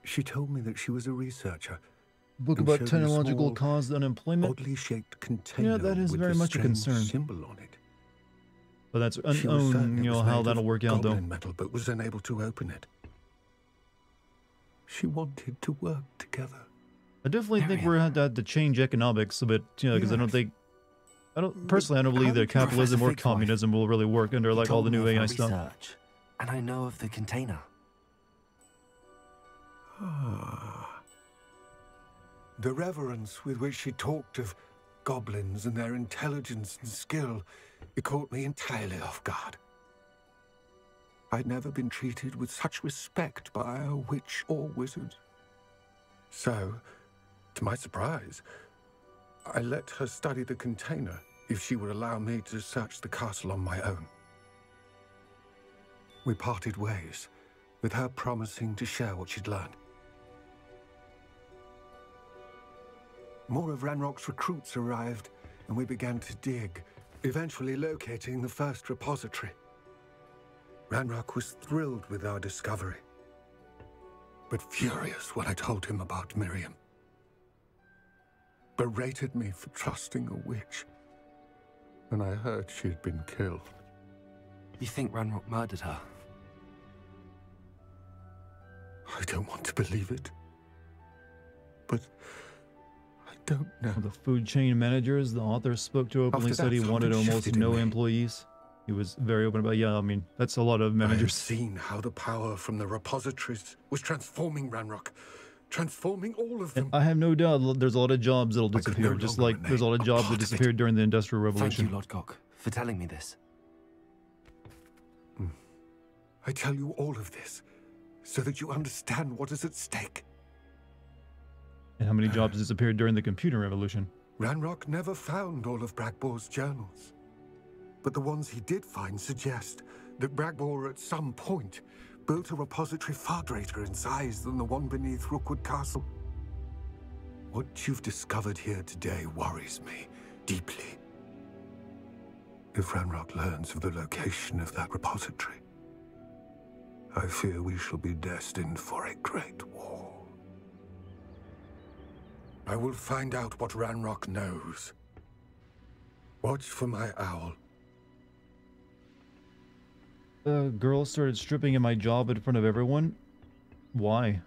She told me that she was a researcher. Book about technological caused unemployment. Oddly shaped container yeah, that is very much a concern. Symbol on it. But that's unknown, you know, how that'll work out though. Metal, but was unable to open it. She wanted to work together. I definitely think we're going to have to change economics a bit, you know, because I don't think personally, I don't believe that capitalism or Professor Fig's wife. communism will really work under like all the new AI stuff. Research, and I know of the container. The reverence with which she talked of goblins and their intelligence and skill, it caught me entirely off guard. I'd never been treated with such respect by a witch or wizard. So, to my surprise, I let her study the container if she would allow me to search the castle on my own. We parted ways, with her promising to share what she'd learned. More of Ranrock's recruits arrived, and we began to dig, eventually locating the first repository. Ranrock was thrilled with our discovery, but furious when I told him about Miriam. Berated me for trusting a witch, and I heard she'd been killed. You think Ranrock murdered her? I don't want to believe it, but I don't know. The food chain managers the author spoke to openly said he wanted almost no employees. He was very open about, yeah, I mean, that's a lot of managers. I've seen how the power from the repositories was transforming Ranrock, transforming all of them. And I have no doubt there's a lot of jobs that'll disappear, just like there's a lot of jobs that disappeared during the Industrial Revolution. Thank you, Lodgok, for telling me this. I tell you all of this so that you understand what is at stake. And how many jobs disappeared during the Computer Revolution? Ranrock never found all of Bragbor's journals. But the ones he did find suggest that Bragbor at some point built a repository far greater in size than the one beneath Rookwood Castle. What you've discovered here today worries me deeply. If Ranrock learns of the location of that repository, I fear we shall be destined for a great war. I will find out what Ranrock knows. Watch for my owl. A girl started stripping in my job in front of everyone. Why?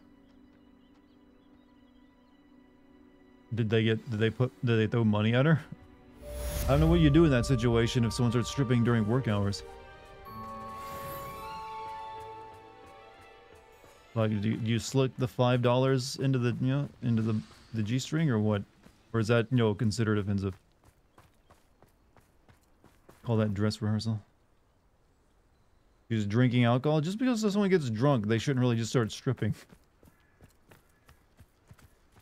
Did they throw money at her? I don't know what you do in that situation if someone starts stripping during work hours. Like, do you slick the $5 into the, you know, into the G-string or what? Or is that, you know, considered offensive? Call that dress rehearsal. She's drinking alcohol. Just because someone gets drunk, they shouldn't really just start stripping.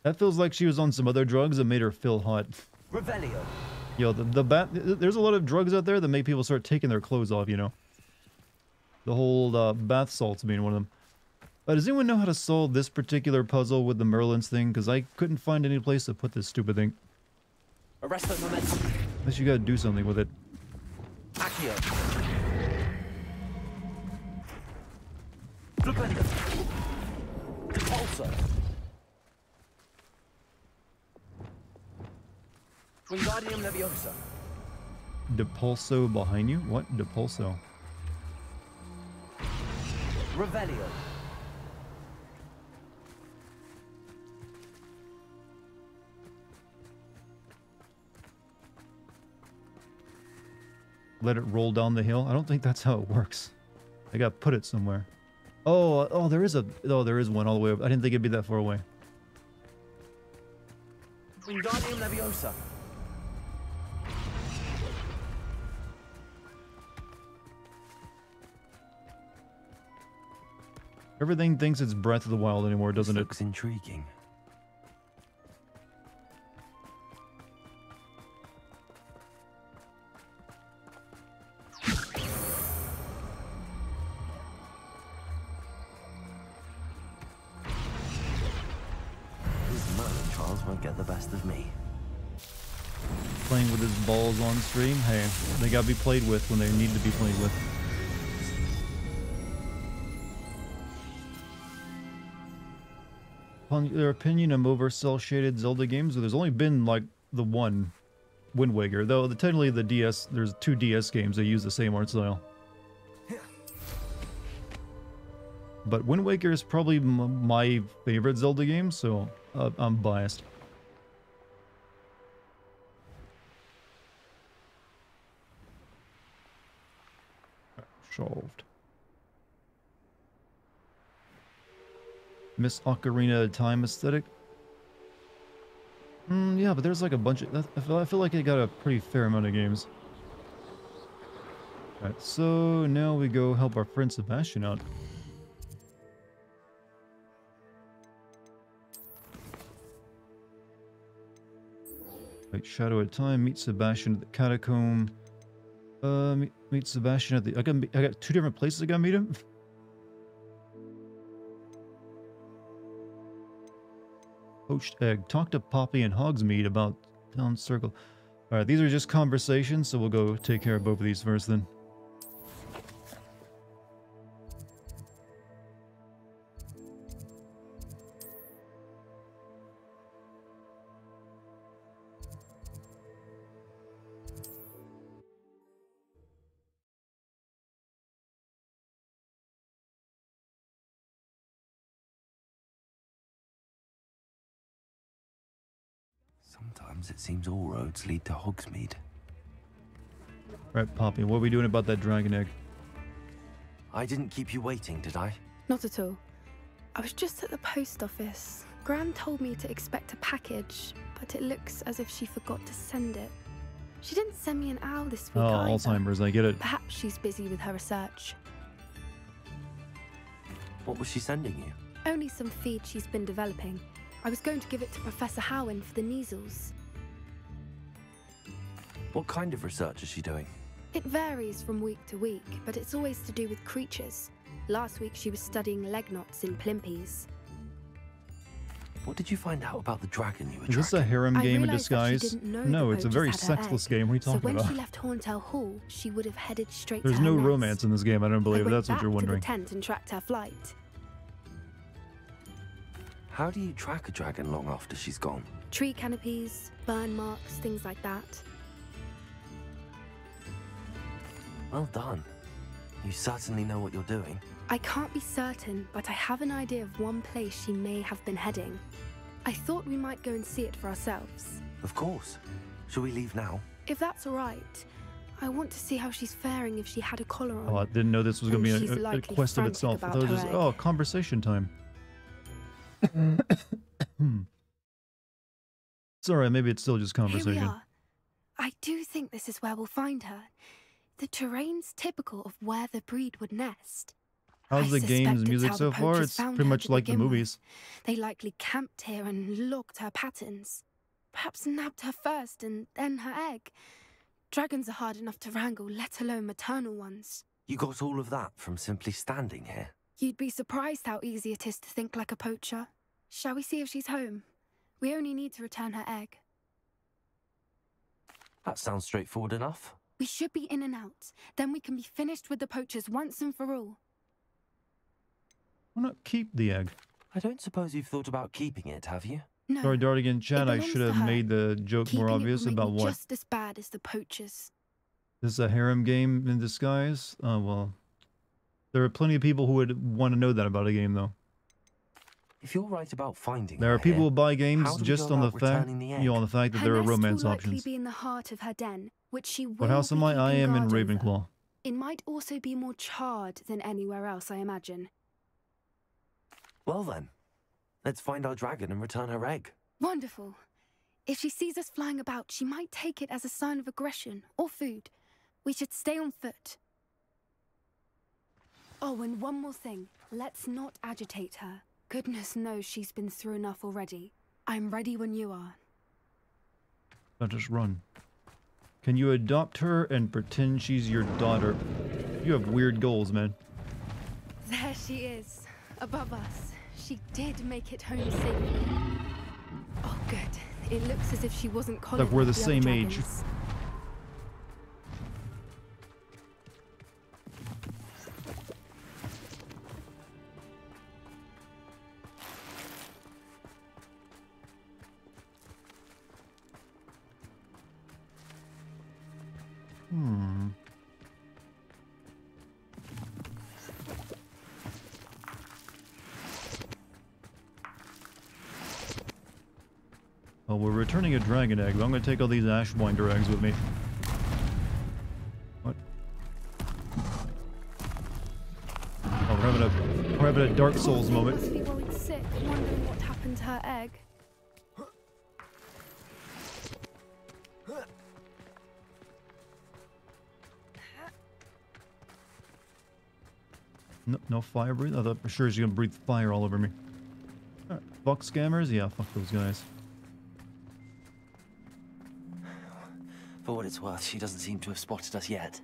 That feels like she was on some other drugs that made her feel hot. Revelio. Yo, there's a lot of drugs out there that make people start taking their clothes off, you know. The whole bath salts being one of them. Does anyone know how to solve this particular puzzle with the Merlin's thing? Because I couldn't find any place to put this stupid thing. Arresto momentum. Unless you gotta do something with it. Accio. Revelio. Repulsor. Wingardium Leviosa. Depulso behind you? What? Depulso? Revelio. Let it roll down the hill? I don't think that's how it works. I gotta put it somewhere. Oh, there is one all the way up. I didn't think it'd be that far away. Wingardium Leviosa. Everything thinks it's Breath of the Wild anymore, doesn't it? Looks intriguing. These Merlin trials won't get the best of me. Playing with his balls on stream? Hey, they gotta be played with when they need to be played with. On their opinion of over cel-shaded Zelda games, there's only been like the one Wind Waker, though technically the DS, there's 2 DS games that use the same art style. But Wind Waker is probably my favorite Zelda game, so I'm biased. Solved. Miss Ocarina of Time aesthetic. Yeah, but there's like a bunch of... I feel like it got a pretty fair amount of games. Alright, so now we go help our friend Sebastian out. Right, Shadow of Time, meet Sebastian at the catacomb. Meet Sebastian at the... I got 2 different places I gotta meet him? Poached egg. Talk to Poppy and Hogsmeade about Town Circle. Alright, these are just conversations, so we'll go take care of both of these first then. Sometimes it seems all roads lead to Hogsmeade. Right, Poppy, what are we doing about that dragon egg? I didn't keep you waiting, did I? Not at all. I was just at the post office. Gran told me to expect a package, but it looks as if she forgot to send it. She didn't send me an owl this week either. Alzheimer's, I get it. Perhaps she's busy with her research. What was she sending you? Only some feed she's been developing. I was going to give it to Professor Howen for the measles. What kind of research is she doing? It varies from week to week, but it's always to do with creatures. Last week she was studying leg knots in Plimpies. What did you find out about the dragon you were Is this a harem game in disguise? No, it's a very poachers had her sexless egg. game. What are you talking So when about? she left Horntail Hall, she would have headed straight There's to her no nest. romance in this game, I don't believe. I That's went what you're back wondering. to the tent and tracked her flight. How do you track a dragon long after she's gone? Tree canopies, burn marks, things like that. Well done. You certainly know what you're doing. I can't be certain, but I have an idea of one place she may have been heading. I thought we might go and see it for ourselves. Of course. Shall we leave now? If that's all right. I want to see how she's faring if she had a collar on. Oh, I didn't know this was going to And she's be a likely quest of frantic itself. I about thought it was her just, egg. oh, conversation time. It's alright, maybe it's still just Here we conversation. are. I do think this is where we'll find her. The terrain's typical of where the breed would nest. How's the suspect game's it's music how so the far? poachers It's found pretty her much to like the begin with. movies. They likely camped here and logged her patterns. Perhaps nabbed her first and then her egg. Dragons are hard enough to wrangle, let alone maternal ones. You got all of that from simply standing here. You'd be surprised how easy it is to think like a poacher. Shall we see if she's home? We only need to return her egg. That sounds straightforward enough. We should be in and out. Then we can be finished with the poachers once and for all. Why not keep the egg? I don't suppose you've thought about keeping it, have you? No. Sorry, Dartigan chat, I belongs should to have her. made the joke Keeping more it obvious will make about me what. just as bad as the poachers. This is a harem game in disguise? Oh, well. There are plenty of people who would want to know that about a game, though. If you're right about finding There her are people here, who buy games how do we just go on the about fact, returning the you know, on the fact that there are Her nest romance will likely options. be in the heart of her den, which she will What house be am I? I keeping am in guard over. Ravenclaw. It might also be more charred than anywhere else, I imagine. Well then, let's find our dragon and return her egg. Wonderful. If she sees us flying about, she might take it as a sign of aggression or food. We should stay on foot. Oh, and one more thing. Let's not agitate her. Goodness knows she's been through enough already. I'm ready when you are. I'll just run. Can you adopt her and pretend she's your daughter? You have weird goals, man. There she is, above us. She did make it home safely. Oh, good. It looks as if she wasn't collared Like we're like the other same age. dragons. Well, we're returning a dragon egg, but I'm going to take all these Ashwinder eggs with me. What? having a Dark Souls moment. Must be worried sick, wondering what happened to her egg. No fire breathe? I thought for sure she's gonna breathe fire all over me. Alright, fuck scammers? Yeah, fuck those guys. For what it's worth, she doesn't seem to have spotted us yet.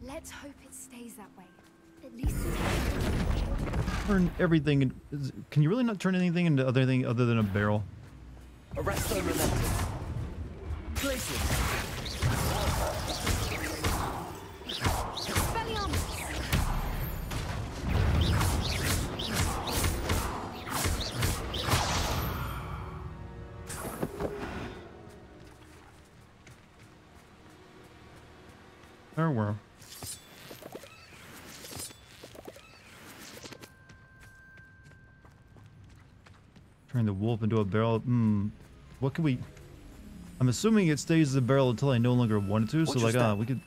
Let's hope it stays that way. At least Turn everything in, can you really not turn anything into other thing other than a barrel? Arrest and momentum. Places. There were. Turn the wolf into a barrel. What can we... I'm assuming it stays as a barrel until I no longer wanted to. So like, we could...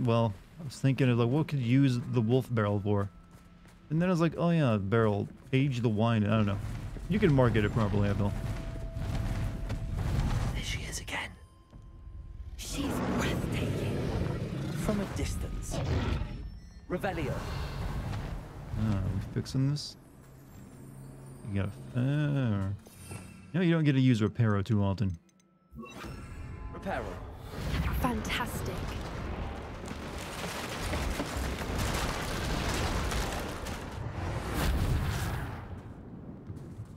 well, I was thinking of like, what could you use the wolf barrel for? And then I was like, oh yeah, barrel. Age the wine. I don't know. You can market it properly, I feel. There she is again. She's breathtaking. From a distance. Revelio. Are we fixing this? You gotta... no, you don't get to use Reparo too often. Reparo. fantastic.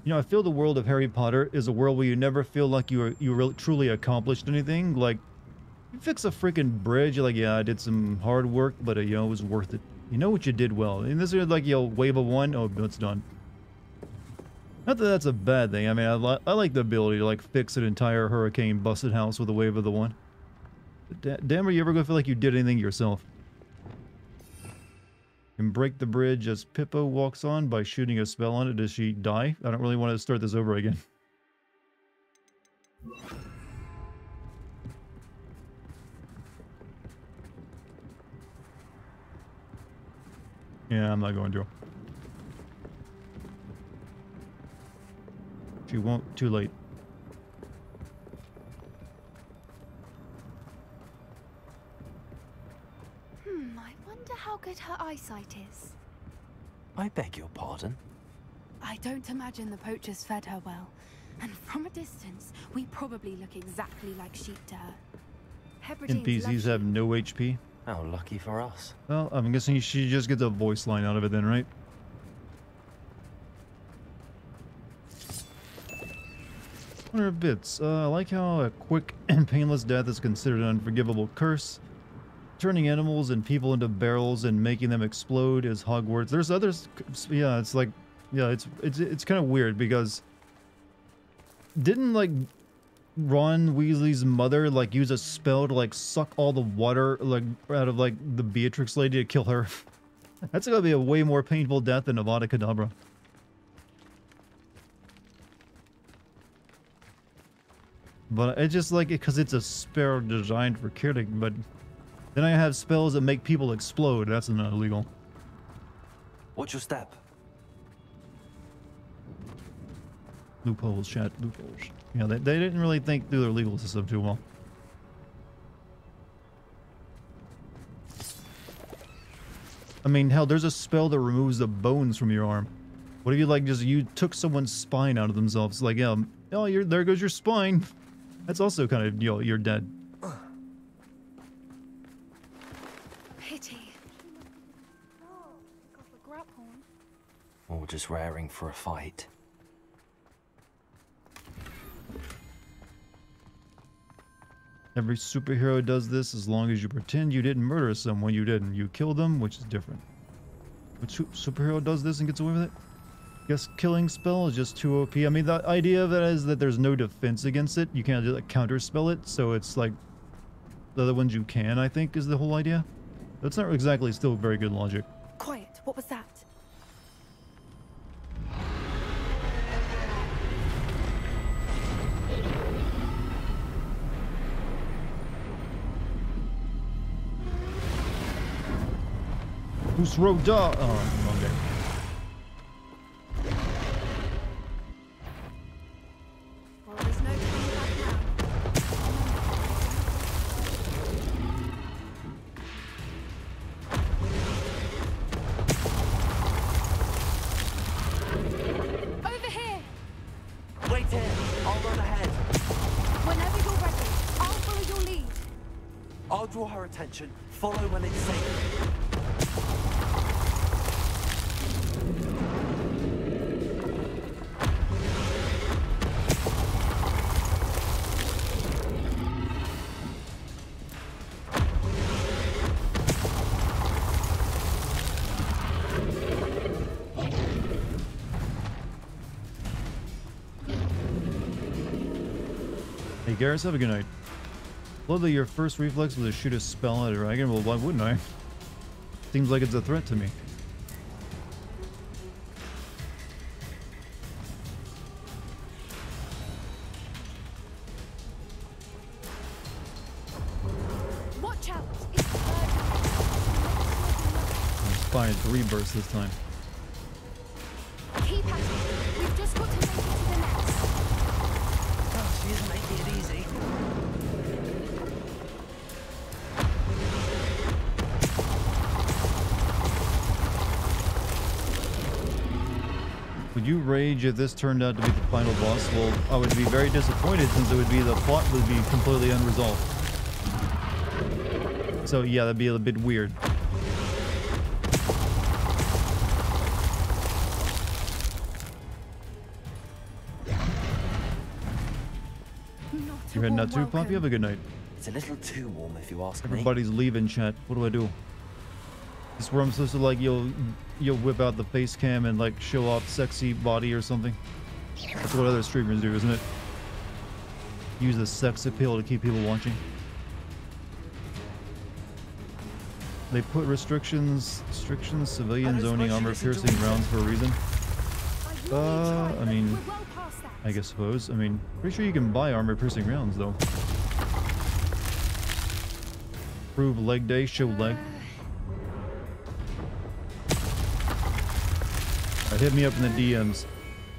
You know, I feel the world of Harry Potter is a world where you never feel like you really truly accomplished anything. Like, you fix a freaking bridge, you're like, yeah, I did some hard work, but you know, it was worth it. You know what you did well. And this is like, you know, wave of one, oh, it's done. Not that that's a bad thing. I mean, I like the ability to like fix an entire hurricane busted house with a wave of the one. But damn, are you ever gonna feel like you did anything yourself? And break the bridge as Pippo walks on by shooting a spell on it. Does she die? I don't really want to start this over again. Yeah, I'm not going to. She won't. Too late. I wonder how good her eyesight is. I beg your pardon? I don't imagine the poachers fed her well. And from a distance, we probably look exactly like sheep to her. NPCs have no HP. How lucky for us. Well, I'm guessing she just gets a voice line out of it then, right? What are bits? I like how a quick and painless death is considered an unforgivable curse. Turning animals and people into barrels and making them explode is Hogwarts. There's others. Yeah, it's like, yeah, it's kind of weird because didn't like Ron Weasley's mother like use a spell to like suck all the water like out of like the Beatrix lady to kill her? That's gonna be a way more painful death than Avada Kedavra. But it's just like because it's a spell designed for killing, but then I have spells that make people explode. That's not illegal. What's your step? Loopholes, chat, loopholes. Yeah, they didn't really think through their legal system too well. I mean, hell, there's a spell that removes the bones from your arm. What if you like just you took someone's spine out of themselves? Like, yeah, oh, there goes your spine. That's also kind of, you know, you're dead. Pity. Or just raring for a fight. Every superhero does this as long as you pretend you didn't murder someone you didn't. You kill them, which is different. Which superhero does this and gets away with it? Guess killing spell is just too OP. I mean, the idea of it is that there's no defense against it. You can't just like counter spell it, so it's like the other ones you can, I think, is the whole idea. That's not exactly still very good logic. Quiet, what was that? Who's Roda? Oh, wrong game. Well, there's no turning back now. Over here! Wait here. I'll run ahead. Whenever you're ready, I'll follow your lead. I'll draw her attention. Follow when it's safe. Hey, Garrus, have a good night. Love that your first reflex was to shoot a spell at a dragon. Well, why wouldn't I? Seems like it's a threat to me. Watch out! It's fine, 3 bursts this time. Keep at it. We've just got to make it to the nest. Oh, she isn't making it easy. Would you rage if this turned out to be the final boss? Well, I would be very disappointed since it would be the plot would be completely unresolved. So yeah, that'd be a bit weird. You're heading out too, Poppy? Have a good night. It's a little too warm if you ask me. Everybody's leaving, chat. What do I do? This is where I'm supposed to like you'll whip out the face cam and like show off sexy body or something. That's what other streamers do, isn't it? Use the sex appeal to keep people watching. They put restrictions, civilian zoning, armor piercing rounds for a reason. I mean, I guess suppose. I mean, pretty sure you can buy armor piercing rounds though. Prove leg day, show leg. Hit me up in the DMs.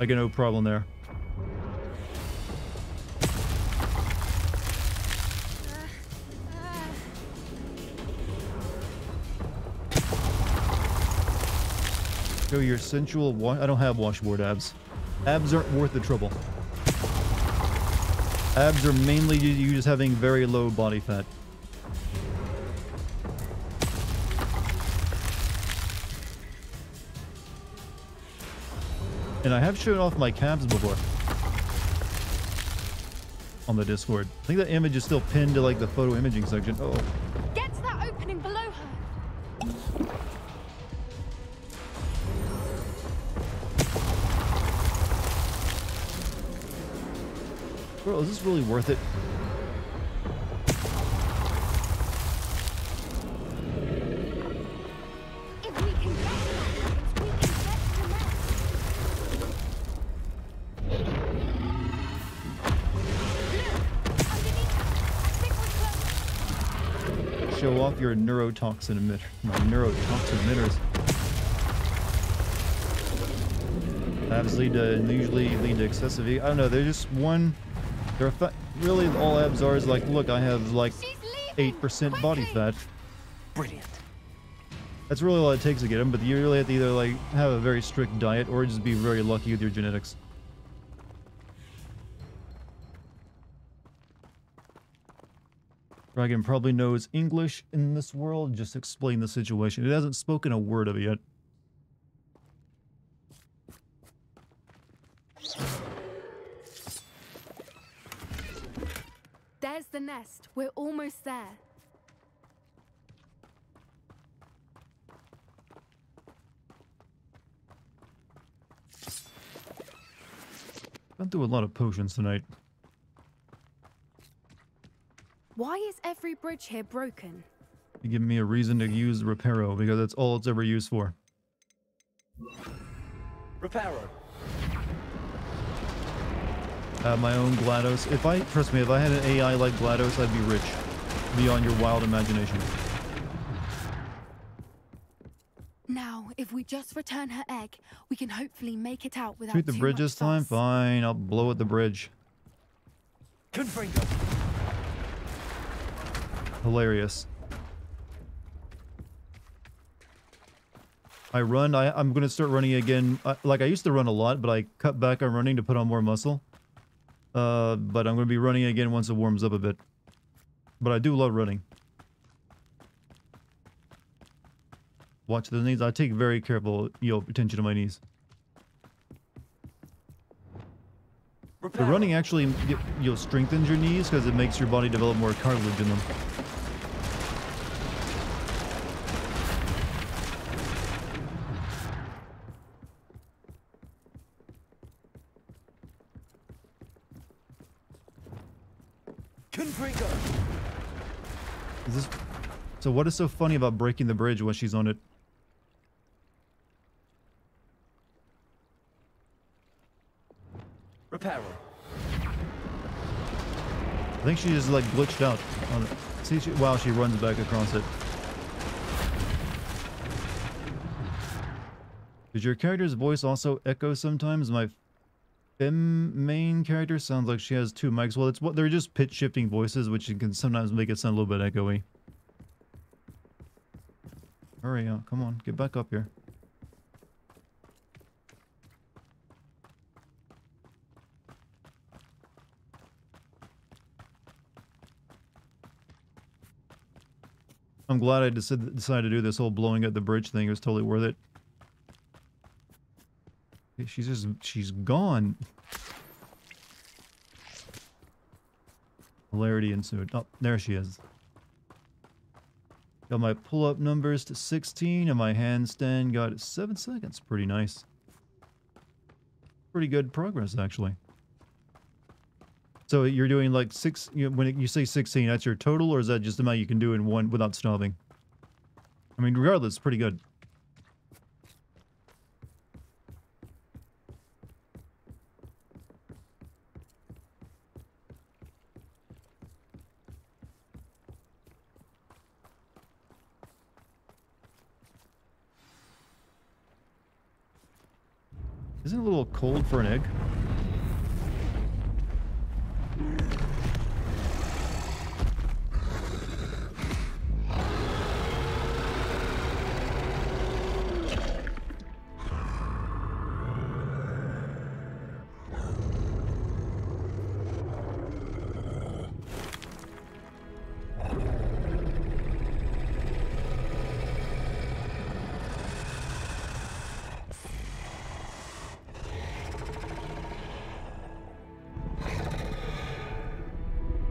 I got no problem there. Show your sensual I don't have washboard abs. Abs aren't worth the trouble. Abs are mainly you just having very low body fat. And I have shown off my calves before. On the Discord. I think that image is still pinned to like the photo imaging section. Oh. Get to that opening below her. Bro, is this really worth it? If we can get to that entrance, we can get to the nest. Show off your neurotoxin emitter. My neurotoxin emitters. Abs usually lead to excessive. I don't know. They're just one. They're really all abs are is like, look, I have like 8% body fat. Brilliant. That's really all it takes to get them. But you really have to either like have a very strict diet or just be very lucky with your genetics. Dragon probably knows English in this world. Just explain the situation. It hasn't spoken a word of it yet. There's the nest. We're almost there. Gone through a lot of potions tonight. Why is every bridge here broken? You give me a reason to use Reparo because that's all it's ever used for. Reparo. My own GLaDOS. Trust me, if I had an AI like GLaDOS, I'd be rich. Beyond your wild imagination. if we just return her egg, we can hopefully make it out without Shoot the too bridge much this time? fuss. Fine, I'll blow at the bridge. Hilarious. I'm gonna start running again. Like I used to run a lot, but I cut back on running to put on more muscle. But I'm gonna be running again once it warms up a bit. But I do love running. Watch the knees. I take very careful, attention to my knees. The running actually, strengthens your knees because it makes your body develop more cartilage in them. So what is so funny about breaking the bridge when she's on it? Repair. I think she just like glitched out on it. See, wow, she runs back across it. Does your character's voice also echo sometimes? My main character sounds like she has two mics. Well, they're just pitch shifting voices, which can sometimes make it sound a little bit echoey. Hurry up, come on, get back up here. I'm glad I decided to do this whole blowing up the bridge thing. It was totally worth it. She's gone. Hilarity ensued. Oh, there she is. Got my pull-up numbers to 16 and my handstand got 7 seconds. Pretty nice. Pretty good progress, actually. So you're doing like when you say 16, that's your total, or is that just the amount you can do in one without stopping? I mean, regardless, pretty good. Isn't it a little cold for an egg?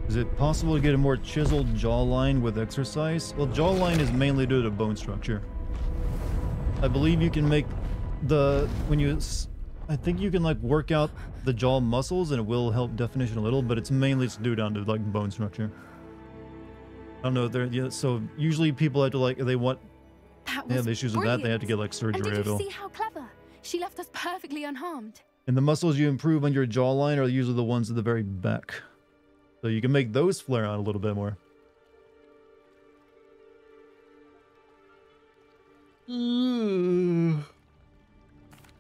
Is it possible to get a more chiseled jawline with exercise? Well, jawline is mainly due to bone structure. I believe you can make I think you can like work out the jaw muscles and it will help definition a little, but it's mainly due down to like bone structure. I don't know, so usually people have to like, they have issues with that, they have to get like surgery. And did you see how clever? She left us perfectly unharmed. And the muscles you improve on your jawline are usually the ones at the very back. So you can make those flare out a little bit more.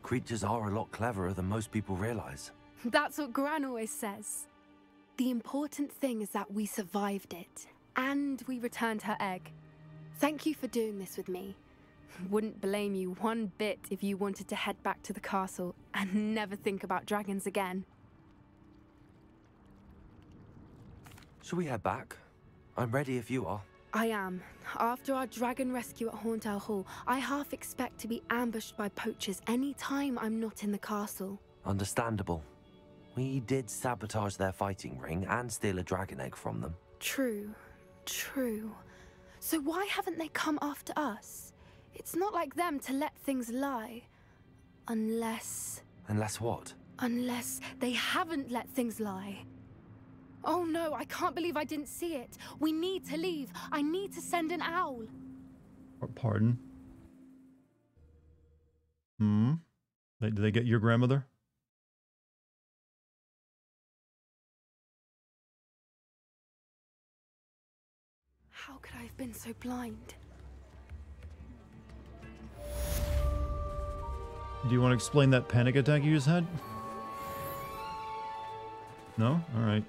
Creatures are a lot cleverer than most people realize. That's what Gran always says. The important thing is that we survived it, and we returned her egg. Thank you for doing this with me. Wouldn't blame you one bit if you wanted to head back to the castle and never think about dragons again. Shall we head back? I'm ready if you are. I am. After our dragon rescue at Hauntow Hall, I half expect to be ambushed by poachers any time I'm not in the castle. Understandable. We did sabotage their fighting ring and steal a dragon egg from them. True. True. So why haven't they come after us? It's not like them to let things lie. Unless... Unless what? Unless they haven't let things lie. Oh no, I can't believe I didn't see it. We need to leave. I need to send an owl. Pardon? Did they get your grandmother? How could I have been so blind? Do you want to explain that panic attack you just had? No? Alright.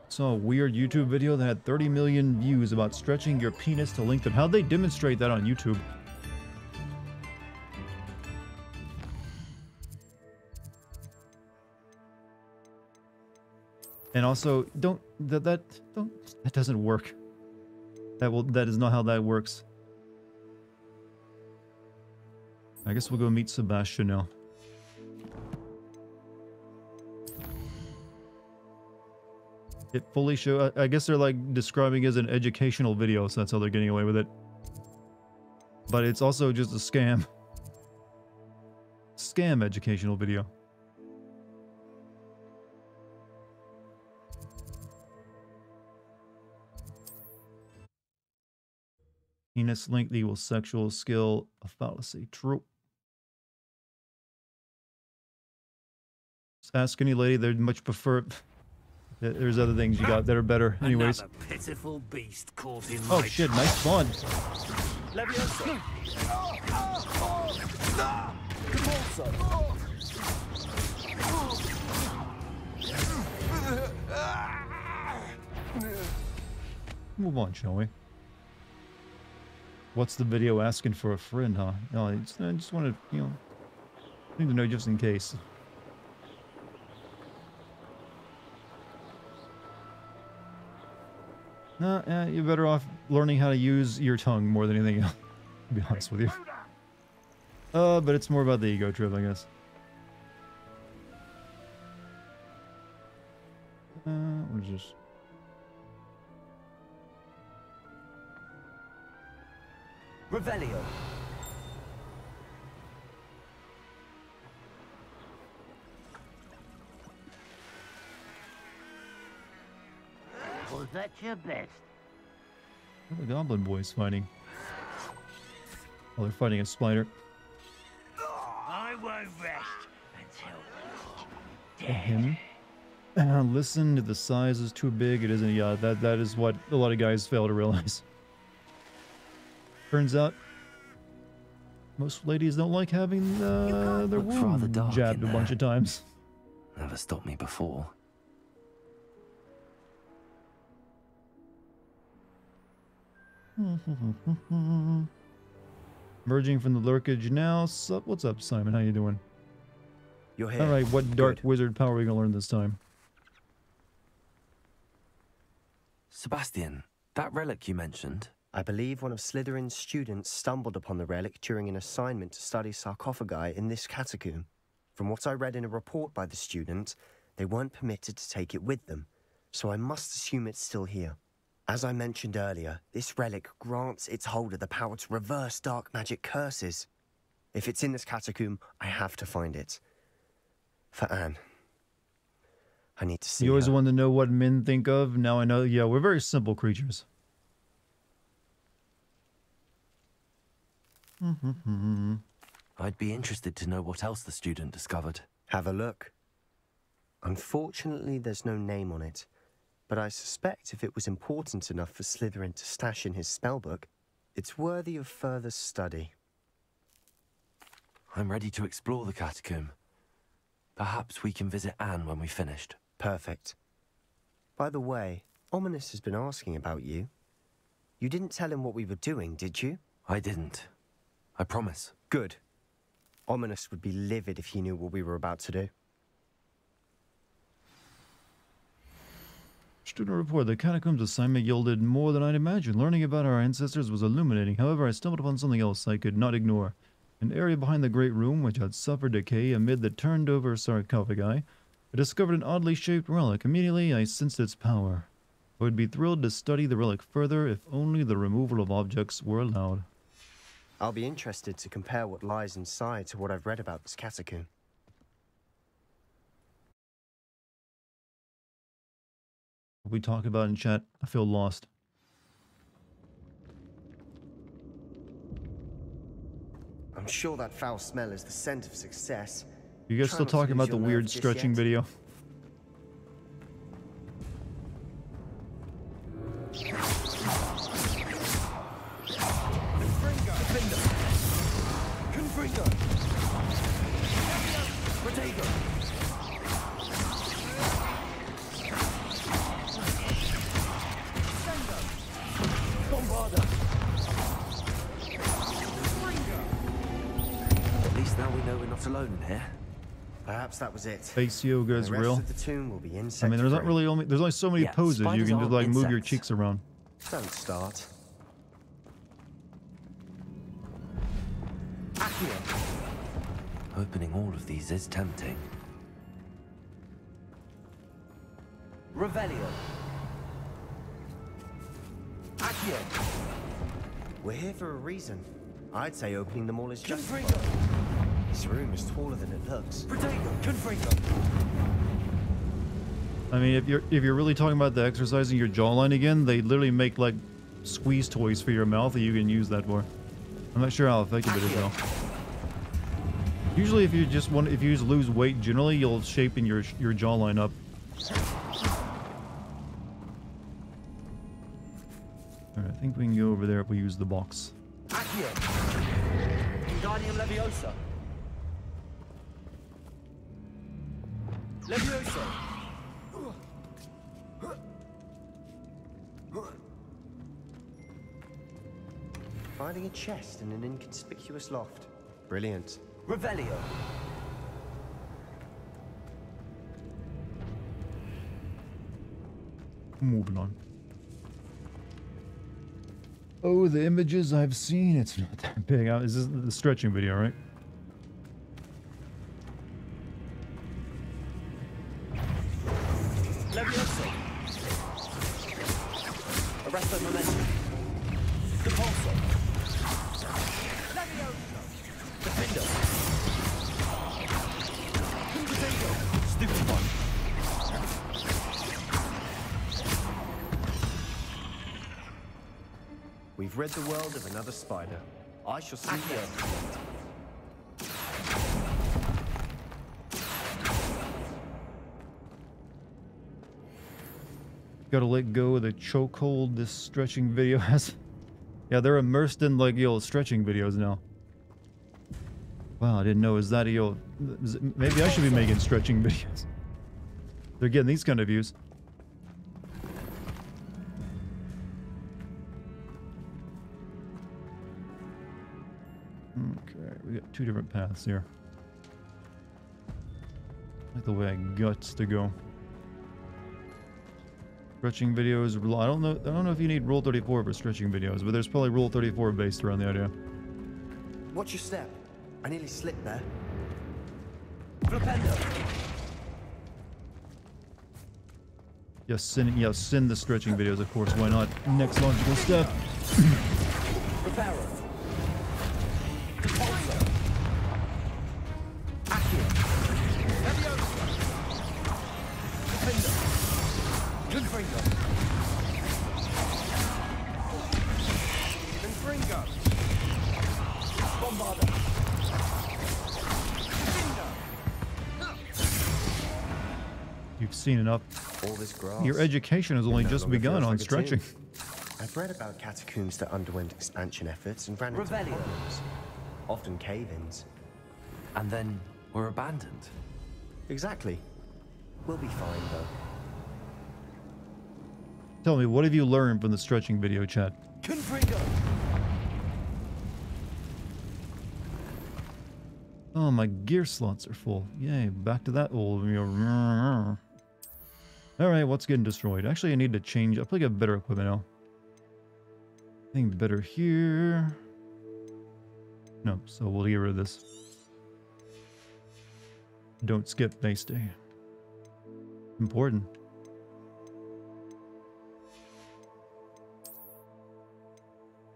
Saw a weird YouTube video that had 30 million views about stretching your penis to lengthen. How'd they demonstrate that on YouTube? And also, that doesn't work. That is not how that works. I guess we'll go meet Sebastian now. It fully show. I guess they're like describing it as an educational video, so that's how they're getting away with it. But it's also just a scam. Scam educational video. Penis length equals sexual skill, a fallacy. True. Just ask any lady, they'd much prefer. There's other things you got that are better. Anyways. Another pitiful beast caught in Oh my shit, nice spawn. Leviosa. Move on, shall we? What's the video asking for a friend, huh? No, I just want to, need to know just in case. No, you're better off learning how to use your tongue more than anything else, to be honest with you. But it's more about the ego trip, I guess. What is this? Revelio. Was that your best? What are the Goblin Boys fighting? Oh, they're fighting a spider. I won't rest until Him? Listen, if the size is too big, it isn't. Yeah, that is what a lot of guys fail to realize. Turns out, most ladies don't like having their womb jabbed a bunch of times. Never stopped me before. Emerging from the lurkage now. What's up, Simon? How you doing? You're here. All right, what dark wizard power are we gonna learn this time? Sebastian, that relic you mentioned. I believe one of Slytherin's students stumbled upon the relic during an assignment to study sarcophagi in this catacomb. From what I read in a report by the student, they weren't permitted to take it with them, so I must assume it's still here. As I mentioned earlier, this relic grants its holder the power to reverse dark magic curses. If it's in this catacomb, I have to find it. For Anne. I need to see You always her. want to know what men think of. Now I know. Yeah, we're very simple creatures. I'd be interested to know what else the student discovered. Have a look. Unfortunately, there's no name on it, but I suspect if it was important enough for Slytherin to stash in his spellbook, it's worthy of further study. I'm ready to explore the catacomb. Perhaps we can visit Anne when we've finished. Perfect. By the way, Ominous has been asking about you. You didn't tell him what we were doing, did you? I didn't. I promise. Good. Ominous would be livid if he knew what we were about to do. Student report. The catacombs assignment yielded more than I'd imagined. Learning about our ancestors was illuminating. However, I stumbled upon something else I could not ignore. An area behind the great room, which had suffered decay amid the turned-over sarcophagi. I discovered an oddly shaped relic. Immediately, I sensed its power. I would be thrilled to study the relic further if only the removal of objects were allowed. I'll be interested to compare what lies inside to what I've read about this catacomb. What we talk about in chat, I feel lost. I'm sure that foul smell is the scent of success. You guys Try still not to talking lose about the your weird nerve just stretching yet. video? Perhaps that was it. Face yoga is The rest real. of the tomb will be I mean, insect-free. there's only so many Yeah, poses you spiders can just aren't like move your insects. cheeks around. Don't start. Opening all of these is tempting. Revelio. Accio. We're here for a reason. I'd say opening them all is just. This room is taller than it looks. I mean, if you're really talking about the exercising your jawline again, they literally make like squeeze toys for your mouth that you can use that for. I'm not sure how effective it is though. Usually, if you just lose weight, generally you'll shape your jawline up. Alright, I think we can go over there if we use the box. Accio. Wingardium Leviosa. Leviosa. Finding a chest in an inconspicuous loft. Brilliant. Revelio. Moving on. Oh, the images I've seen, it's not that big. Is this the stretching video, right? Leviosa. Arresto momentum. Depulso. Leviosa. Defendo. Potato. Stupid one. We've rid the world of another spider. I shall see the earth. Gotta let go of the chokehold this stretching video has. Yeah, they're immersed in like stretching videos now. Wow, I didn't know. Is that maybe I should be making stretching videos. They're getting these kind of views. Okay, we got two different paths here. I like the way I guts to go. Stretching videos. I don't know if you need Rule 34 for stretching videos, but there's probably Rule 34 based around the idea. Watch your step. I nearly slipped there. Flipendo. Yes, send the stretching videos, of course. Why not? Next logical step. Reparo. Depulso. Accio. Leviosa. Defendo. Confringo. Confringo. Bombarda. You've seen enough. All this grass. Your education has only No just longer begun feels on like a stretching. tomb. I've read about catacombs that underwent expansion efforts and ran into Revelio. problems. Often cave-ins. And then were abandoned. Exactly. We'll be fine, though. Tell me, what have you learned from the stretching video, chat? Confringo. Oh, my gear slots are full. Yay, back to that old... Alright, what's getting destroyed? Actually, I need to change... I'll probably get better equipment now. I think better here... No, so we'll get rid of this. Don't skip base day. Important.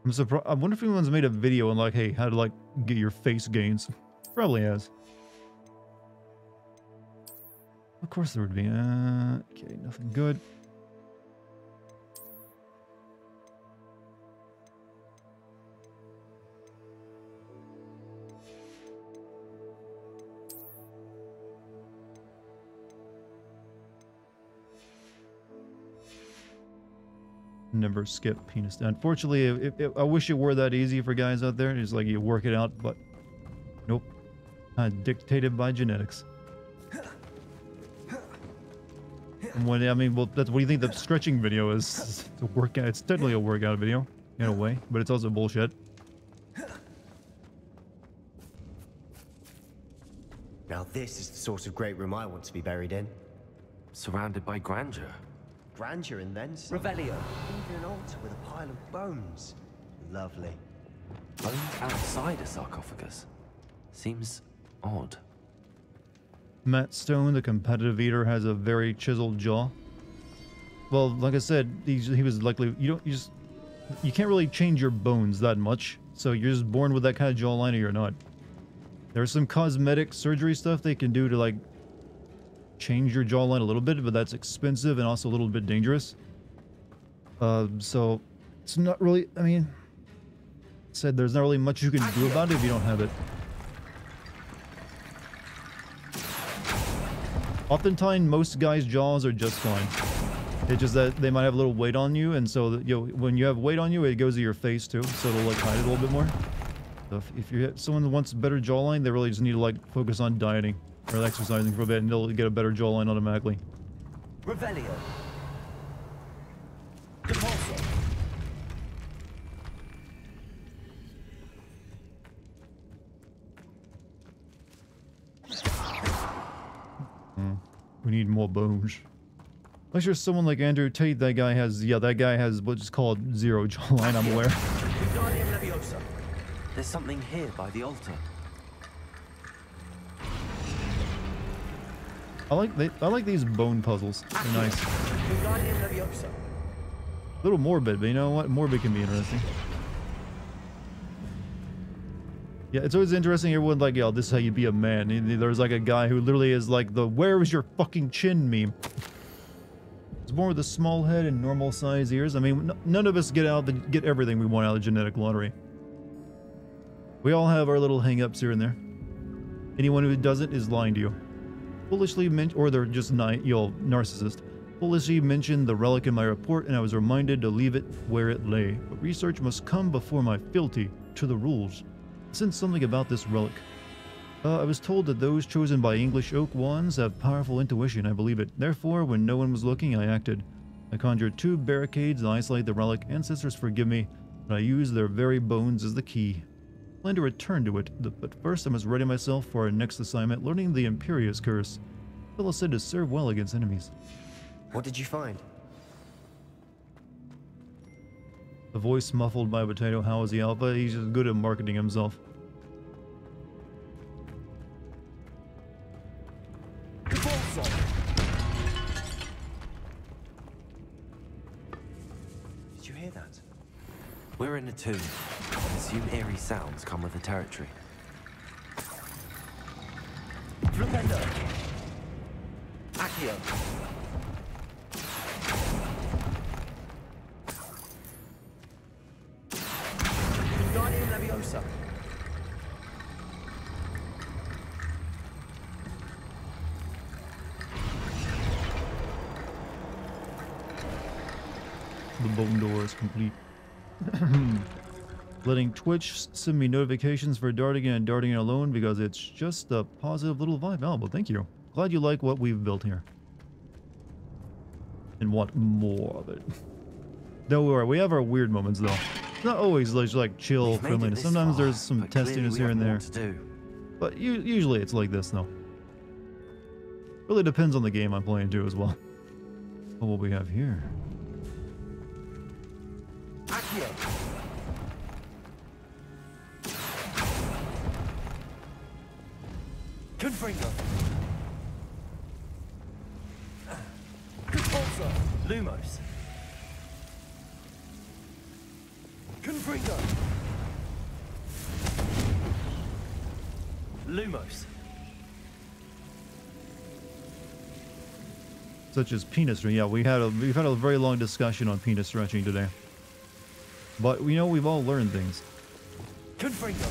I'm surprised. I wonder if anyone's made a video on like, hey, how to like get your face gains. Probably has. Of course there would be. Okay, nothing good. Never skip penis. Unfortunately, I wish it were that easy for guys out there. It's like you work it out, but nope. Dictated by genetics. And when I mean, well, that's what do you think the stretching video is? It's a workout. It's technically a workout video in a way, but it's also bullshit. Now this is the sort of great room I want to be buried in. Surrounded by grandeur. Grandeur and then some. Revelio. Even an altar with a pile of bones. Lovely. Bones outside a sarcophagus. Seems odd. Matt Stone, the competitive eater, has a very chiseled jaw. Well, like I said, he was likely you can't really change your bones that much, so you're just born with that kind of jawline or you're not. There's some cosmetic surgery stuff they can do to like change your jawline a little bit, but that's expensive and also a little bit dangerous. So it's not really, I mean, said there's not really much you can do about it if you don't have it. Oftentimes, most guys' jaws are just fine. It's just that they might have a little weight on you, and so when you have weight on you, it goes to your face too, so it'll like hide it a little bit more. So if you someone who wants a better jawline, they really just need to like focus on dieting or exercising for a bit, and they'll get a better jawline automatically. Revelio. Depulso. We need more bones. Unless you're someone like Andrew Tate, that guy has what's called zero jawline, I'm aware. There's something here by the altar. I like these bone puzzles. They're nice. A little morbid, but you know what? Morbid can be interesting. Yeah, it's always interesting. Everyone like, yo, this is how you be a man. And there's like a guy who literally is like the "where is your fucking chin" meme. It's born with a small head and normal size ears. I mean, none of us get everything we want out of the genetic lottery. We all have our little hang-ups here and there. Anyone who doesn't is lying to you. Foolishly or they're just narcissist. Foolishly mentioned the relic in my report, and I was reminded to leave it where it lay. But research must come before my fealty to the rules. Since something about this relic. I was told that those chosen by English oak wands have powerful intuition. I believe it. Therefore, when no one was looking, I acted. I conjured 2 barricades to isolate the relic. Ancestors forgive me, but I used their very bones as the key. I plan to return to it, but first I must ready myself for our next assignment, learning the Imperious Curse. Phyllis said to serve well against enemies. What did you find? The voice muffled by Potato. How is he alpha? He's just good at marketing himself. Did you hear that? We're in a tomb. I assume eerie sounds come with the territory. Flupendo. Accio. Wingardium Leviosa. The bone door is complete. Letting Twitch send me notifications for Dartigan and Dartigan alone because it's just a positive little vibe. Oh, well, thank you. Glad you like what we've built here. And want more of it. Don't worry, we have our weird moments though. It's not always like chill friendliness. Sometimes there's some testiness here and there. But usually it's like this though. Really depends on the game I'm playing too as well. What will we have here? Accio. Confringo. Compulsor. Lumos. Confringo. Lumos. Such as penis stretching. Yeah, we've had a very long discussion on penis stretching today. But you know, we've all learned things. Confringo.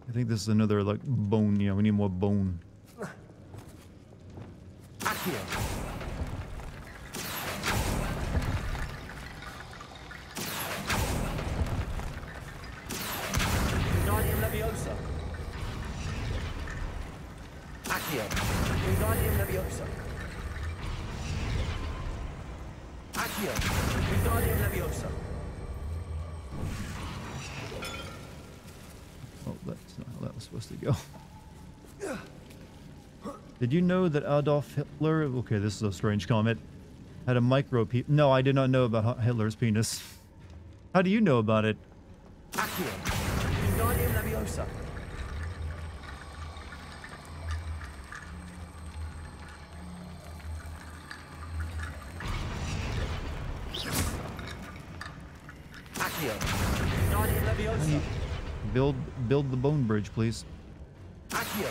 I think this is another like bone. Yeah, we need more bone. Accio. Wingardium Leviosa. Accio. Wingardium Leviosa. Leviosa. Oh, that's not how that was supposed to go. Did you know that Adolf Hitler... Okay, this is a strange comment. Had a micro penis. No, I did not know about Hitler's penis. How do you know about it? Accio. Wingardium Leviosa. Accio. Wingardium Leviosa. Build the bone bridge, please. Accio.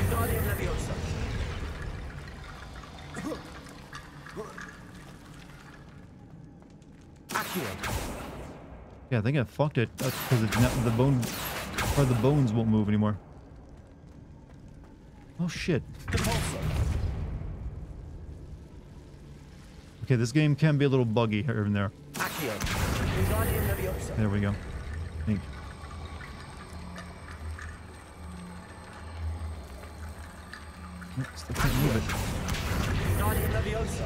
Wingardium Leviosa. Accio. Yeah, I think I fucked it. That's because it's not the bone, or the bones won't move anymore. Oh shit. Okay, this game can be a little buggy here and there. Accio. Wingardium Leviosa. There we go. I think. Still can't move it. Wingardium Leviosa.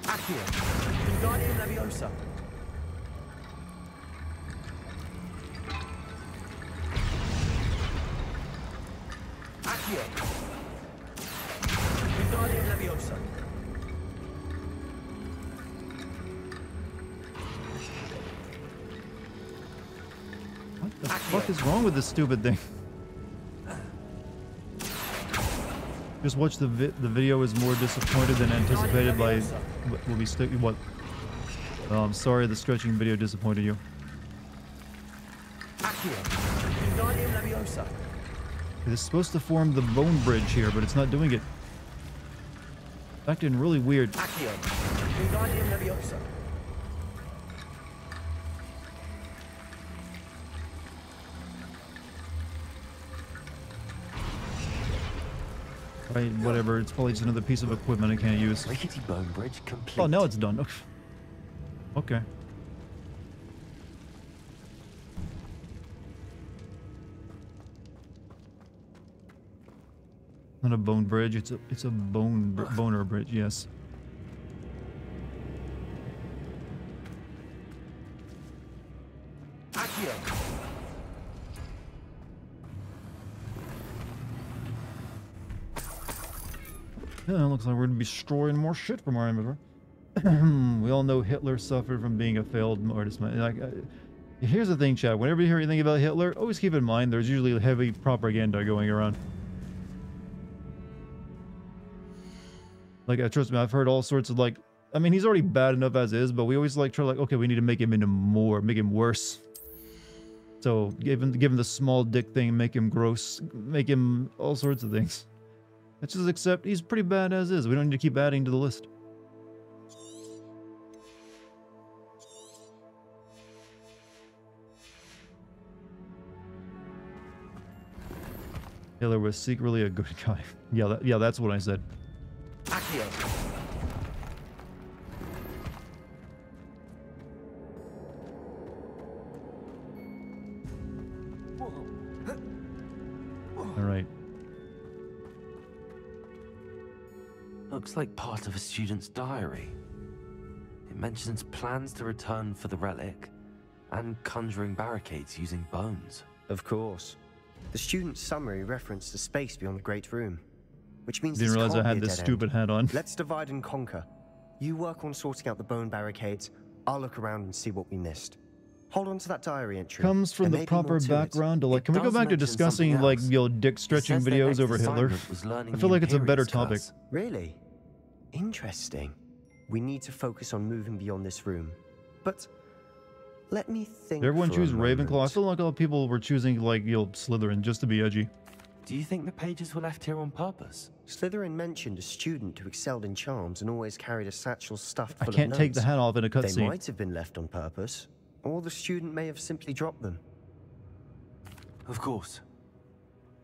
Accio. Wingardium Leviosa. Accio. Wingardium Leviosa. What the fuck is wrong with this stupid thing? Just watch the video is more disappointed than anticipated by will be what? Oh, I'm sorry the stretching video disappointed you. Accio. Wingardium Leviosa. It's supposed to form the bone bridge here, but it's not doing it. Acting really weird. Accio. Wingardium Leviosa. Right, whatever. It's probably just another piece of equipment I can't use. Rickety bone bridge complete. Oh, now it's done. Okay. Not a bone bridge. It's a boner bridge. Yes. Accio. Yeah, looks like we're gonna be destroying more shit from our inventory. We all know Hitler suffered from being a failed artist. Like, here's the thing, chat. Whenever you hear anything about Hitler, always keep in mind there's usually heavy propaganda going around. Like, trust me, I've heard all sorts of, like, I mean, he's already bad enough as is, but we always like try, like, okay, we need to make him into more, make him worse. So give him the small dick thing, make him gross, make him all sorts of things. Let's just accept he's pretty bad as is. We don't need to keep adding to the list. Hitler was secretly a good guy. Yeah, that's what I said. Accio. All right. Looks like part of a student's diary. It mentions plans to return for the relic and conjuring barricades using bones. Of course. The student's summary referenced the space beyond the Great Room, which means Didn't this realize I can't had be a this dead stupid end. hat on. Let's divide and conquer. You work on sorting out the bone barricades. I'll look around and see what we missed. Hold on to that diary entry. Comes from There the may be more proper to it. background to, like, can we go does back to mention discussing, something like, else. you know, dick stretching Says their videos next over Hitler? assignment was learning I feel the like it's a better Imperius topic. curse. Really? Interesting. We need to focus on moving beyond this room. But let me think. Did everyone for a choose moment. Ravenclaw? I feel like a lot of people were choosing, like, you know, Slytherin just to be edgy. Do you think the pages were left here on purpose? Slytherin mentioned a student who excelled in charms and always carried a satchel stuffed I full can't of take the notes. hat off in a They cutscene. might have been left on purpose, or the student may have simply dropped them. Of course.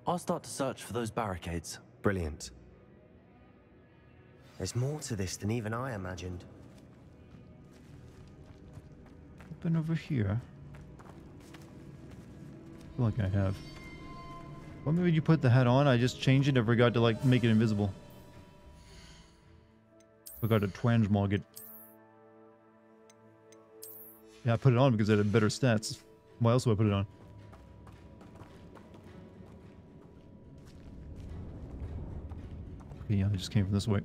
I'll start to search for those barricades. Brilliant. There's more to this than even I imagined. Open over here. I feel like I have. Why maybe you put the hat on? I just changed it and forgot to like make it invisible. Forgot to transmog it. Yeah, I put it on because it had better stats. Why else would I put it on? Okay, yeah, I just came from this way.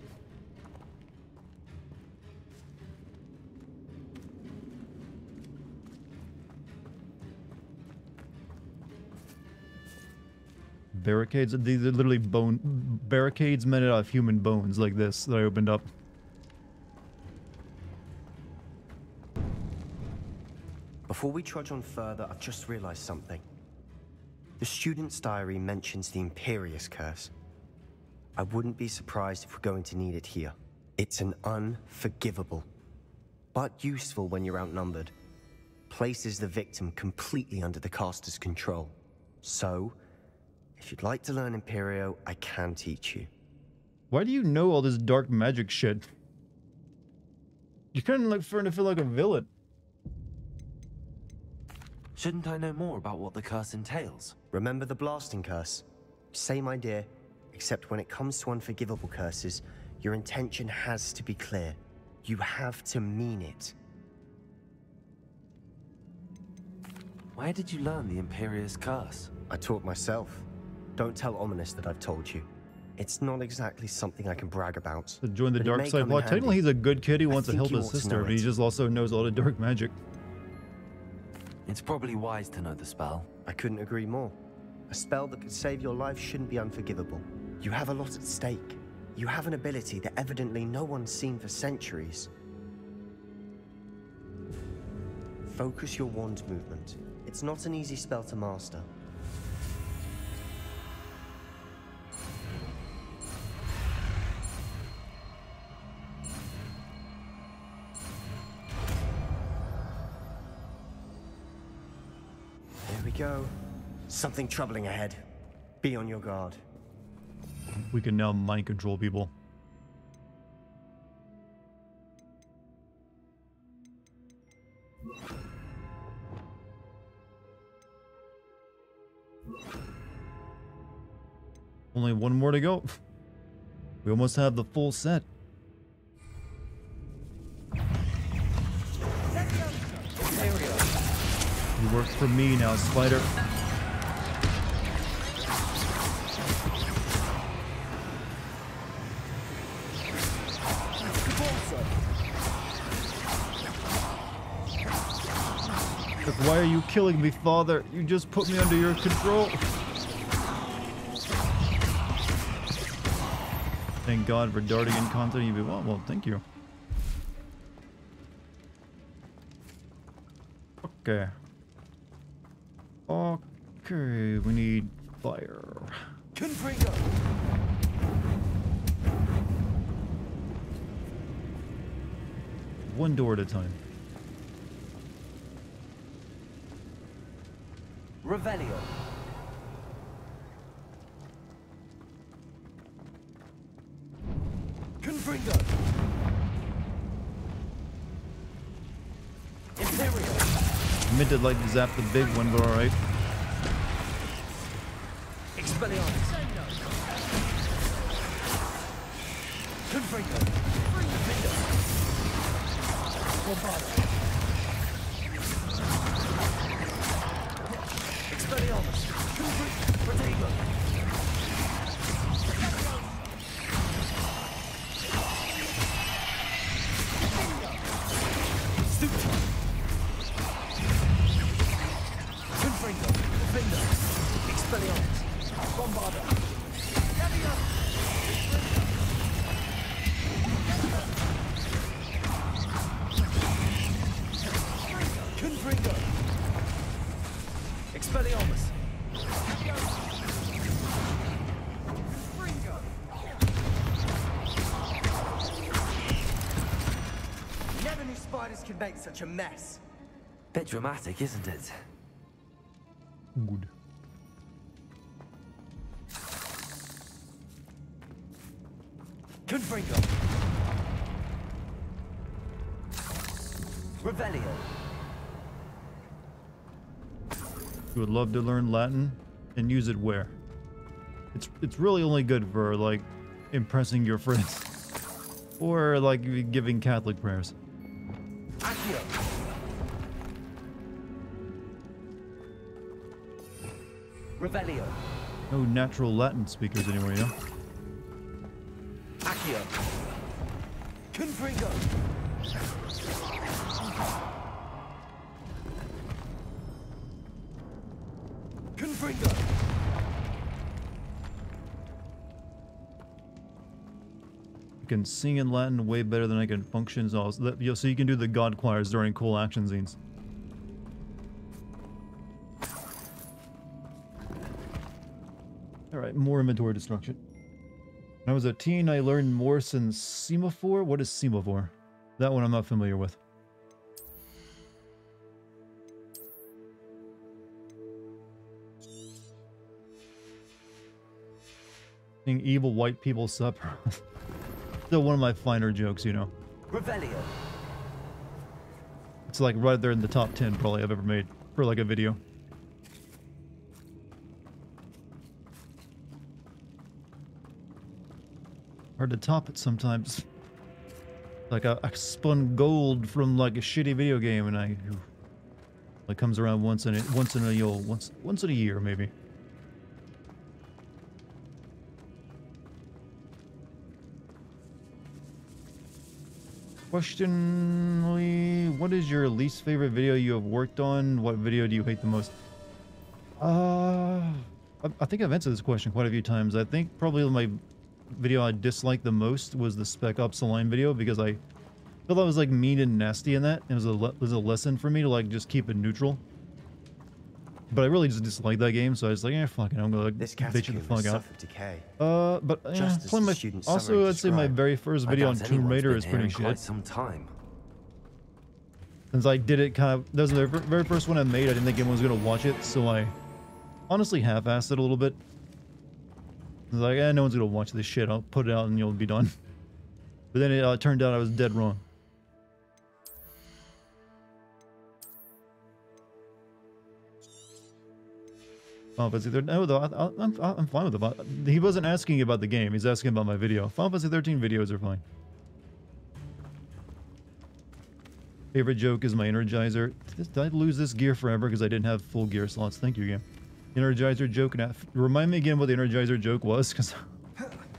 Barricades? These are literally barricades made out of human bones like this that I opened up. Before we trudge on further, I've just realized something. The student's diary mentions the Imperious Curse. I wouldn't be surprised if we're going to need it here. It's an unforgivable, but useful when you're outnumbered. Places the victim completely under the caster's control. So, if you'd like to learn Imperio, I can teach you. Why do you know all this dark magic shit? You're kind of like starting to feel like a villain. Shouldn't I know more about what the curse entails? Remember the blasting curse? Same idea, except when it comes to unforgivable curses, your intention has to be clear. You have to mean it. Where did you learn the Imperious Curse? I taught myself. Don't tell Ominous that I've told you. It's not exactly something I can brag about. To join the dark side. Well, technically he's a good kid. He wants to help his sister, but he just also knows all the dark magic. It's probably wise to know the spell. I couldn't agree more. A spell that could save your life shouldn't be unforgivable. You have a lot at stake. You have an ability that evidently no one's seen for centuries. Focus your wand movement. It's not an easy spell to master. There we go. Something troubling ahead. Be on your guard. We can now mind control people. Only one more to go. We almost have the full set. You work for me now, Spider. Look, why are you killing me, Father? You just put me under your control. Thank God for Dartigan content. Well, thank you. Okay. Okay, we need fire. Confringo. One door at a time. Revelio. Confringo. Imperial. I meant to like zap the big one, but alright. Expelliarmus. Confringo. Defender. Bombarda. Expelliarmus. Protego. Confringo. Defender. Expelliarmus. Bombarda. Confringo. Expelliarmus. Never knew spiders could make such a mess. Bit dramatic, isn't it? Good. Confringo. Revelio. You would love to learn Latin and use it where? It's really only good for like impressing your friends or like giving Catholic prayers. Accio. Revelio. No natural Latin speakers anymore, you know? Accio. Confringo. Confringo. I can sing in Latin way better than I can function, so you can do the god choirs during cool action scenes. Alright, more inventory destruction. When I was a teen, I learned Morse and semaphore. What is semaphore? That one I'm not familiar with. Seeing evil white people supper. Still one of my finer jokes, you know. Revelio. It's like right there in the top 10 probably I've ever made for like a video. Hard to top it sometimes. Like I spun gold from like a shitty video game, and it comes around once in a year maybe. Questionly, what is your least favorite video you have worked on? What video do you hate the most? I think I've answered this question quite a few times. I think probably my video I disliked the most was the Spec Ops Align video, because I felt I was like mean and nasty in that. It was a lesson for me to like just keep it neutral. But I really just disliked that game, so I was like, fuck it, I'm gonna like, bitch it the fuck out. Also I'd say my very first video on Tomb Raider is pretty shit. Some time. Since I did it that was the very first one I made, I didn't think anyone was gonna watch it, so I honestly half-assed it a little bit. I was like, no one's gonna watch this shit, I'll put it out and you'll be done. But then it turned out I was dead wrong. Final Fantasy 13. No, though, I'm fine with it. He wasn't asking about the game. He's asking about my video. Final Fantasy 13 videos are fine. Favorite joke is my Energizer. Did I lose this gear forever because I didn't have full gear slots? Thank you again. Energizer joke. Remind me again what the Energizer joke was, because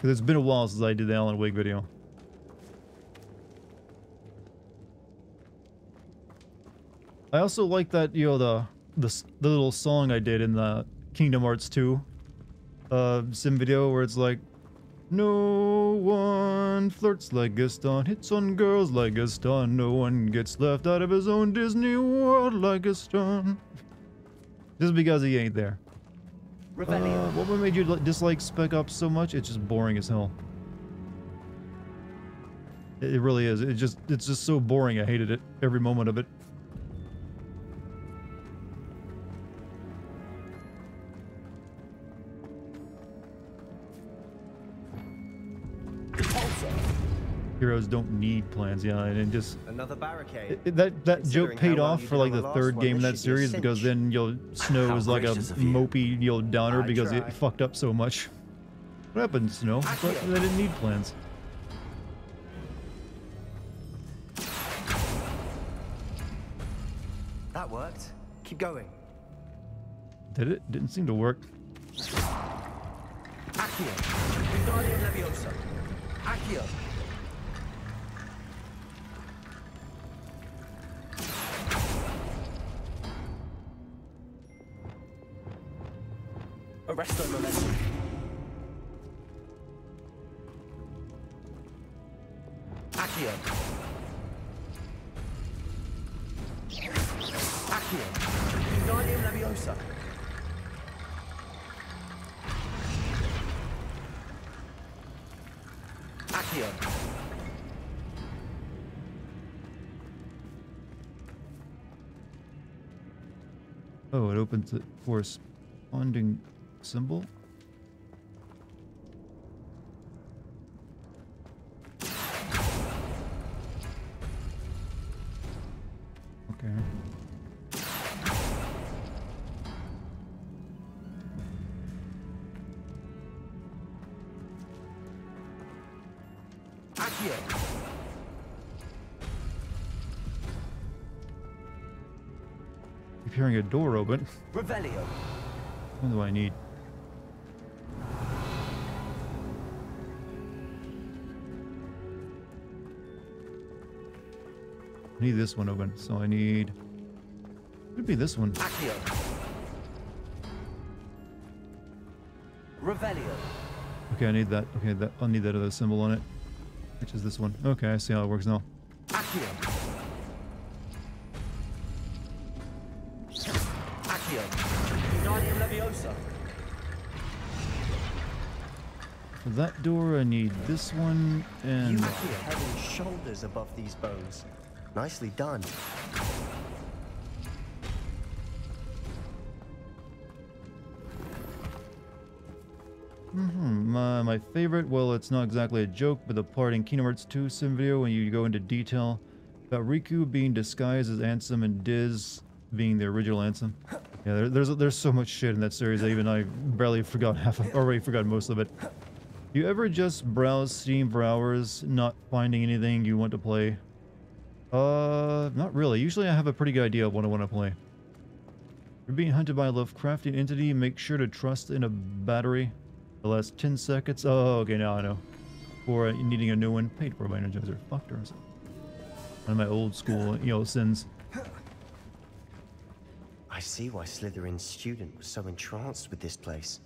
it's been a while since I did the Alan Wake video. I also like that, you know, the little song I did in the Kingdom Hearts 2 sim video where it's like, no one flirts like Gaston, hits on girls like Gaston, no one gets left out of his own Disney world like Gaston. Just because he ain't there. What made you dislike Spec Ops so much? It's just boring as hell. It really is. It's just so boring. I hated it. Every moment of it. Heroes don't need plans, yeah, and just another barricade. That joke paid off for like the third game in that series, because then Snow was like a mopey downer because it fucked up so much. What happened, Snow? But they didn't need plans. That worked. Keep going. Did it? Didn't seem to work. Accio. Wingardium Leviosa. Accio. Arresto Momentum. Accio. Accio. Wingardium Leviosa. Accio. Oh, it opens the corresponding symbol. Okay. Accio. Keep hearing a door open. Revelio. What do I need? I need this one open, so I need... Could be this one. Accio. Revelio. Okay, I need that. Okay, that I'll need that other symbol on it, which is this one. Okay, I see how it works now. Accio. Accio. Guardian Leviosa. For that door, I need this one and... You have your head and shoulders above these bows. Nicely done. My favorite, well, it's not exactly a joke, but the part in Kingdom Hearts 2 sim video when you go into detail about Riku being disguised as Ansem and Diz being the original Ansem. Yeah, there's so much shit in that series that even I barely forgot already forgot most of it. You ever just browse Steam for hours, not finding anything you want to play? Not really. Usually I have a pretty good idea of what I want to play. You're being hunted by a Lovecraftian entity, make sure to trust in a battery. The last 10 seconds. Oh, okay, now I know. For needing a new one, paid for by Energizer. Fucked or something. One of my old school, sins. I see why Slytherin's student was so entranced with this place.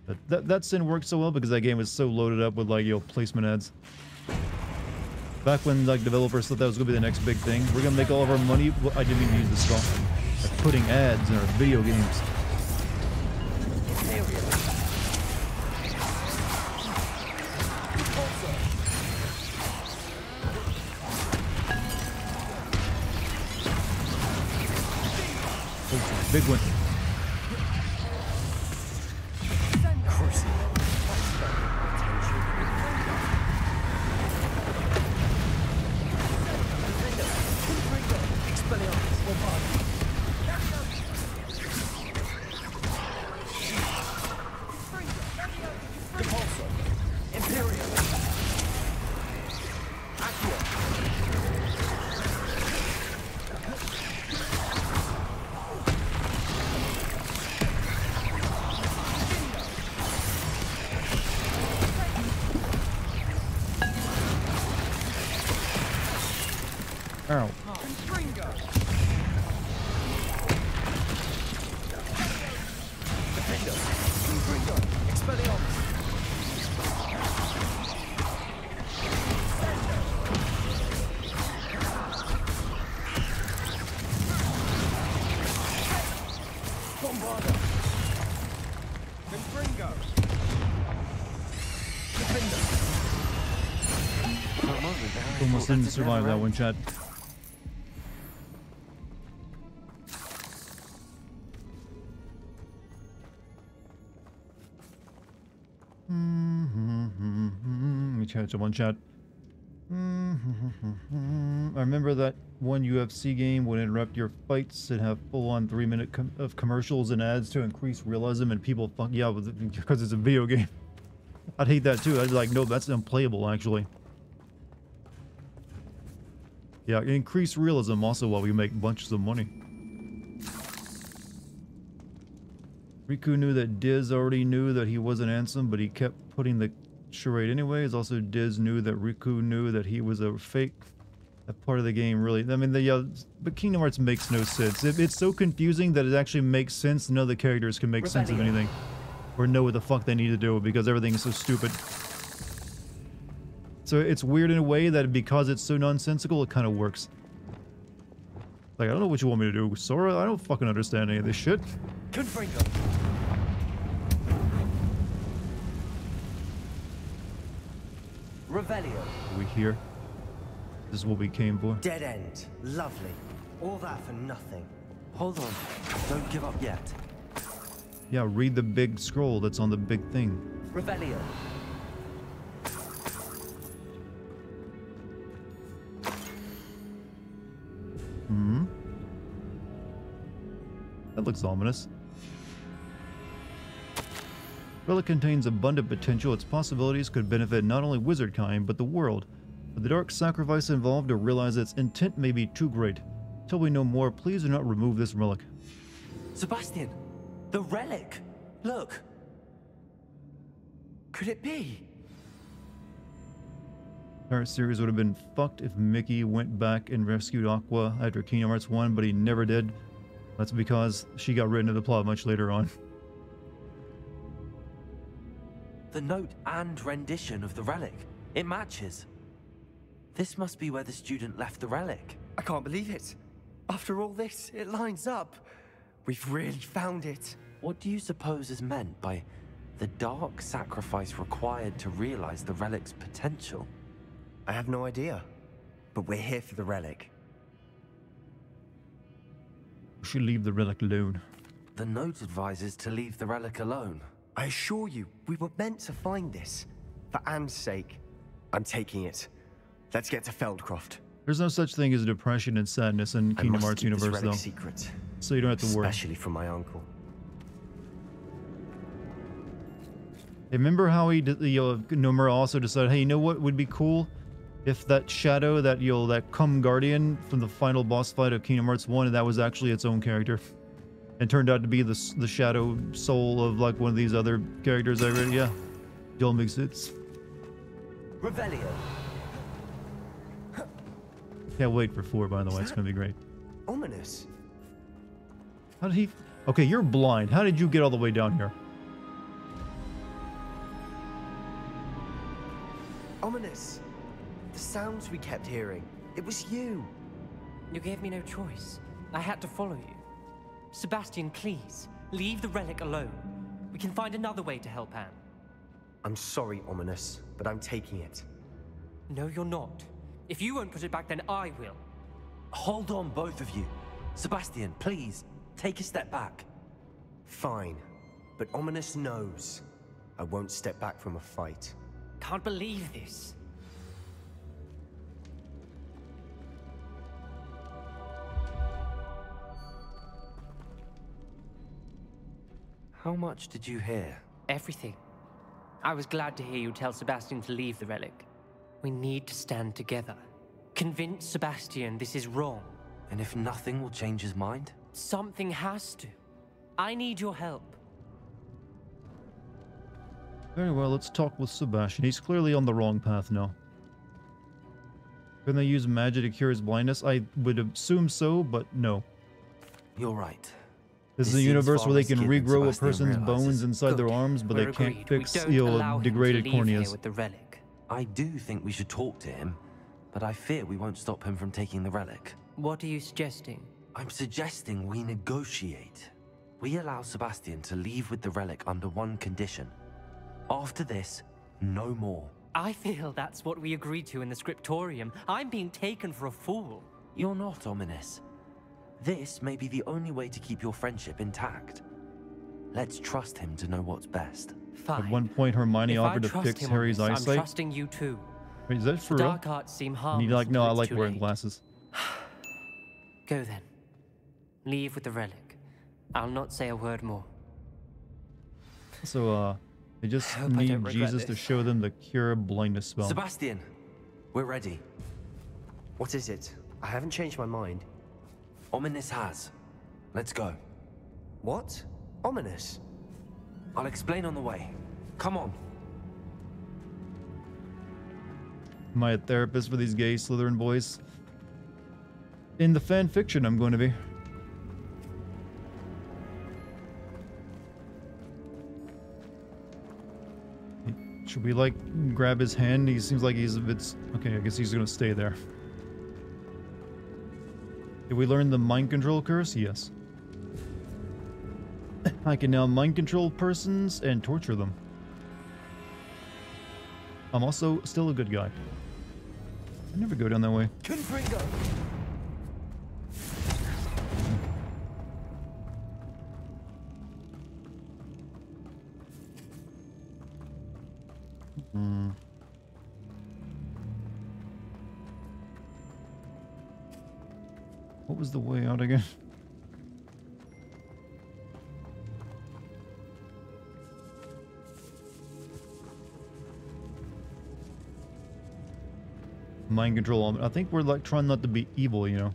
But that sin worked so well because that game was so loaded up with placement ads. Back when developers thought that was gonna be the next big thing, we're gonna make all of our money. Well, I didn't even use this song. By putting ads in our video games. Big one. Ow. Almost didn't survive that one, chat. Let me catch up on chat. I remember that one UFC game would interrupt your fights and have full-on 3-minute of commercials and ads to increase realism, and people fuck yeah because it's a video game. I'd hate that too. I'd be like, no, that's unplayable actually. Yeah, increase realism also while we make bunches of money. Riku knew that Diz already knew that he wasn't Ansem, but he kept putting the charade anyways. Also, Diz knew that Riku knew that he was a fake. That part of the game really, I mean, but Kingdom Hearts makes no sense. It's so confusing that it actually makes sense. None of the characters can make sense of anything. Or know what the fuck they need to do because everything is so stupid. So it's weird in a way that because it's so nonsensical, it kind of works. Like, I don't know what you want me to do, Sora. I don't fucking understand any of this shit. Confringo. Revelio. Are we here? This is what we came for. Dead end. Lovely. All that for nothing. Hold on. Don't give up yet. Yeah, read the big scroll that's on the big thing. Revelio. Hmm. That looks ominous. Relic contains abundant potential. Its possibilities could benefit not only wizard kind, but the world. But the dark sacrifice involved to realize its intent may be too great. Till we know more, please do not remove this relic. Sebastian! The relic! Look! Could it be? Our series would have been fucked if Mickey went back and rescued Aqua after Kingdom Hearts 1, but he never did. That's because she got written into the plot much later on. The note and rendition of the relic. It matches. This must be where the student left the relic. I can't believe it. After all this, it lines up. We've really found it. What do you suppose is meant by the dark sacrifice required to realize the relic's potential? I have no idea, but we're here for the relic. We should leave the relic alone. The note advises to leave the relic alone. I assure you, we were meant to find this. For Anne's sake, I'm taking it. Let's get to Feldcroft. There's no such thing as depression and sadness in Kingdom Hearts universe, though. Secret, so you don't have to worry. Especially from my uncle. Hey, remember how he did, Nomura also decided, hey, you know what would be cool? If that shadow, that Cum Guardian from the final boss fight of Kingdom Hearts 1, and that was actually its own character. And turned out to be the shadow soul of like one of these other characters I read. Yeah. It all makes sense. Revelio. Can't wait for 4, by the way. It's gonna be great. Ominous. How did he... Okay, you're blind. How did you get all the way down here? Ominous. The sounds we kept hearing. It was you. You gave me no choice. I had to follow you. Sebastian, please, leave the relic alone. We can find another way to help Anne. I'm sorry, Ominous, but I'm taking it. No, you're not. If you won't put it back, then I will. Hold on, both of you. Sebastian, please, take a step back. Fine, but Ominous knows I won't step back from a fight. Can't believe this. How much did you hear? Everything. I was glad to hear you tell Sebastian to leave the relic. We need to stand together. Convince Sebastian this is wrong. And if nothing will change his mind? Something has to. I need your help. Very well, let's talk with Sebastian. He's clearly on the wrong path now. Can they use magic to cure his blindness? I would assume so, but no. You're right. This is a universe where they can regrow a person's bones inside their arms, but they can't fix degraded corneas. With the relic. I do think we should talk to him, but I fear we won't stop him from taking the relic. What are you suggesting? I'm suggesting we negotiate. We allow Sebastian to leave with the relic under one condition. After this, no more. I feel that's what we agreed to in the scriptorium. I'm being taken for a fool. You're not, Ominous. This may be the only way to keep your friendship intact. Let's trust him to know what's best. Fine. At one point, Hermione offered to fix Harry's eyesight. I'm trusting you too. Wait, is that for the real? Dark arts seem harmless. And you're like, no, I like wearing late. glasses. Go then. Leave with the relic. I'll not say a word more. So, they just need Jesus to show them the cure blindness spell. Sebastian, we're ready. What is it? I haven't changed my mind. Ominous has. Let's go. What? Ominous? I'll explain on the way. Come on. Am I a therapist for these gay Slytherin boys? In the fan fiction, I'm going to be. Should we, like, grab his hand? He seems like he's a bit... Okay, I guess he's going to stay there. Did we learn the mind control curse? Yes. I can now mind control persons and torture them. I'm also still a good guy. I never go down that way. Confringo. What was the way out again? mind control them. I think we're like trying not to be evil, you know.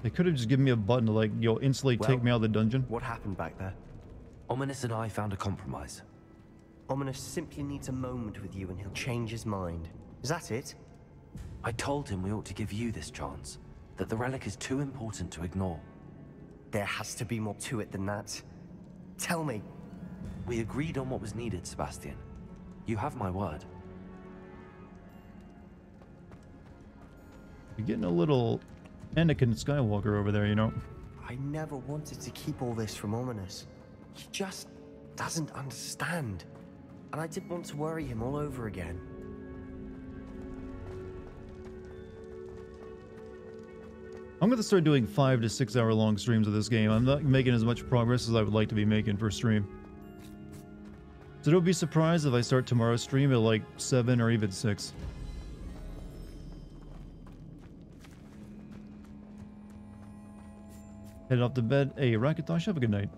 They could have just given me a button to like, yo, instantly take me out of the dungeon. What happened back there? Ominous and I found a compromise. Ominous simply needs a moment with you and he'll change his mind. Is that it? I told him we ought to give you this chance. That the relic is too important to ignore. There has to be more to it than that. Tell me. We agreed on what was needed, Sebastian. You have my word. You're getting a little Anakin Skywalker over there, you know. I never wanted to keep all this from Ominous. He just doesn't understand. And I didn't want to worry him all over again. I'm going to start doing 5 to 6 hour long streams of this game. I'm not making as much progress as I would like to be making for stream. So don't be surprised if I start tomorrow's stream at like 7 or even 6. Head off to bed. Hey, Rakatosh, have a good night.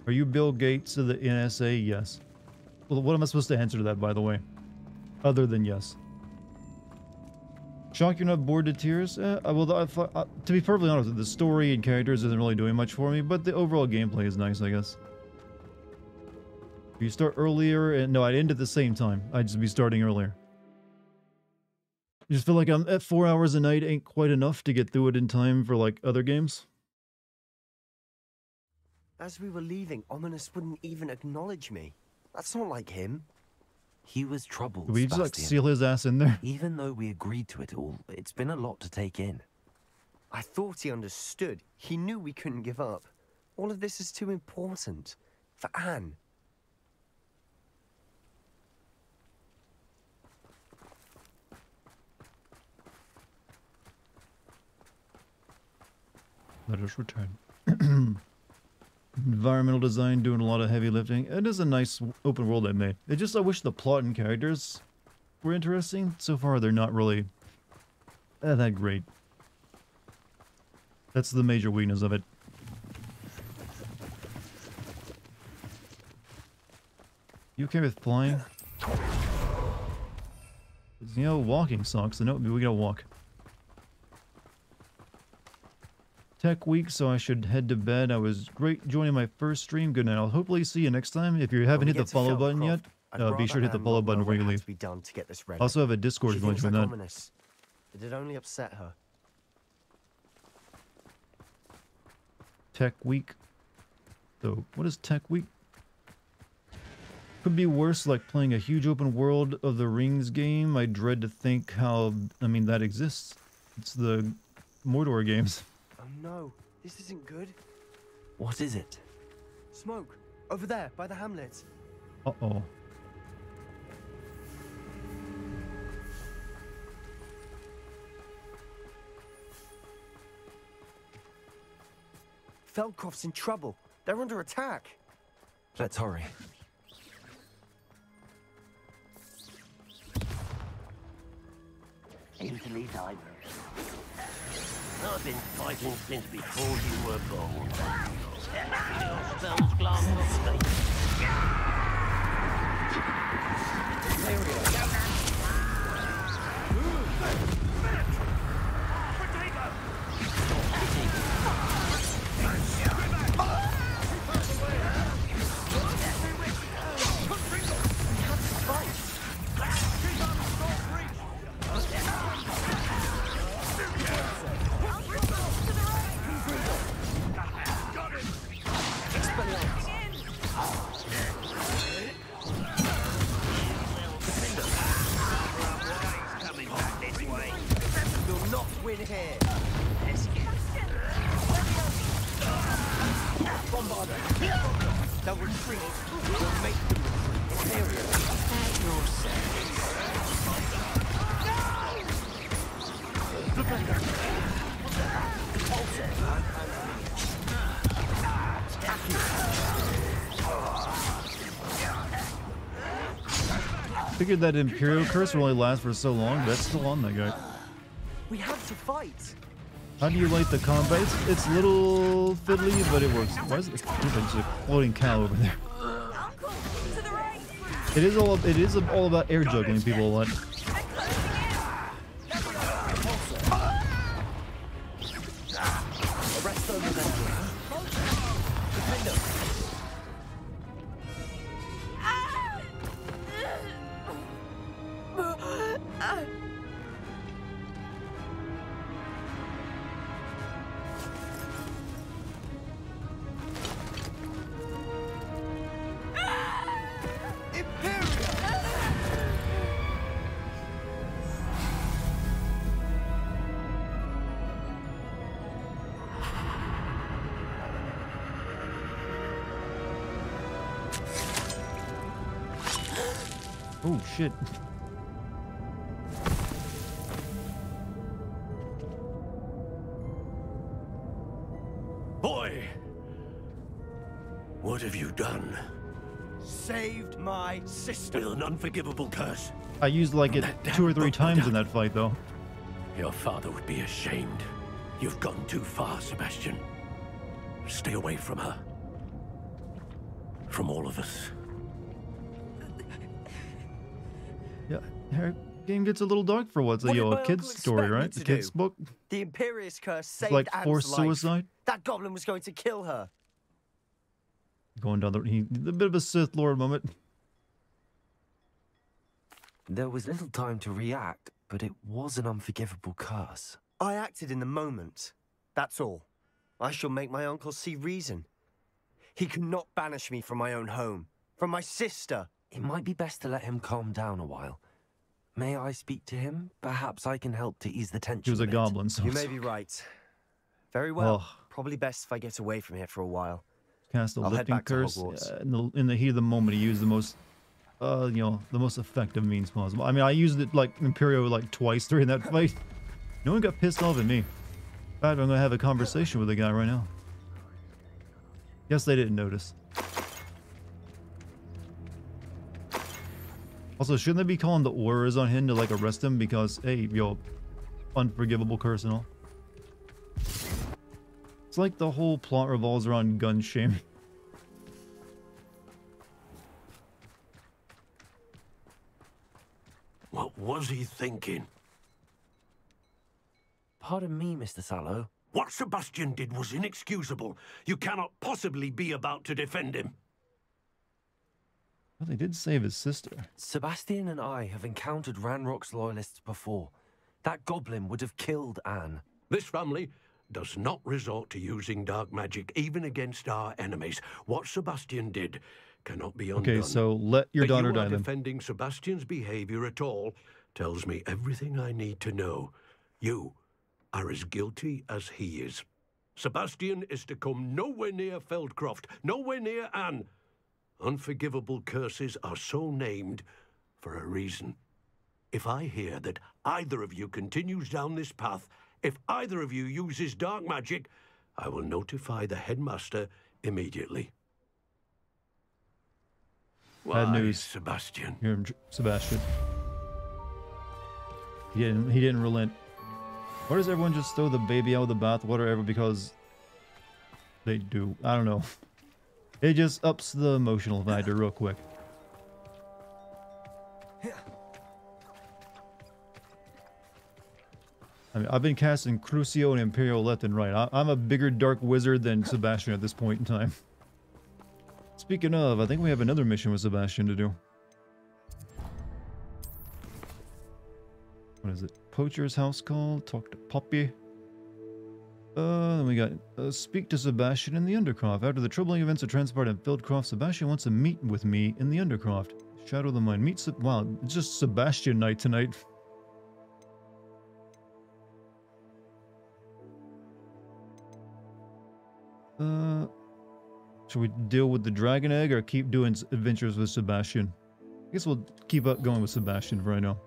Are you Bill Gates of the NSA? Yes. Well, what am I supposed to answer to that, by the way? Other than yes. Shock you're not bored to tears? Well, to be perfectly honest, the story and characters isn't really doing much for me, but the overall gameplay is nice, I guess. You start earlier, and no, I'd end at the same time. I'd just be starting earlier. I just feel like I'm at 4 hours a night ain't quite enough to get through it in time for like other games. As we were leaving, Ominous wouldn't even acknowledge me. That's not like him. He was troubled, Did we just like Sebastian. seal his ass in there? Even though we agreed to it all, it's been a lot to take in. I thought he understood. He knew we couldn't give up. All of this is too important. For Anne. Let us return. Environmental design doing a lot of heavy lifting. It is a nice open world I made. It just, I wish the plot and characters were interesting. So far, they're not really that great. That's the major weakness of it. You okay with flying? You know, walking sucks. So no, we gotta walk. Tech week, so I should head to bed. I was great joining my first stream. Good night. I'll hopefully see you next time. If you haven't hit the follow button yet, be sure to hit the follow button before you leave. Also have a Discord if you want to join that. Did it only upset her? Tech week. So, what is Tech week? Could be worse, like playing a huge open world of the Rings game. I dread to think how, I mean, that exists. It's the Mordor games. Oh no, this isn't good. What is it? Smoke, over there, by the hamlet. Uh-oh. Feldcroft's in trouble. They're under attack. Let's hurry. Easily diverse. I've been fighting since before you were born. Your spells glance of state. There we go. Figured that Imperial Curse will only last for so long, but that's still on that guy. We have to fight. How do you like the combat? It's a little fiddly, but it works. Why is it? There's a floating cow over there. It is all about air juggling people a lot. Oh shit. Boy! What have you done? Saved my sister. With an unforgivable curse. I used like it 2 or 3 times in that fight though. Your father would be ashamed. You've gone too far, Sebastian. Stay away from her. From all of us. Yeah, her game gets a little dark for what's a kid's story, right? The kid's book. The Imperious Curse saved Like Anne's forced life. suicide. That goblin was going to kill her. Going down a bit of a Sith Lord moment. There was little time to react, but it was an unforgivable curse. I acted in the moment. That's all. I shall make my uncle see reason. He cannot banish me from my own home, from my sister. It might be best to let him calm down a while. May I speak to him? Perhaps I can help to ease the tension. He was a goblin, so you may be right. Very well. Probably best if I get away from here for a while. Cast a I'll head lifting back to curse. Hogwarts. In the heat of the moment, he used the most, the most effective means possible. I mean, I used it like Imperio like twice during that fight. No one got pissed off at me. In fact, I'm gonna have a conversation with the guy right now. Guess they didn't notice. Also, shouldn't they be calling the orders on him to like arrest him because, hey, unforgivable curse and all? It's like the whole plot revolves around gun shaming. What was he thinking? Pardon me, Mr. Sallow. What Sebastian did was inexcusable. You cannot possibly be about to defend him. Well, they did save his sister. Sebastian and I have encountered Ranrock's loyalists before. That goblin would have killed Anne. This family does not resort to using dark magic even against our enemies. What Sebastian did cannot be undone. Okay, so let your daughter die then. Defending Sebastian's behavior at all tells me everything I need to know. You are as guilty as he is. Sebastian is to come nowhere near Feldcroft, nowhere near Anne. Unforgivable curses are so named for a reason. If I hear that either of you continues down this path, if either of you uses dark magic, I will notify the headmaster immediately. Bad news. Sebastian. Hear him, Sebastian. He didn't relent. Why does everyone just throw the baby out with the bathwater ever because they do? I don't know. It just ups the emotional factor real quick. I mean, I've been casting Crucio and Imperial left and right. I'm a bigger dark wizard than Sebastian at this point in time. Speaking of, I think we have another mission with Sebastian to do. What is it? Poacher's house call. Talk to Poppy. Then we got speak to Sebastian in the Undercroft. After the troubling events that transpired in Feldcroft, Sebastian wants to meet with me in the Undercroft. Shadow of the Mind. Wow, it's just Sebastian night tonight. Should we deal with the dragon egg or keep doing adventures with Sebastian? I guess we'll keep up going with Sebastian for right now.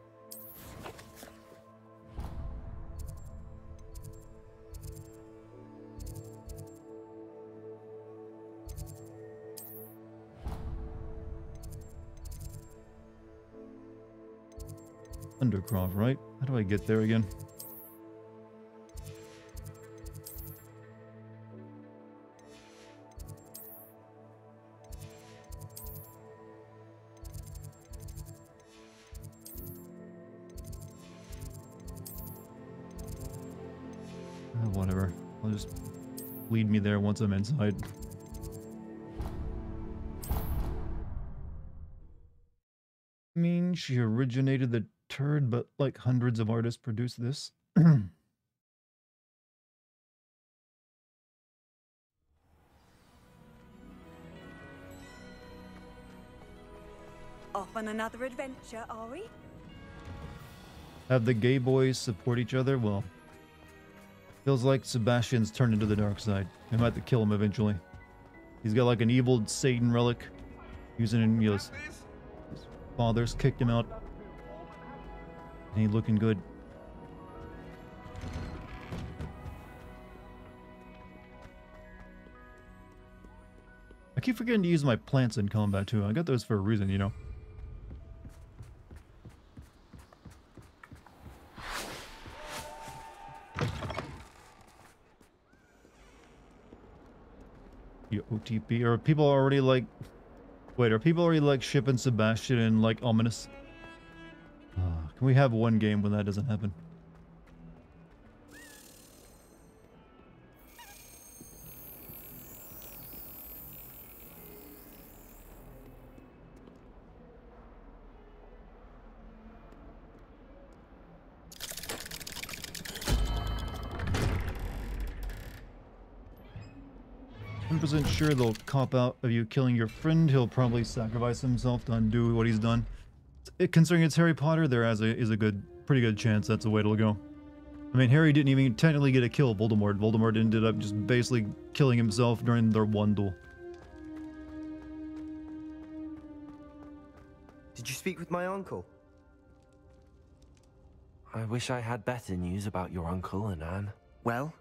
Undercroft, right? How do I get there again? Whatever. I'll just lead me there once I'm inside. I mean, she originated the turd, but like hundreds of artists produced this. Off on another adventure, are we? Have the gay boys support each other? Well, feels like Sebastian's turned into the dark side. I might have to kill him eventually. He's got like an evil Satan relic. Using it, you know, his father's kicked him out. And he looking good. I keep forgetting to use my plants in combat too. I got those for a reason, you know. OTP, or people already like, wait, are people already like shipping Sebastian and like Ominous? Can we have one game when that doesn't happen? I'm sure they'll cop out of you killing your friend. He'll probably sacrifice himself to undo what he's done. Considering it's Harry Potter, there is a pretty good chance that's the way it'll go. I mean, Harry didn't even technically get to kill Voldemort. Voldemort ended up just basically killing himself during their one duel. Did you speak with my uncle? I wish I had better news about your uncle and Anne. Well,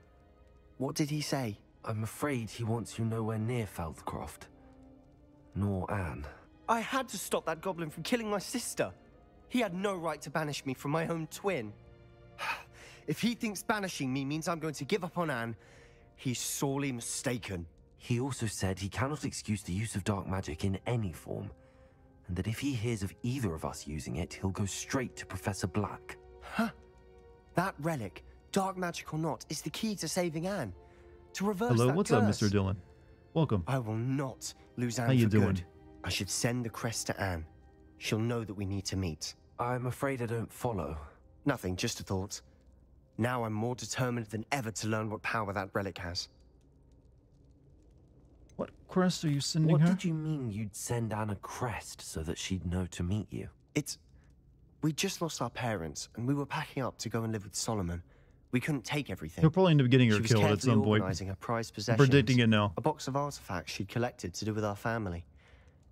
what did he say? I'm afraid he wants you nowhere near Feldcroft. Nor Anne. I had to stop that goblin from killing my sister. He had no right to banish me from my own twin. If he thinks banishing me means I'm going to give up on Anne, he's sorely mistaken. He also said he cannot excuse the use of dark magic in any form, and that if he hears of either of us using it, he'll go straight to Professor Black. Huh. That relic, dark magic or not, is the key to saving Anne. To reverse Hello, that what's curse. up, Mr. Dillon? Welcome. I will not lose Anne How you for doing? good. I should send the crest to Anne. She'll know that we need to meet. I'm afraid I don't follow. Nothing, just a thought. Now I'm more determined than ever to learn what power that relic has. What crest are you sending her? What did you mean you'd send Anne a crest so that she'd know to meet you? We just lost our parents, and we were packing up to go and live with Solomon. We couldn't take everything. He'll probably end up getting her She was killed at carefully some point. organising her prized I'm possessions. predicting it now. A box of artifacts she'd collected to do with our family.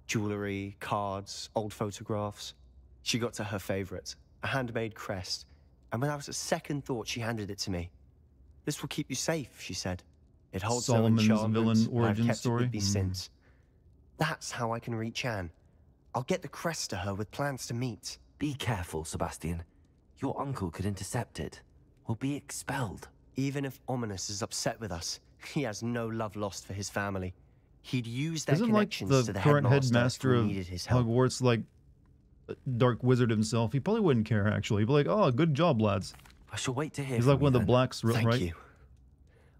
Jewellery, cards, old photographs. She got to her favourite, a handmade crest, and when I was at second thought, she handed it to me. This will keep you safe, she said. It holds no Solomon's enchantments, villain and I've origin kept story? it with me since. That's how I can reach Anne. I'll get the crest to her with plans to meet. Be careful, Sebastian. Your uncle could intercept it. We'll be expelled. Even if Ominous is upset with us, he has no love lost for his family. He'd use their Isn't like connections the to the current headmaster headmaster if of we needed his help. Hogwarts, like Dark Wizard himself? He probably wouldn't care, actually. He'd be like, oh, good job, lads. I shall wait to hear He's from like one you of the then. blacks, right? Thank you.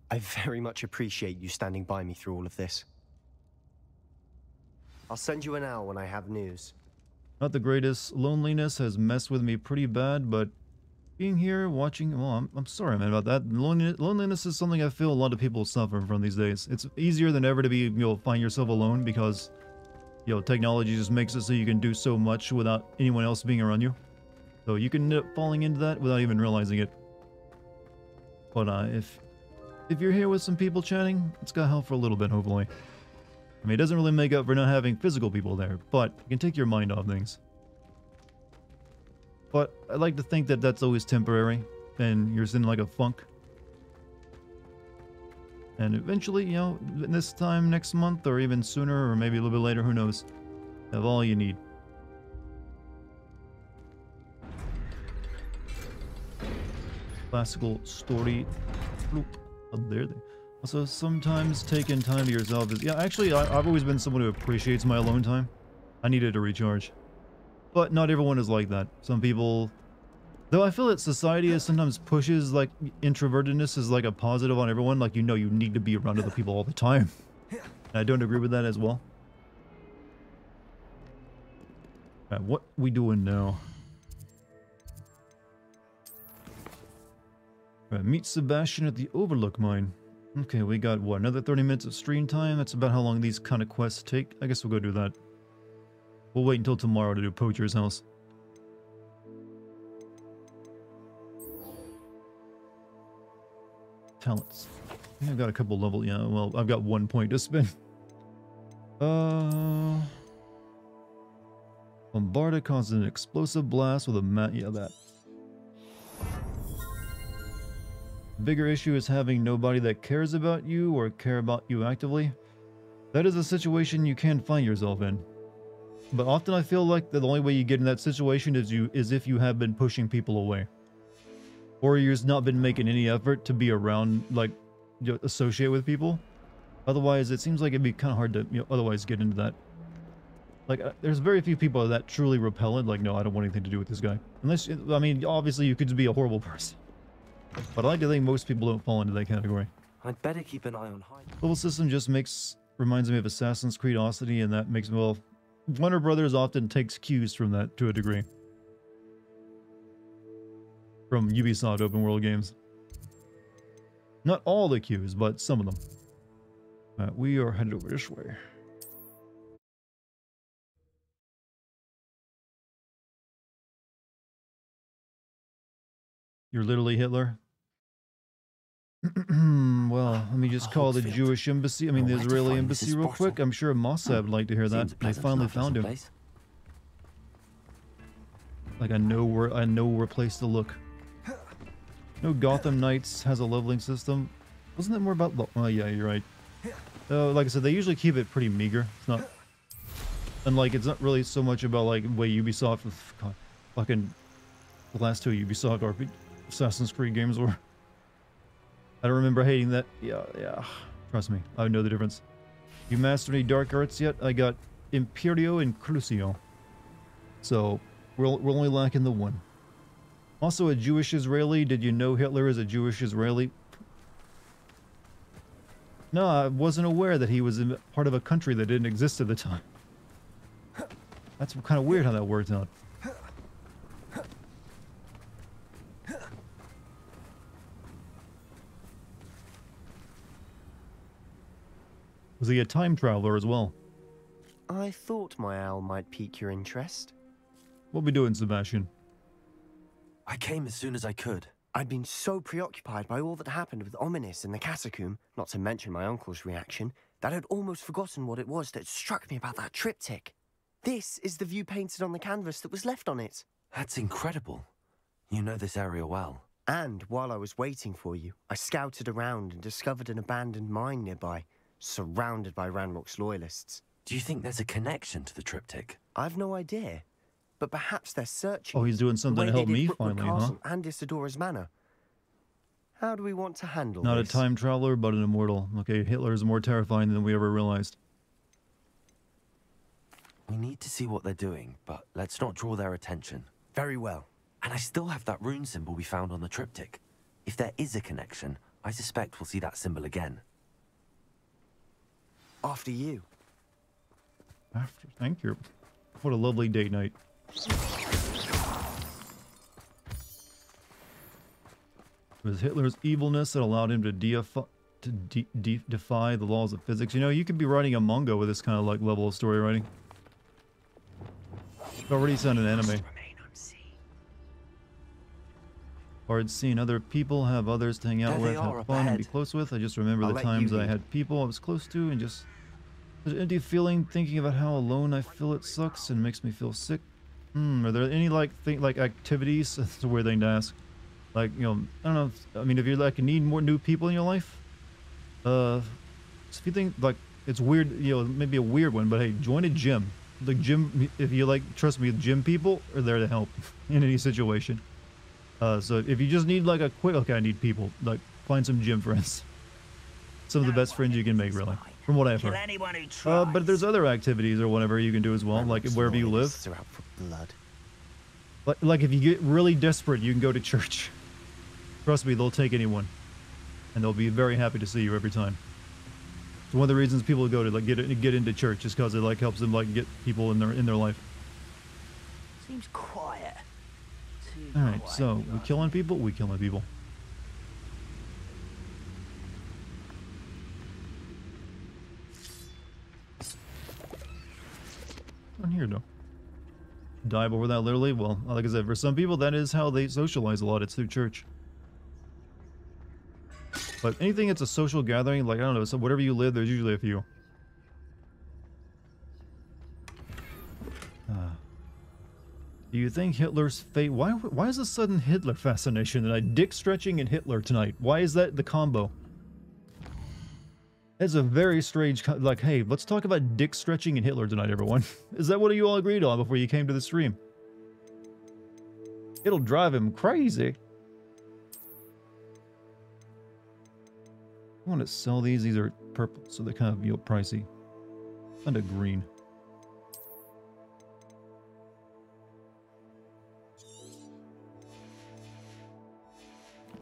I very much appreciate you standing by me through all of this. I'll send you an owl when I have news. Not the greatest. Loneliness has messed with me pretty bad, but being here, watching, well, I'm sorry, man, about that. Loneliness is something I feel a lot of people suffer from these days. It's easier than ever to be, find yourself alone because, technology just makes it so you can do so much without anyone else being around you. So you can end up falling into that without even realizing it. But if you're here with some people chatting, it's gonna help for a little bit, hopefully. I mean, it doesn't really make up for not having physical people there, but you can take your mind off things. But I like to think that that's always temporary, and you're in like a funk. And eventually, this time next month, or even sooner, or maybe a little bit later, who knows, have all you need. classical story. Oh, there they. Also, sometimes taking time to yourself is... Yeah, actually, I've always been someone who appreciates my alone time. I needed to recharge. But not everyone is like that. Some people... Though I feel that society sometimes pushes, like, introvertedness is like a positive on everyone. Like, you know, you need to be around other people all the time. And I don't agree with that as well. Alright, what we doing now? Alright, meet Sebastian at the Overlook Mine. Okay, we got, what, another 30 minutes of stream time? That's about how long these kind of quests take. I guess we'll go do that. We'll wait until tomorrow to do Poacher's House. Talents. I think I've got a couple level, yeah, well, I've got 1 point to spend. Bombarda causes an explosive blast with a yeah, that. Bigger issue is having nobody that cares about you or care about you actively. That is a situation you can find yourself in. But often I feel like the only way you get in that situation is if you have been pushing people away. Or you've just not been making any effort to be around, like, associate with people. Otherwise, it seems like it'd be kind of hard to, otherwise get into that. Like, there's very few people that truly repellent, like, no, I don't want anything to do with this guy. Unless, I mean, obviously you could just be a horrible person. But I like to think most people don't fall into that category. I'd better keep an eye on hiding. Level system just reminds me of Assassin's Creed Odyssey, and that makes me, well, Warner Brothers often takes cues from that to a degree. From Ubisoft open world games. Not all the cues, but some of them. We are headed over this way. You're literally Hitler? Well, let me just call the Jewish embassy, I mean the Israeli embassy real quick. I'm sure Mossad would like to hear that. They finally found him. Like I know where place to look. No, Gotham Knights has a leveling system. Wasn't that more about... Oh yeah, you're right. Like I said, they usually keep it pretty meager. It's not... And like, it's not really so much about like the way Ubisoft... God, fucking... The last two Ubisoft RPG, Assassin's Creed games were. I don't remember hating that. Yeah. Trust me, I know the difference. You mastered any dark arts yet? I got Imperio and Crucio. So, we're only lacking the one. Also a Jewish Israeli. Did you know Hitler is a Jewish Israeli? No, I wasn't aware that he was part of a country that didn't exist at the time. That's kind of weird how that worked out. Was he a time traveler as well? I thought my owl might pique your interest. What we doing, Sebastian? I came as soon as I could. I'd been so preoccupied by all that happened with Ominis and the catacomb, not to mention my uncle's reaction, that I'd almost forgotten what it was that struck me about that triptych. This is the view painted on the canvas that was left on it. That's incredible. You know this area well. And while I was waiting for you, I scouted around and discovered an abandoned mine nearby, surrounded by Ranrock's loyalists. Do you think there's a connection to the triptych? I've no idea. But perhaps they're searching. Oh, he's doing something to help me finally, huh? And Isidora's manor. How do we want to handle Not this? a time traveler, but an immortal. Okay, Hitler is more terrifying than we ever realized. We need to see what they're doing, but let's not draw their attention. Very well. And I still have that rune symbol we found on the triptych. If there is a connection, I suspect we'll see that symbol again. After you. After, thank you. What a lovely date night. It was Hitler's evilness that allowed him to defy the laws of physics. You know, you could be writing a manga with this kind of like level of story writing. It's already done an anime. Hard seeing other people have others to hang out with, have fun, and be close with. I just remember the times I had people I was close to, and just there's an empty feeling thinking about how alone I feel. It sucks and makes me feel sick. Are there any like activities? That's a weird thing to ask. Like, you know, I don't know. I mean, if you like need more new people in your life, if you think like it's weird, you know, maybe a weird one, but hey, join a gym. Like gym, if you like, trust me, gym people are there to help in any situation. So if you just need like a quick, okay, I need people, like find some gym friends. Some of the best friends you can make, really, from what I've heard. But there's other activities or whatever you can do as well, like wherever you live. Like if you get really desperate, you can go to church. Trust me, they'll take anyone, and they'll be very happy to see you every time. It's one of the reasons people go to like get into church, is because it like helps them like get people in their life. Seems quiet. All right, so we killing people. We killing people. On here though. Dive over that literally. Well, like I said, for some people that is how they socialize a lot. It's through church. But anything that's a social gathering, like I don't know, so whatever you live, there's usually a few. Do you think Hitler's fate? Why is a sudden Hitler fascination tonight? Dick stretching and Hitler tonight. Why is that the combo? That's a very strange, like, hey, let's talk about dick stretching and Hitler tonight, everyone. Is that what you all agreed on before you came to the stream? It'll drive him crazy. I want to sell these. These are purple, so they kind of feel pricey. And a green.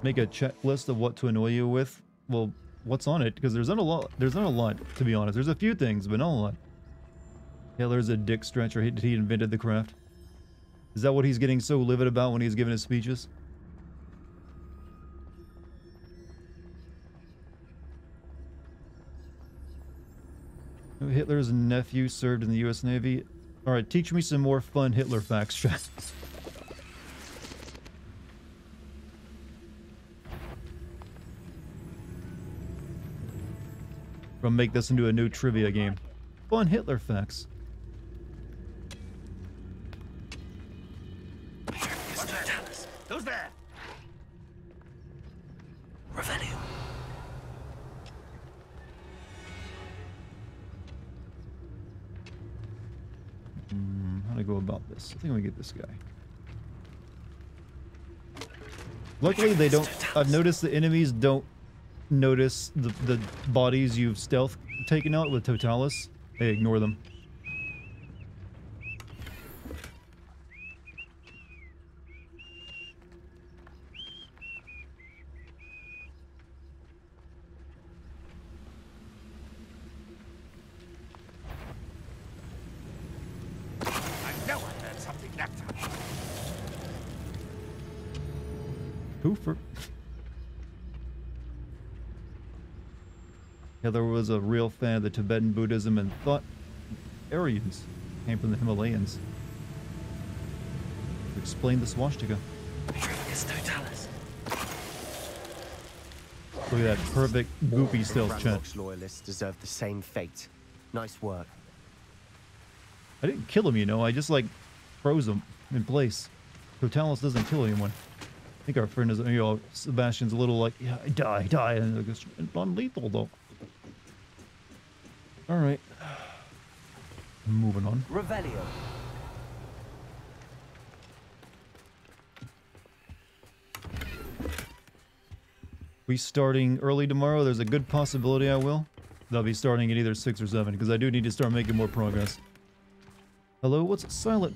Make a checklist of what to annoy you with. Well, what's on it? Because there's not a lot. There's not a lot, to be honest. There's a few things, but not a lot. Hitler's a dick stretcher. He invented the craft. Is that what he's getting so livid about when he's giving his speeches? Hitler's nephew served in the U.S. Navy. All right, teach me some more fun Hitler facts, chat. From make this into a new trivia game. Fun Hitler facts. Who's there? Revelio. How do I go about this? I think we get this guy. Luckily, they don't. I've noticed the enemies don't notice the bodies you've stealth taken out with Totalis. They ignore them. I know I heard something that time. Poofer. Hitler was a real fan of the Tibetan Buddhism and thought Aryans came from the Himalayas. To explain the swastika. Look at that perfect goopy stealth chat. Ranrock's loyalists deserve the same fate. Nice work. I didn't kill him, you know. I just like froze him in place. Totalis doesn't kill anyone. I think our friend is, you know, Sebastian's a little like, yeah, die, and it goes, non-lethal though. All right, moving on. Revelio. We starting early tomorrow. There's a good possibility I will. They'll be starting at either 6 or 7 because I do need to start making more progress. Hello, what's silent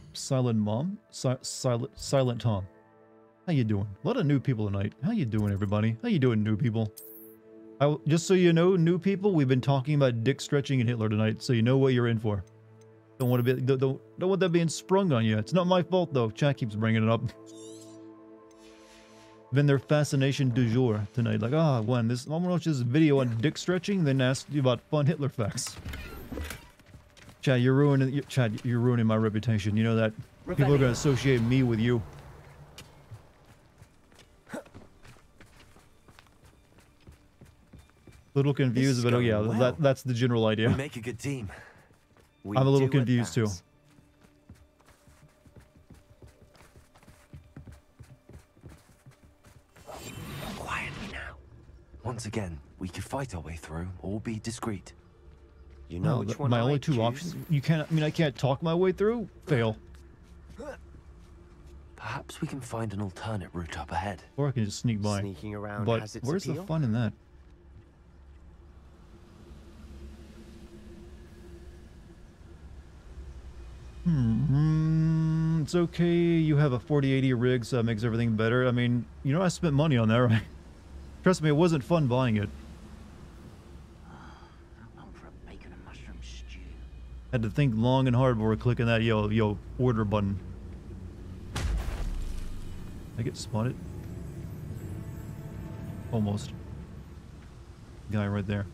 mom? Silent Tom. How you doing? A lot of new people tonight. How you doing, everybody? How you doing, new people? Just so you know, new people, we've been talking about dick stretching and Hitler tonight, so you know what you're in for. Don't want to be, don't want that being sprung on you. It's not my fault though. Chat keeps bringing it up. Been their fascination du jour tonight. Like, I'm gonna watch this video on dick stretching, then ask you about fun Hitler facts. Chat, you're ruining my reputation. You know that people are gonna associate me with you. Little confused, but oh yeah, well. That's the general idea. We make a good team. I'm a little confused too. Quietly now. Once again, we could fight our way through or be discreet. You know which one my I only two choose? options. You can't. I mean, I can't talk my way through. Fail. Perhaps we can find an alternate route up ahead. Or I can just sneak by. Sneaking around But has its where's the appeal. fun in that? It's okay. You have a 4080 rig, so that makes everything better. I mean, you know, I spent money on that, right? Trust me, it wasn't fun buying it. Had to think long and hard before clicking that yo order button. I get spotted. Almost. Guy right there.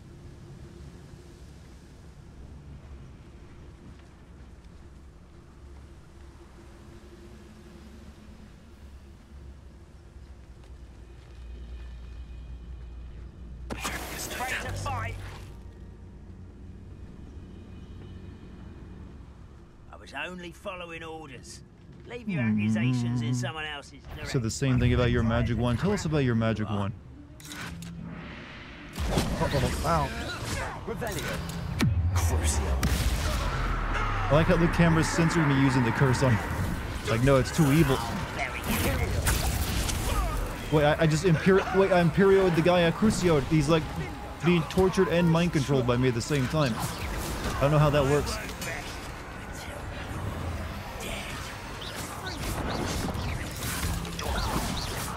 I was only following orders. Leave your accusations in someone else's direction. So the same thing about your magic wand. Tell us about your magic wand. Wow. I like how the camera's censored me using the curse on. Like, no, it's too evil. Wait, I imperioed the guy I crucioed. He's like being tortured and mind controlled by me at the same time. I don't know how that works.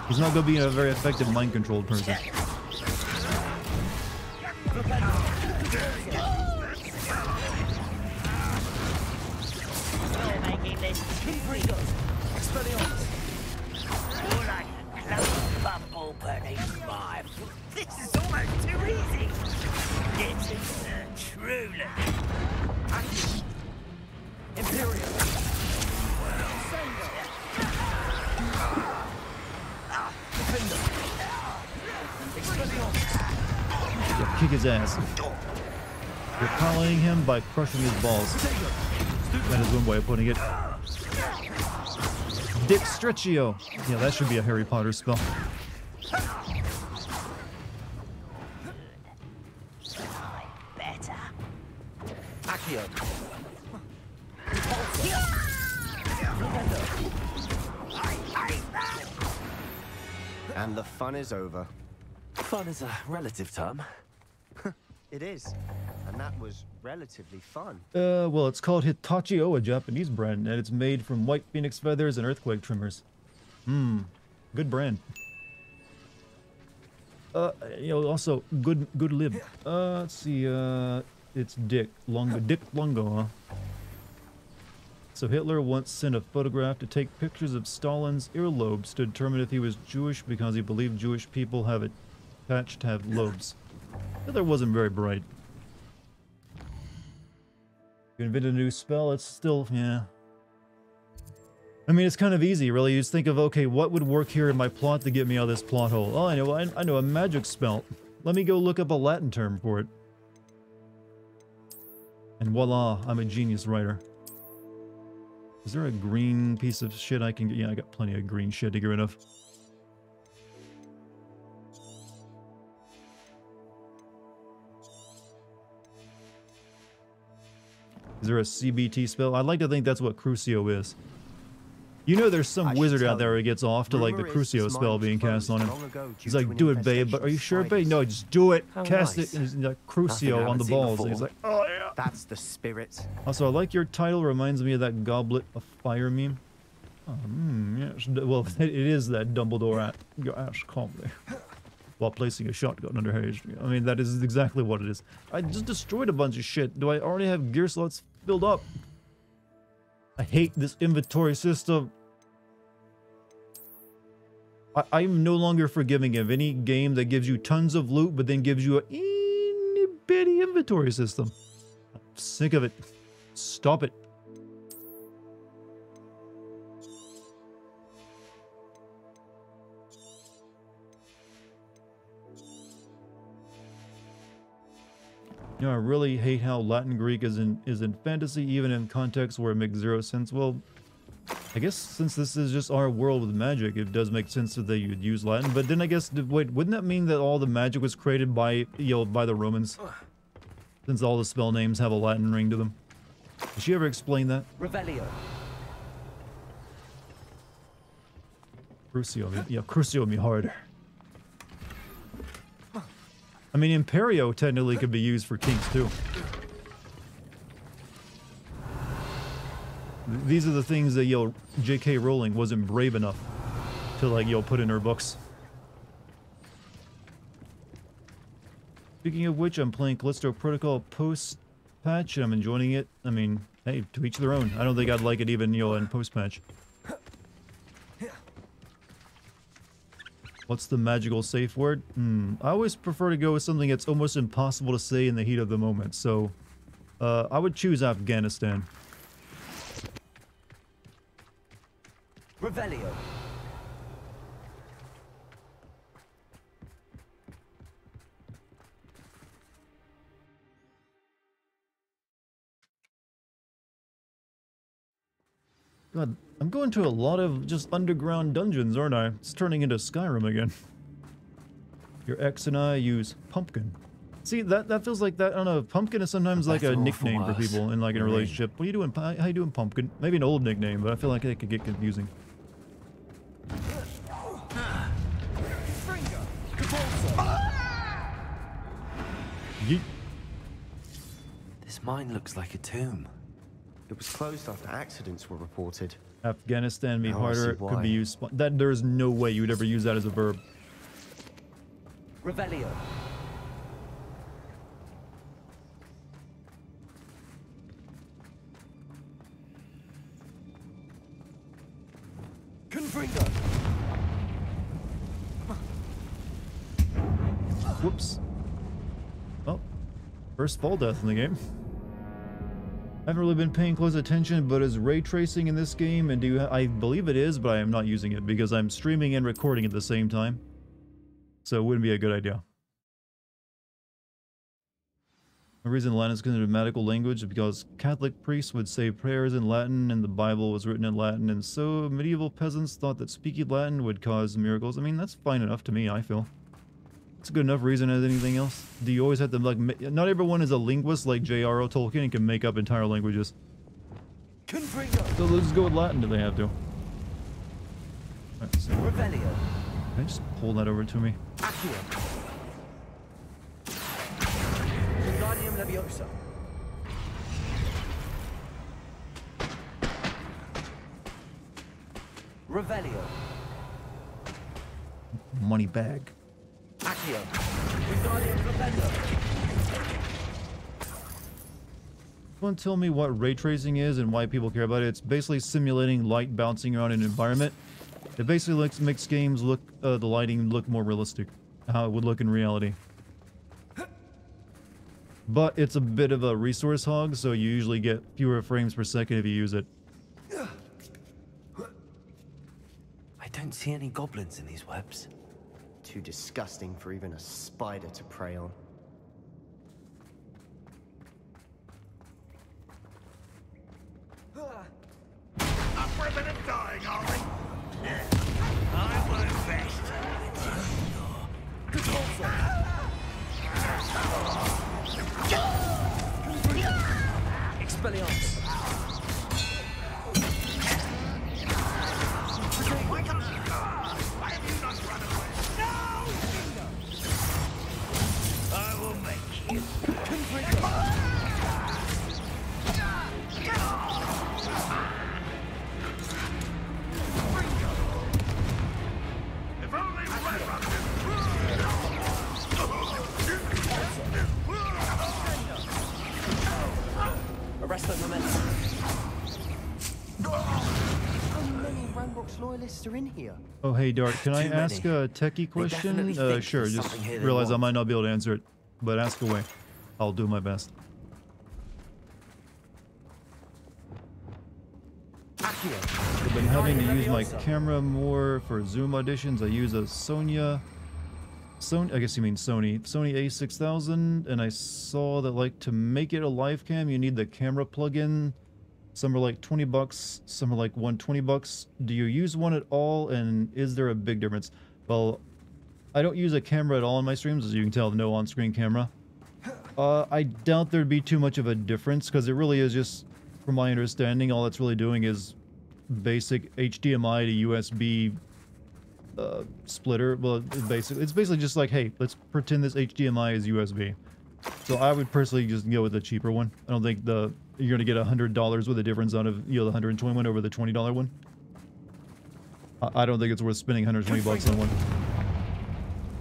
He's not going to be a very effective mind-controlled person. This is almost too easy. This is truly Imperial. Yeah, kick his ass. You're piloting him by crushing his balls. That is one way of putting it. Dick Stretchio. Yeah, that should be a Harry Potter spell. Better. Accio. And the fun is over. Fun is a relative term. It is. And that was relatively fun. Well, it's called Hitachi-O, a Japanese brand, and it's made from white phoenix feathers and earthquake trimmers. Good brand. You know, also good lib. Let's see, it's Dick Longo, huh? So Hitler once sent a photograph to take pictures of Stalin's earlobes to determine if he was Jewish because he believed Jewish people have lobes. Hitler wasn't very bright. You invent a new spell, it's still, yeah. I mean, it's kind of easy, really. You just think of, okay, what would work here in my plot to get me out of this plot hole? Oh, I know a magic spell. Let me go look up a Latin term for it. And voila, I'm a genius writer. Is there a green piece of shit I can get? Yeah, I got plenty of green shit to get rid of. Is there a CBT spell? I'd like to think that's what Crucio is. You know there's some wizard out there who gets off to like the Crucio spell being cast on him. He's like, do it, babe, but are you sure, babe? No, just do it. Cast it. And he's like, Crucio on the balls. And he's like, oh yeah. That's the spirit. Also, I like your title. Reminds me of that Goblet of Fire meme. Oh, yes. Well, it is that Dumbledore at your ass calmly while placing a shotgun under Harry's. I mean, that is exactly what it is. I just destroyed a bunch of shit. Do I already have gear slots filled up? I hate this inventory system. I'm no longer forgiving of any game that gives you tons of loot, but then gives you a itty bitty inventory system. I'm sick of it. Stop it. You know, I really hate how Latin Greek is in fantasy, even in contexts where it makes zero sense. Well, I guess since this is just our world with magic, it does make sense that you'd use Latin. But then I guess, wait, wouldn't that mean that all the magic was created by, by the Romans? Since all the spell names have a Latin ring to them. Did she ever explain that? Revelio. Crucio me. Yeah, Crucio me harder. I mean, Imperio technically could be used for kinks too. These are the things that, yo, J.K. Rowling wasn't brave enough to, like, yo, put in her books. Speaking of which, I'm playing Callisto Protocol post-patch, and I'm enjoying it. I mean, hey, to each their own. I don't think I'd like it even, yo, in post-patch. What's the magical safe word? I always prefer to go with something that's almost impossible to say in the heat of the moment, so I would choose Afghanistan. Revelio. God, I'm going to a lot of just underground dungeons, aren't I? It's turning into Skyrim again. Your ex and I use pumpkin. See, that feels like that. I don't know. Pumpkin is sometimes like a nickname for people in like in a relationship. What are you doing? How you doing, pumpkin? Maybe an old nickname, but I feel like it could get confusing. Yeet. This mine looks like a tomb. It was closed after accidents were reported. Afghanistan me Now I harder. see Could be why. used. That there is no way you would ever use that as a verb. Revelio. Confringo. Whoops. Oh, first fall death in the game. I haven't really been paying close attention, but is ray tracing in this game? And I believe it is, but I am not using it because I'm streaming and recording at the same time. So it wouldn't be a good idea. The reason Latin is considered a medical language is because Catholic priests would say prayers in Latin and the Bible was written in Latin, and so medieval peasants thought that speaking Latin would cause miracles. I mean, that's fine enough to me, I feel. It's a good enough reason as anything else. Do you always have to, like, not everyone is a linguist like J.R.R. Tolkien and can make up entire languages. So let's go with Latin if they have to. Right, so Revelio. can I just pull that over to me? Accio. Wingardium Leviosa. Revelio. Money bag. Accio. Wingardium Leviosa. Someone tell me what ray tracing is and why people care about it. It's basically simulating light bouncing around an environment. It basically makes games look, the lighting look more realistic. How it would look in reality. But it's a bit of a resource hog, so you usually get fewer frames per second if you use it. I don't see any goblins in these webs. Too disgusting for even a spider to prey on. Up for a bit of dying, are we? I work best. Expelliarmus. Why have you not run away? No! I will make you. If only Arresto momentum. How many Ranrock's loyalists are in here? Oh, hey, Dart, can I Too ask many. a techie question? definitely think Sure, there's just something here they realize I want. might not be able to answer it, but ask away. I'll do my best. Accio. I've been having to use my camera more for Zoom auditions. I use a Sony, I guess you mean Sony A6000, and I saw that, like, to make it a live cam, you need the camera plugin. Some are like 20 bucks, some are like 120 bucks. Do you use one at all, and is there a big difference? Well, I don't use a camera at all in my streams, as you can tell, no on-screen camera. I doubt there'd be too much of a difference, because it really is just, from my understanding, all it's really doing is basic HDMI to USB splitter. Well, it's basically just like, hey, let's pretend this HDMI is USB. So I would personally just go with the cheaper one. I don't think you're gonna get $100 with a difference out of, you know, the 121 over the $20 one. I don't think it's worth spending 120 bucks on one.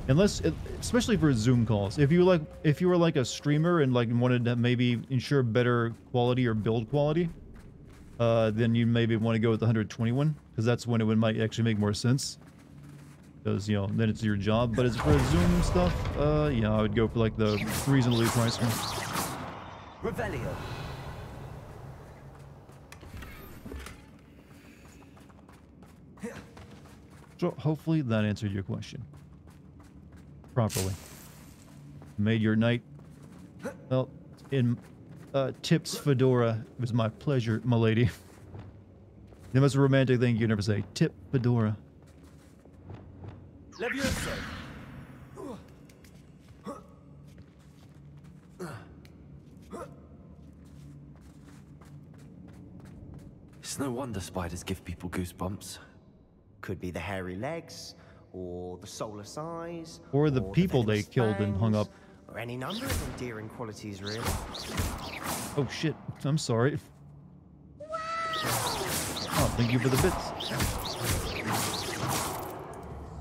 Unless, especially for Zoom calls. If you were like a streamer and like wanted to maybe ensure better quality or build quality, then you maybe want to go with the 121, because that's when it might actually make more sense. Because, you know, then it's your job. But as for Zoom stuff, yeah, I would go for like the reasonably priced one. Revelio. So hopefully that answered your question properly. Made your night. Well, in Tips Fedora, it was my pleasure, my lady. The most romantic thing you can ever say. Tip Fedora. Levioso. It's no wonder spiders give people goosebumps. Could be the hairy legs, or the soulless eyes, or the people they killed and hung up. Or any number of endearing qualities, really. Oh shit, I'm sorry. Oh, thank you for the bits.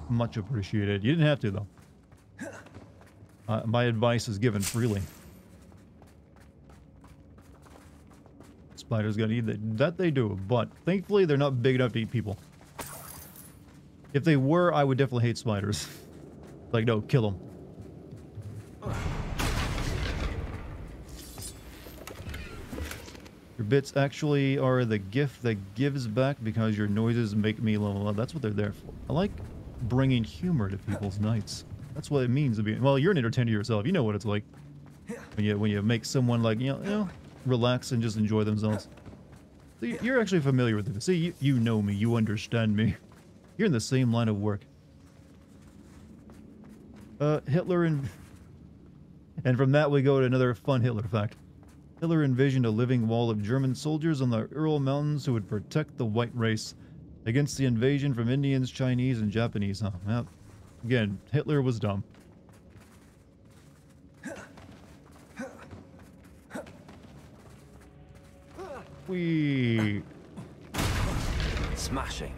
Much appreciated. You didn't have to, though. My advice is given freely. Spiders gotta eat that they do, but thankfully they're not big enough to eat people. If they were, I would definitely hate spiders. Like, no, kill them. Your bits actually are the gift that gives back because your noises make me level up. That's what they're there for. I like bringing humor to people's nights. That's what it means to be. Well, you're an entertainer yourself. You know what it's like when you make someone like you know relax and just enjoy themselves. So you're actually familiar with it. See, you know me. You understand me. You're in the same line of work. Hitler and from that we go to another fun Hitler fact. Hitler envisioned a living wall of German soldiers on the Ural Mountains who would protect the white race against the invasion from Indians, Chinese, and Japanese. Huh? Well, again, Hitler was dumb. Smashing.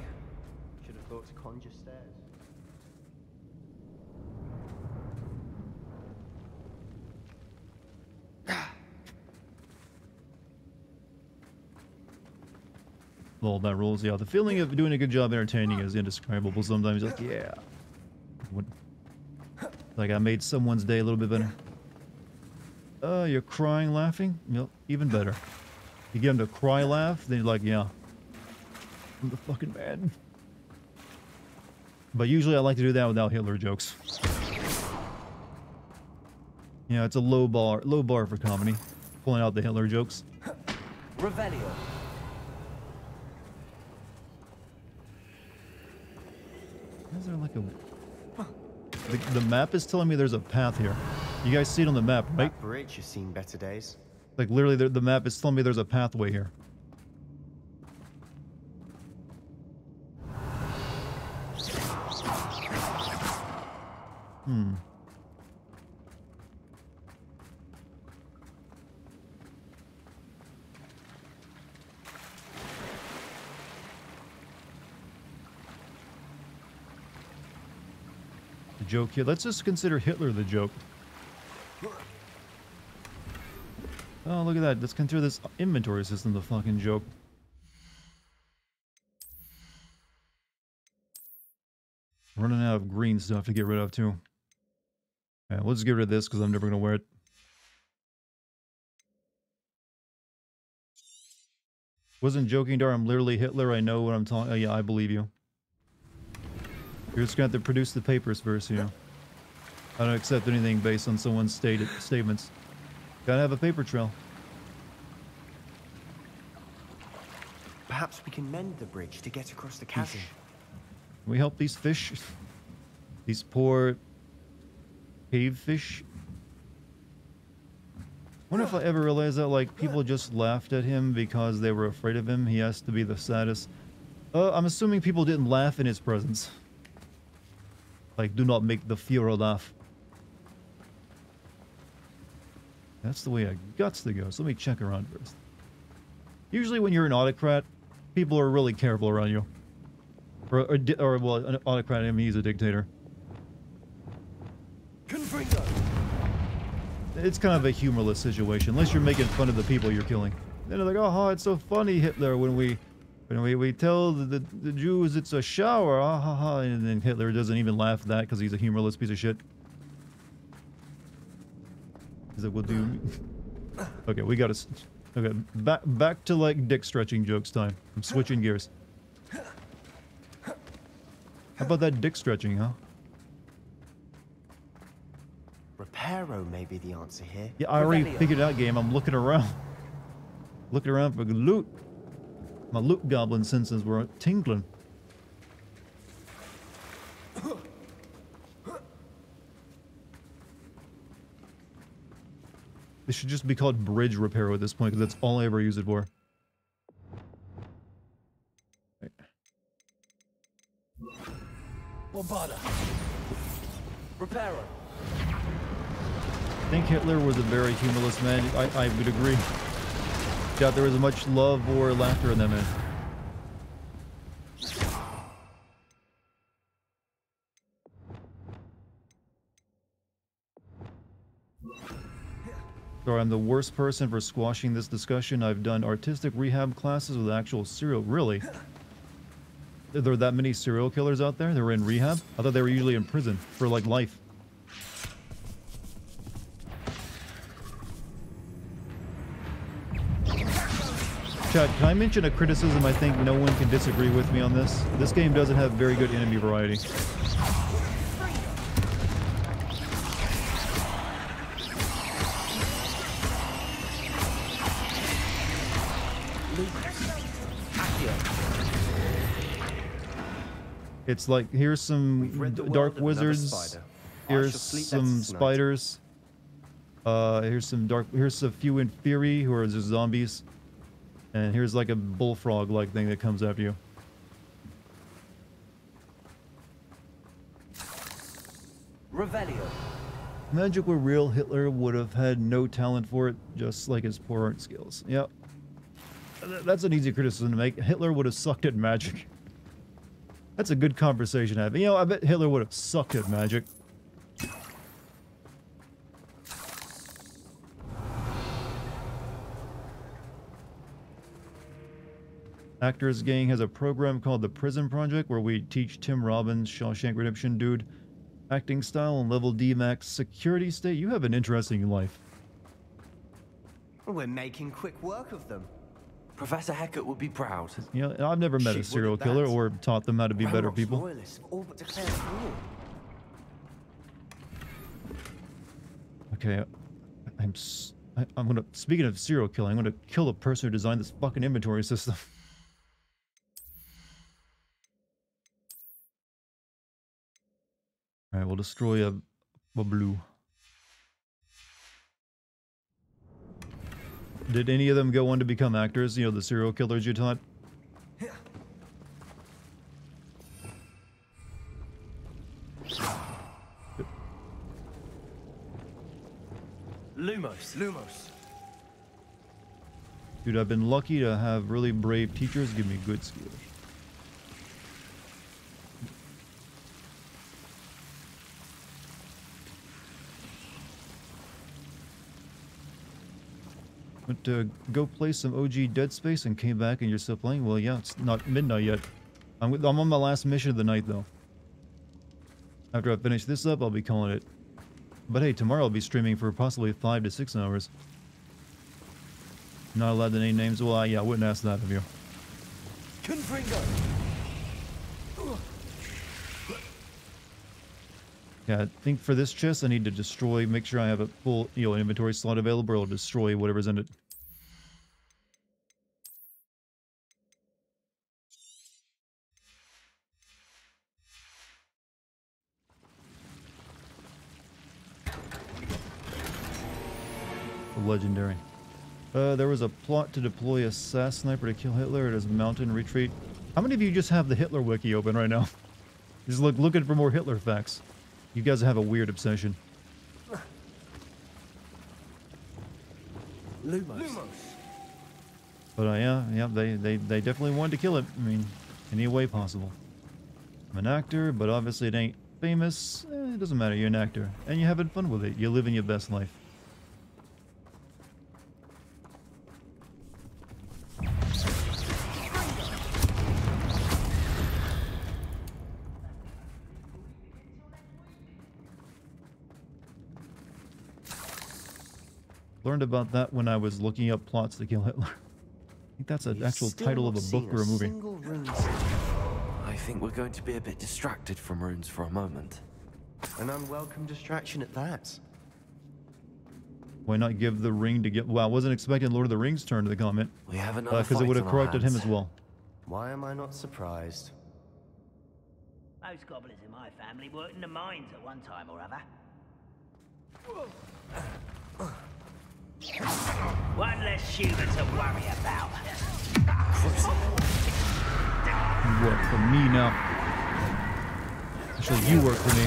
Should have thought to conjure stairs. Well, that rules. Yeah, the feeling of doing a good job entertaining is indescribable. Sometimes you're like, yeah. Like I made someone's day a little bit better. You're crying, laughing? Yep, even better. You get them to cry, laugh, then you're like, yeah. I'm the fucking man. But usually I like to do that without Hitler jokes. Yeah, it's a low bar for comedy. Pulling out the Hitler jokes. Revelio. Is there like a... The map is telling me there's a path here. You guys see it on the map, right? That bridge has seen better days. Like literally the map is telling me there's a pathway here. The joke here. Let's just consider Hitler the joke. Oh, look at that. Let's consider this inventory system the fucking joke. Running out of green stuff to get rid of, too. Yeah, we'll just get rid of this because I'm never going to wear it. Wasn't joking, Dar. I'm literally Hitler. I know what I'm talking... Oh, yeah, I believe you. You're just going to have to produce the papers first, you know. I don't accept anything based on someone's statements. Gotta have a paper trail. Perhaps we can mend the bridge to get across the chasm. Can we help these fish? These poor cave fish? I wonder if I ever realized that, like, people just laughed at him because they were afraid of him. He has to be the saddest. I'm assuming people didn't laugh in his presence. Like, do not make the Führer laugh. That's the way a guts to go. So let me check around first. Usually when you're an autocrat, people are really careful around you. Or well, an autocrat, I mean, he's a dictator. Confringo. It's kind of a humorless situation, unless you're making fun of the people you're killing. Then they're like, oh, it's so funny, Hitler, when we tell the Jews it's a shower, ah ha ha, and then Hitler doesn't even laugh at that because he's a humorless piece of shit. He's like, what do you mean? Okay, we gotta... Okay, back to like dick stretching jokes time. I'm switching gears. How about that dick stretching, huh? Reparo may be the answer here. Yeah, I already figured out, game. I'm looking around. Looking around for loot. My loot goblin senses were tingling. This should just be called bridge repair at this point, because that's all I ever use it for. Right. Bombada. Reparo. I think Hitler was a very humorless man. I would agree. Doubt there was much love or laughter in that man. Sorry, I'm the worst person for squashing this discussion. I've done artistic rehab classes with actual serial... Really? There are that many serial killers out there that were in rehab? I thought they were usually in prison for, like, life. Chad, can I mention a criticism? I think no one can disagree with me on this. This game doesn't have very good enemy variety. It's like, here's some dark wizards, here's some spiders, here's a few in Fury who are just zombies, and here's like a bullfrog-like thing that comes after you. Revelio. Magic were real, Hitler would have had no talent for it, just like his poor art skills. Yep. That's an easy criticism to make. Hitler would have sucked at magic. That's a good conversation to have. You know, I bet Hitler would have sucked at magic. Actors Gang has a program called the Prison Project where we teach Tim Robbins, Shawshank Redemption dude, acting style and level D max security state. You have an interesting life. We're making quick work of them. Professor Hecat would be proud. You know, I've never met a serial killer or taught them how to be better people. Loyalists have all but declared war. Okay, I'm gonna, speaking of serial killing, I'm gonna kill the person who designed this fucking inventory system. Alright, we'll destroy a blue. Did any of them go on to become actors? You know, the serial killers you taught? Lumos. Dude, I've been lucky to have really brave teachers give me good skills. Went to go play some OG Dead Space and came back and you're still playing? Well, yeah, it's not midnight yet. I'm on my last mission of the night, though. After I finish this up, I'll be calling it. But hey, tomorrow I'll be streaming for possibly 5 to 6 hours. Not allowed to name names? Well, yeah, I wouldn't ask that of you. Confringo. Yeah, I think for this chest I need to destroy, make sure I have a full, you know, inventory slot available, or I'll destroy whatever's in it. Legendary. There was a plot to deploy a SAS sniper to kill Hitler at his mountain retreat. How many of you just have the Hitler wiki open right now? Just looking for more Hitler facts. You guys have a weird obsession. Lumos. But yeah, they definitely wanted to kill it. I mean, any way possible. I'm an actor, but obviously it ain't famous. It doesn't matter, you're an actor. And you're having fun with it. You're living your best life. Learned about that when I was looking up plots to kill Hitler. I think that's an actual title of a book or a movie. I think we're going to be a bit distracted from runes for a moment. An unwelcome distraction at that. Why not give the ring to get... Well, I wasn't expecting Lord of the Rings' turn to the comment. We have another because it would have corrected him as well. Why am I not surprised? Most gobblers in my family worked in the mines at one time or other. One less Schubert to worry about. You work for me now. Actually, you work for me.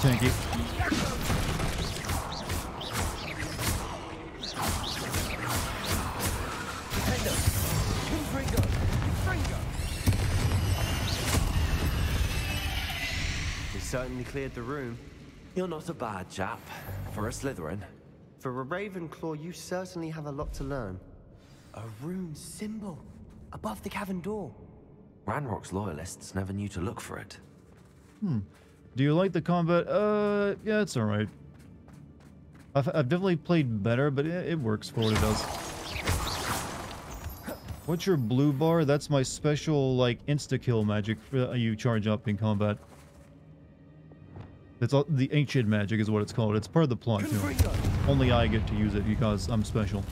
Tanky. We certainly cleared the room. You're not a bad chap for a Slytherin. For a Ravenclaw, you certainly have a lot to learn. A rune symbol above the cavern door. Ranrock's loyalists never knew to look for it. Do you like the combat? Yeah, it's alright. I've definitely played better, but it works for what it does. What's your blue bar? That's my special, like, insta-kill magic you charge up in combat. It's all, the ancient magic is what it's called. It's part of the plot, too. Only I get to use it because I'm special.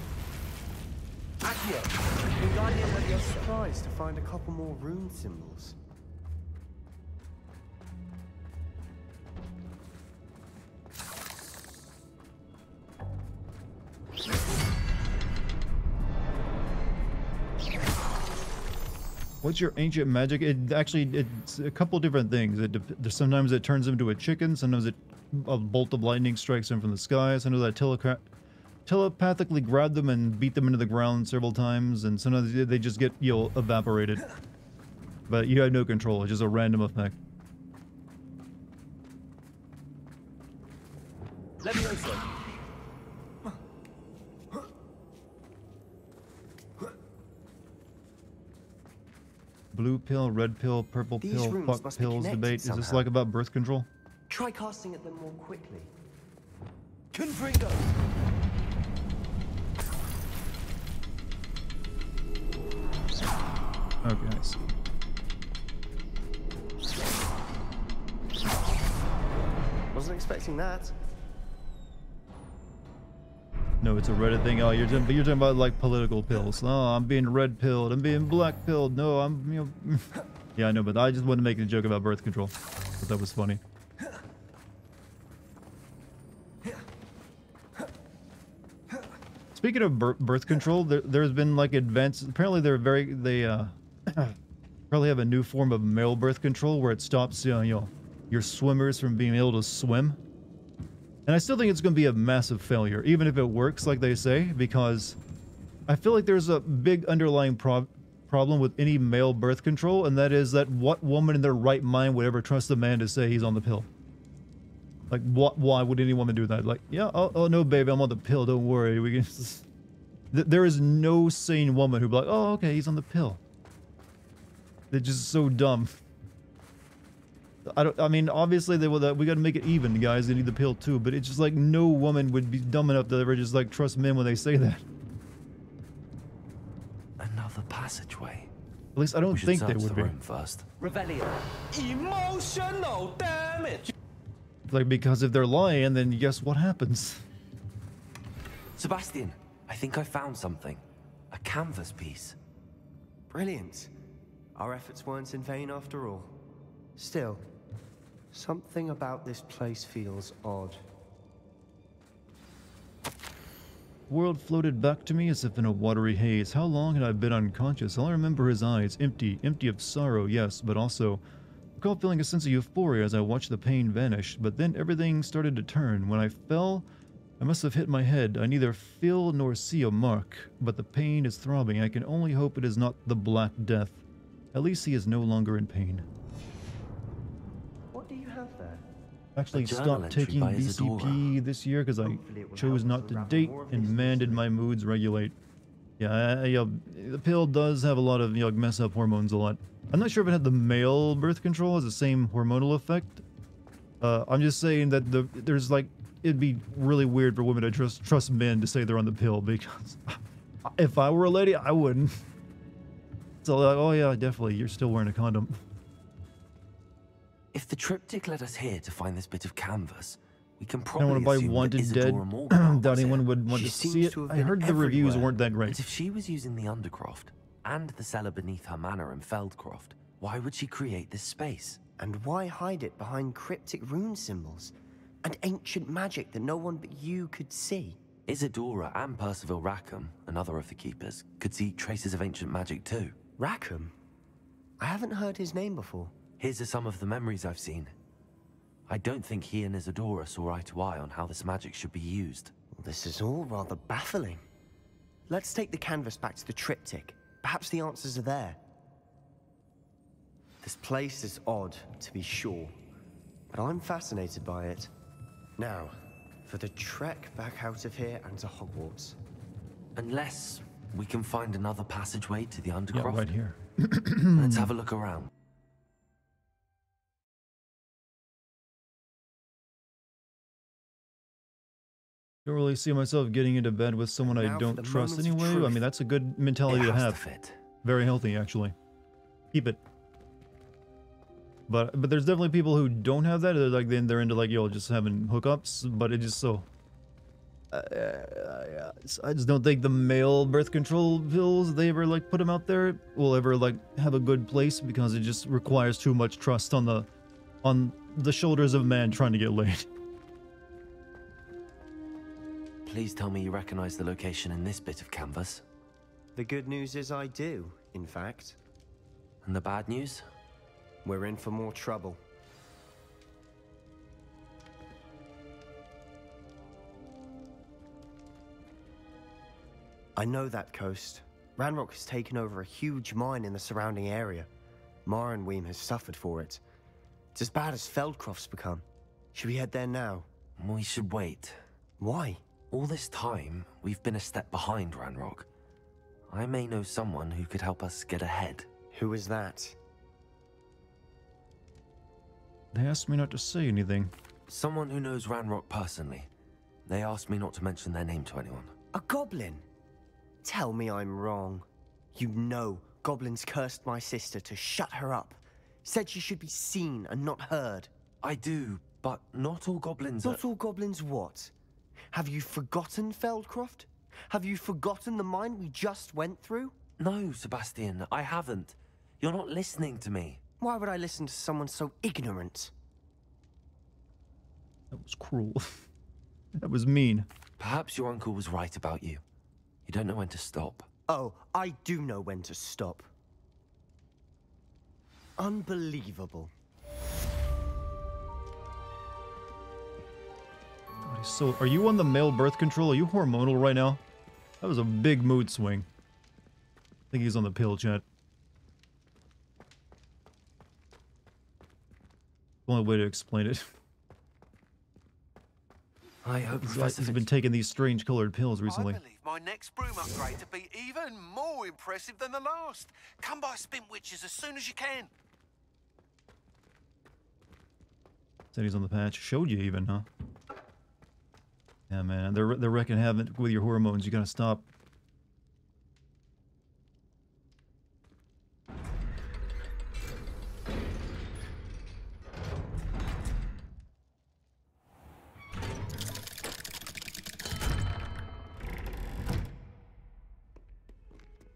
You're surprised to find a couple more rune symbols. What's your ancient magic? It's a couple different things. Sometimes it turns him into a chicken. Sometimes a bolt of lightning strikes him from the sky. Sometimes I telepathically grab them and beat them into the ground several times. And sometimes they just get, evaporated. But you have no control. It's just a random effect. Let me also. Blue pill, red pill, purple pill, fuck pills debate. Is this like about birth control? Try casting at them more quickly. Confringo! Okay, I see. Wasn't expecting that. No, it's a Reddit thing. Oh, you're talking about like political pills. Oh, I'm being red pilled. I'm being black pilled. No, I'm. Yeah, I know, but I just wanted to make a joke about birth control. But that was funny. Speaking of birth control, there's been like advanced. Apparently, they probably have a new form of male birth control where it stops your swimmers from being able to swim. And I still think it's going to be a massive failure, even if it works like they say, because I feel like there's a big underlying problem with any male birth control, and that is that what woman in their right mind would ever trust a man to say he's on the pill? Like, why would any woman do that? Like, yeah, oh no, baby, I'm on the pill. Don't worry. We can. There is no sane woman who'd be like, oh, okay, he's on the pill. They're just so dumb. I mean, obviously we got to make it even, guys. They need the pill too, but it's just like no woman would be dumb enough to ever just like trust men when they say that. Another passageway. At least I don't think they would the be. Room first. Revelio. Emotional damage. Like, because if they're lying, then guess what happens? Sebastian, I think I found something. A canvas piece. Brilliant. Our efforts weren't in vain after all. Still, something about this place feels odd. World floated back to me as if in a watery haze. How long had I been unconscious? All I remember his eyes, empty of sorrow, yes, but also I recall feeling a sense of euphoria as I watched the pain vanish, but then everything started to turn. When I fell, I must have hit my head. I neither feel nor see a mark, but the pain is throbbing. I can only hope it is not the Black Death. At least he is no longer in pain. What do you have there? Actually stopped taking BCP this year because I chose not to date, and man did my moods regulate. Yeah, the pill does have a lot of mess up hormones a lot. I'm not sure if it had the male birth control has the same hormonal effect. I'm just saying that there's like, it'd be really weird for women to trust men to say they're on the pill, because if I were a lady, I wouldn't. So like, oh yeah, definitely, you're still wearing a condom. If the triptych led us here to find this bit of canvas, we can I probably don't want to buy Wanted Dead. Doubt anyone would want to see it. I heard the reviews weren't that great. But if she was using the Undercroft and the cellar beneath her manor in Feldcroft, why would she create this space? And why hide it behind cryptic rune symbols and ancient magic that no one but you could see? Isadora and Percival Rackham, another of the keepers, could see traces of ancient magic too. Rackham? I haven't heard his name before. His are some of the memories I've seen. I don't think he and Isadora saw eye to eye on how this magic should be used. This is all rather baffling. Let's take the canvas back to the triptych. Perhaps the answers are there. This place is odd, to be sure, but I'm fascinated by it. Now, for the trek back out of here and to Hogwarts. Unless we can find another passageway to the Undercroft. Yeah, right here. Let's have a look around. Don't really see myself getting into bed with someone I don't trust anyway. I mean, that's a good mentality to have. Very healthy, actually. Keep it. But there's definitely people who don't have that. They're like, then they're into like, just having hookups. But it just so. I just don't think the male birth control pills, they ever like put them out there, will ever like have a good place, because it just requires too much trust on the shoulders of a man trying to get laid. Please tell me you recognize the location in this bit of canvas. The good news is I do, in fact. And the bad news? We're in for more trouble. I know that coast. Ranrock has taken over a huge mine in the surrounding area. Marenweem has suffered for it. It's as bad as Feldcroft's become. Should we head there now? We should wait. Why? All this time, we've been a step behind Ranrock. I may know someone who could help us get ahead. Who is that? They asked me not to say anything. Someone who knows Ranrock personally. They asked me not to mention their name to anyone. A goblin? Tell me I'm wrong. You know goblins cursed my sister to shut her up. Said she should be seen and not heard. I do, but not all goblins Not all goblins what? Have you forgotten Feldcroft? Have you forgotten the mine we just went through? No, Sebastian, I haven't. You're not listening to me. Why would I listen to someone so ignorant? That was cruel. That was mean. Perhaps your uncle was right about you. don't know when to stop. Oh, I do know when to stop. Unbelievable. God, so, are you on the male birth control? Are you hormonal right now? That was a big mood swing. I think he's on the pill, chat. Only way to explain it. I hope He's been taking these strange colored pills recently. I believe my next broom upgrade to be even more impressive than the last. Come by Spin Witches as soon as you can. Said he's on the patch. Showed you even, huh? Yeah, man. They're wrecking havoc with your hormones. You gotta stop.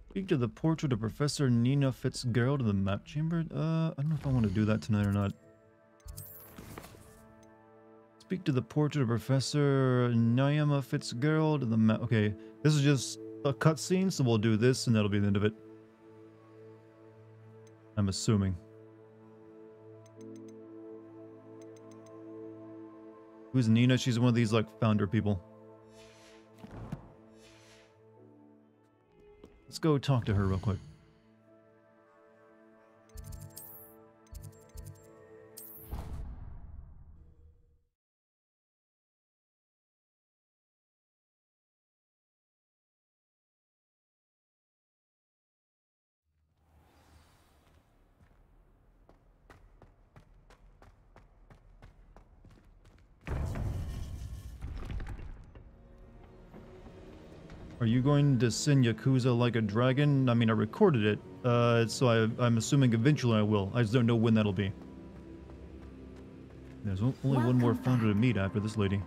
Speak to the portrait of Professor Nina Fitzgerald in the map chamber. I don't know if I want to do that tonight or not. Speak to the portrait of Professor Nyama Fitzgerald in the map. Okay, this is just a cutscene, so we'll do this and that'll be the end of it. I'm assuming. Who's Nina? She's one of these, like, founder people. Let's go talk to her real quick. Are you going to sing Yakuza like a dragon? I mean, I recorded it, so I'm assuming eventually I will. I just don't know when that'll be. There's only one more founder to meet after this lady.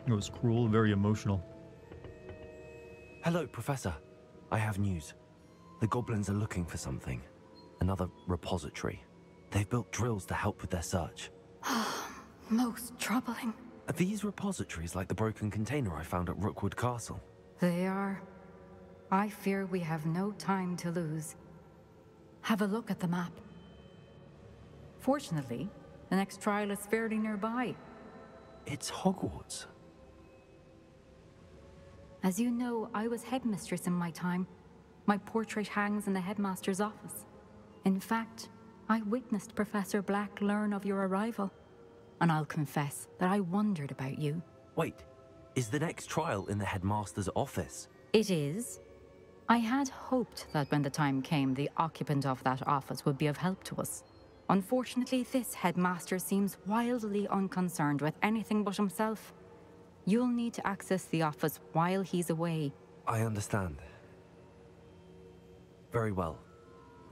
It was cruel, very emotional. Hello, Professor. I have news. The goblins are looking for something. Another repository. They've built drills to help with their search. Most troubling. Are these repositories like the broken container I found at Rookwood Castle? They are. I fear we have no time to lose. Have a look at the map. Fortunately, the next trial is fairly nearby. It's Hogwarts. As you know, I was headmistress in my time. My portrait hangs in the headmaster's office. In fact, I witnessed Professor Black learn of your arrival. And I'll confess that I wondered about you. Wait, is the next trial in the headmaster's office? It is. I had hoped that when the time came, the occupant of that office would be of help to us. Unfortunately, this headmaster seems wildly unconcerned with anything but himself. You'll need to access the office while he's away. I understand. Very well.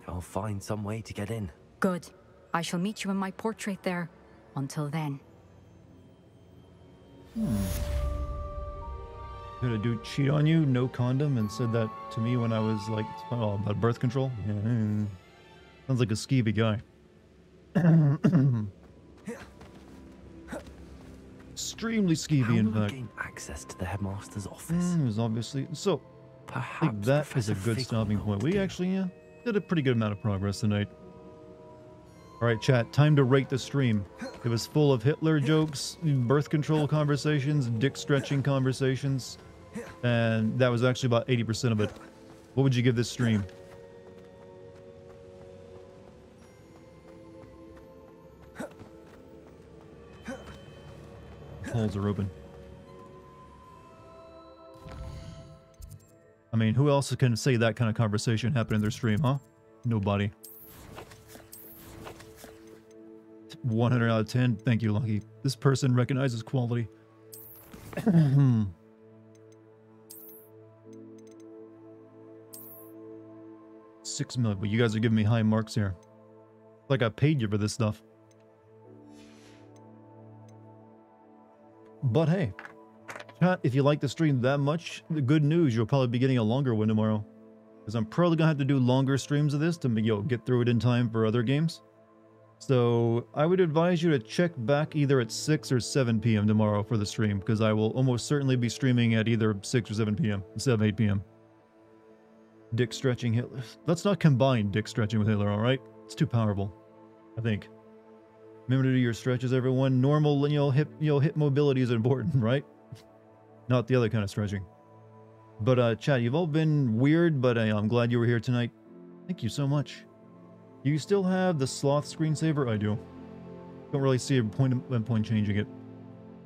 I'll find some way to get in. Good. I shall meet you in my portrait there. Until then. Did a dude cheat on you? No condom? And said that to me when I was like, oh, about birth control? Yeah. Sounds like a skeevy guy. Extremely skeevy, in fact. Gain access to the headmaster's office. It was obviously... So, perhaps I think that is a good stopping point. We actually did a pretty good amount of progress tonight. Alright, chat, time to rate the stream. It was full of Hitler jokes, birth control conversations, dick-stretching conversations, and that was actually about 80% of it. What would you give this stream? Polls are open. I mean, who else can say that kind of conversation happened in their stream, huh? Nobody. 100 out of 10. Thank you, Lucky. This person recognizes quality. 6 million, but you guys are giving me high marks here. Like I paid you for this stuff. But hey, chat, if you like the stream that much, the good news, you'll probably be getting a longer one tomorrow. Because I'm probably going to have to do longer streams of this to get through it in time for other games. So I would advise you to check back either at 6 or 7 p.m. tomorrow for the stream, because I will almost certainly be streaming at either 6 or 7 p.m. instead of 8 p.m. Dick stretching Hitler. Let's not combine dick stretching with Hitler, alright? It's too powerful, I think. Remember to do your stretches, everyone. Normal, hip mobility is important, right? Not the other kind of stretching. But, chat, you've all been weird, but I'm glad you were here tonight. Thank you so much. Do you still have the sloth screensaver? I do. Don't really see a point changing it.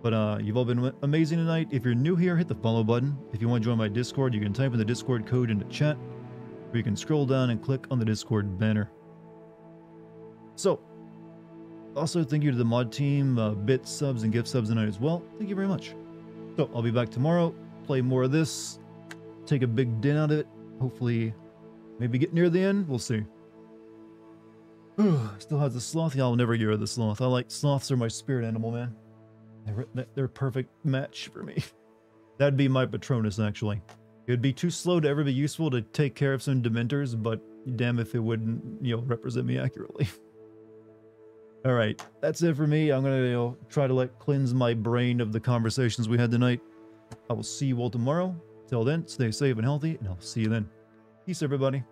But, you've all been amazing tonight. If you're new here, hit the follow button. If you want to join my Discord, you can type in the Discord code into chat, or you can scroll down and click on the Discord banner. So, also thank you to the mod team, bit subs and gift subs tonight as well. Thank you very much. So, I'll be back tomorrow, play more of this, take a big din out of it. Hopefully, maybe get near the end. We'll see. Still has the sloth. Yeah, I'll never get rid of the sloth. Sloths are my spirit animal, man. They're a perfect match for me. That'd be my Patronus, actually. It would be too slow to ever be useful to take care of some Dementors, but damn if it wouldn't, represent me accurately. Alright, that's it for me. I'm gonna, try to cleanse my brain of the conversations we had tonight. I will see you all tomorrow. Till then, stay safe and healthy, and I'll see you then. Peace, everybody.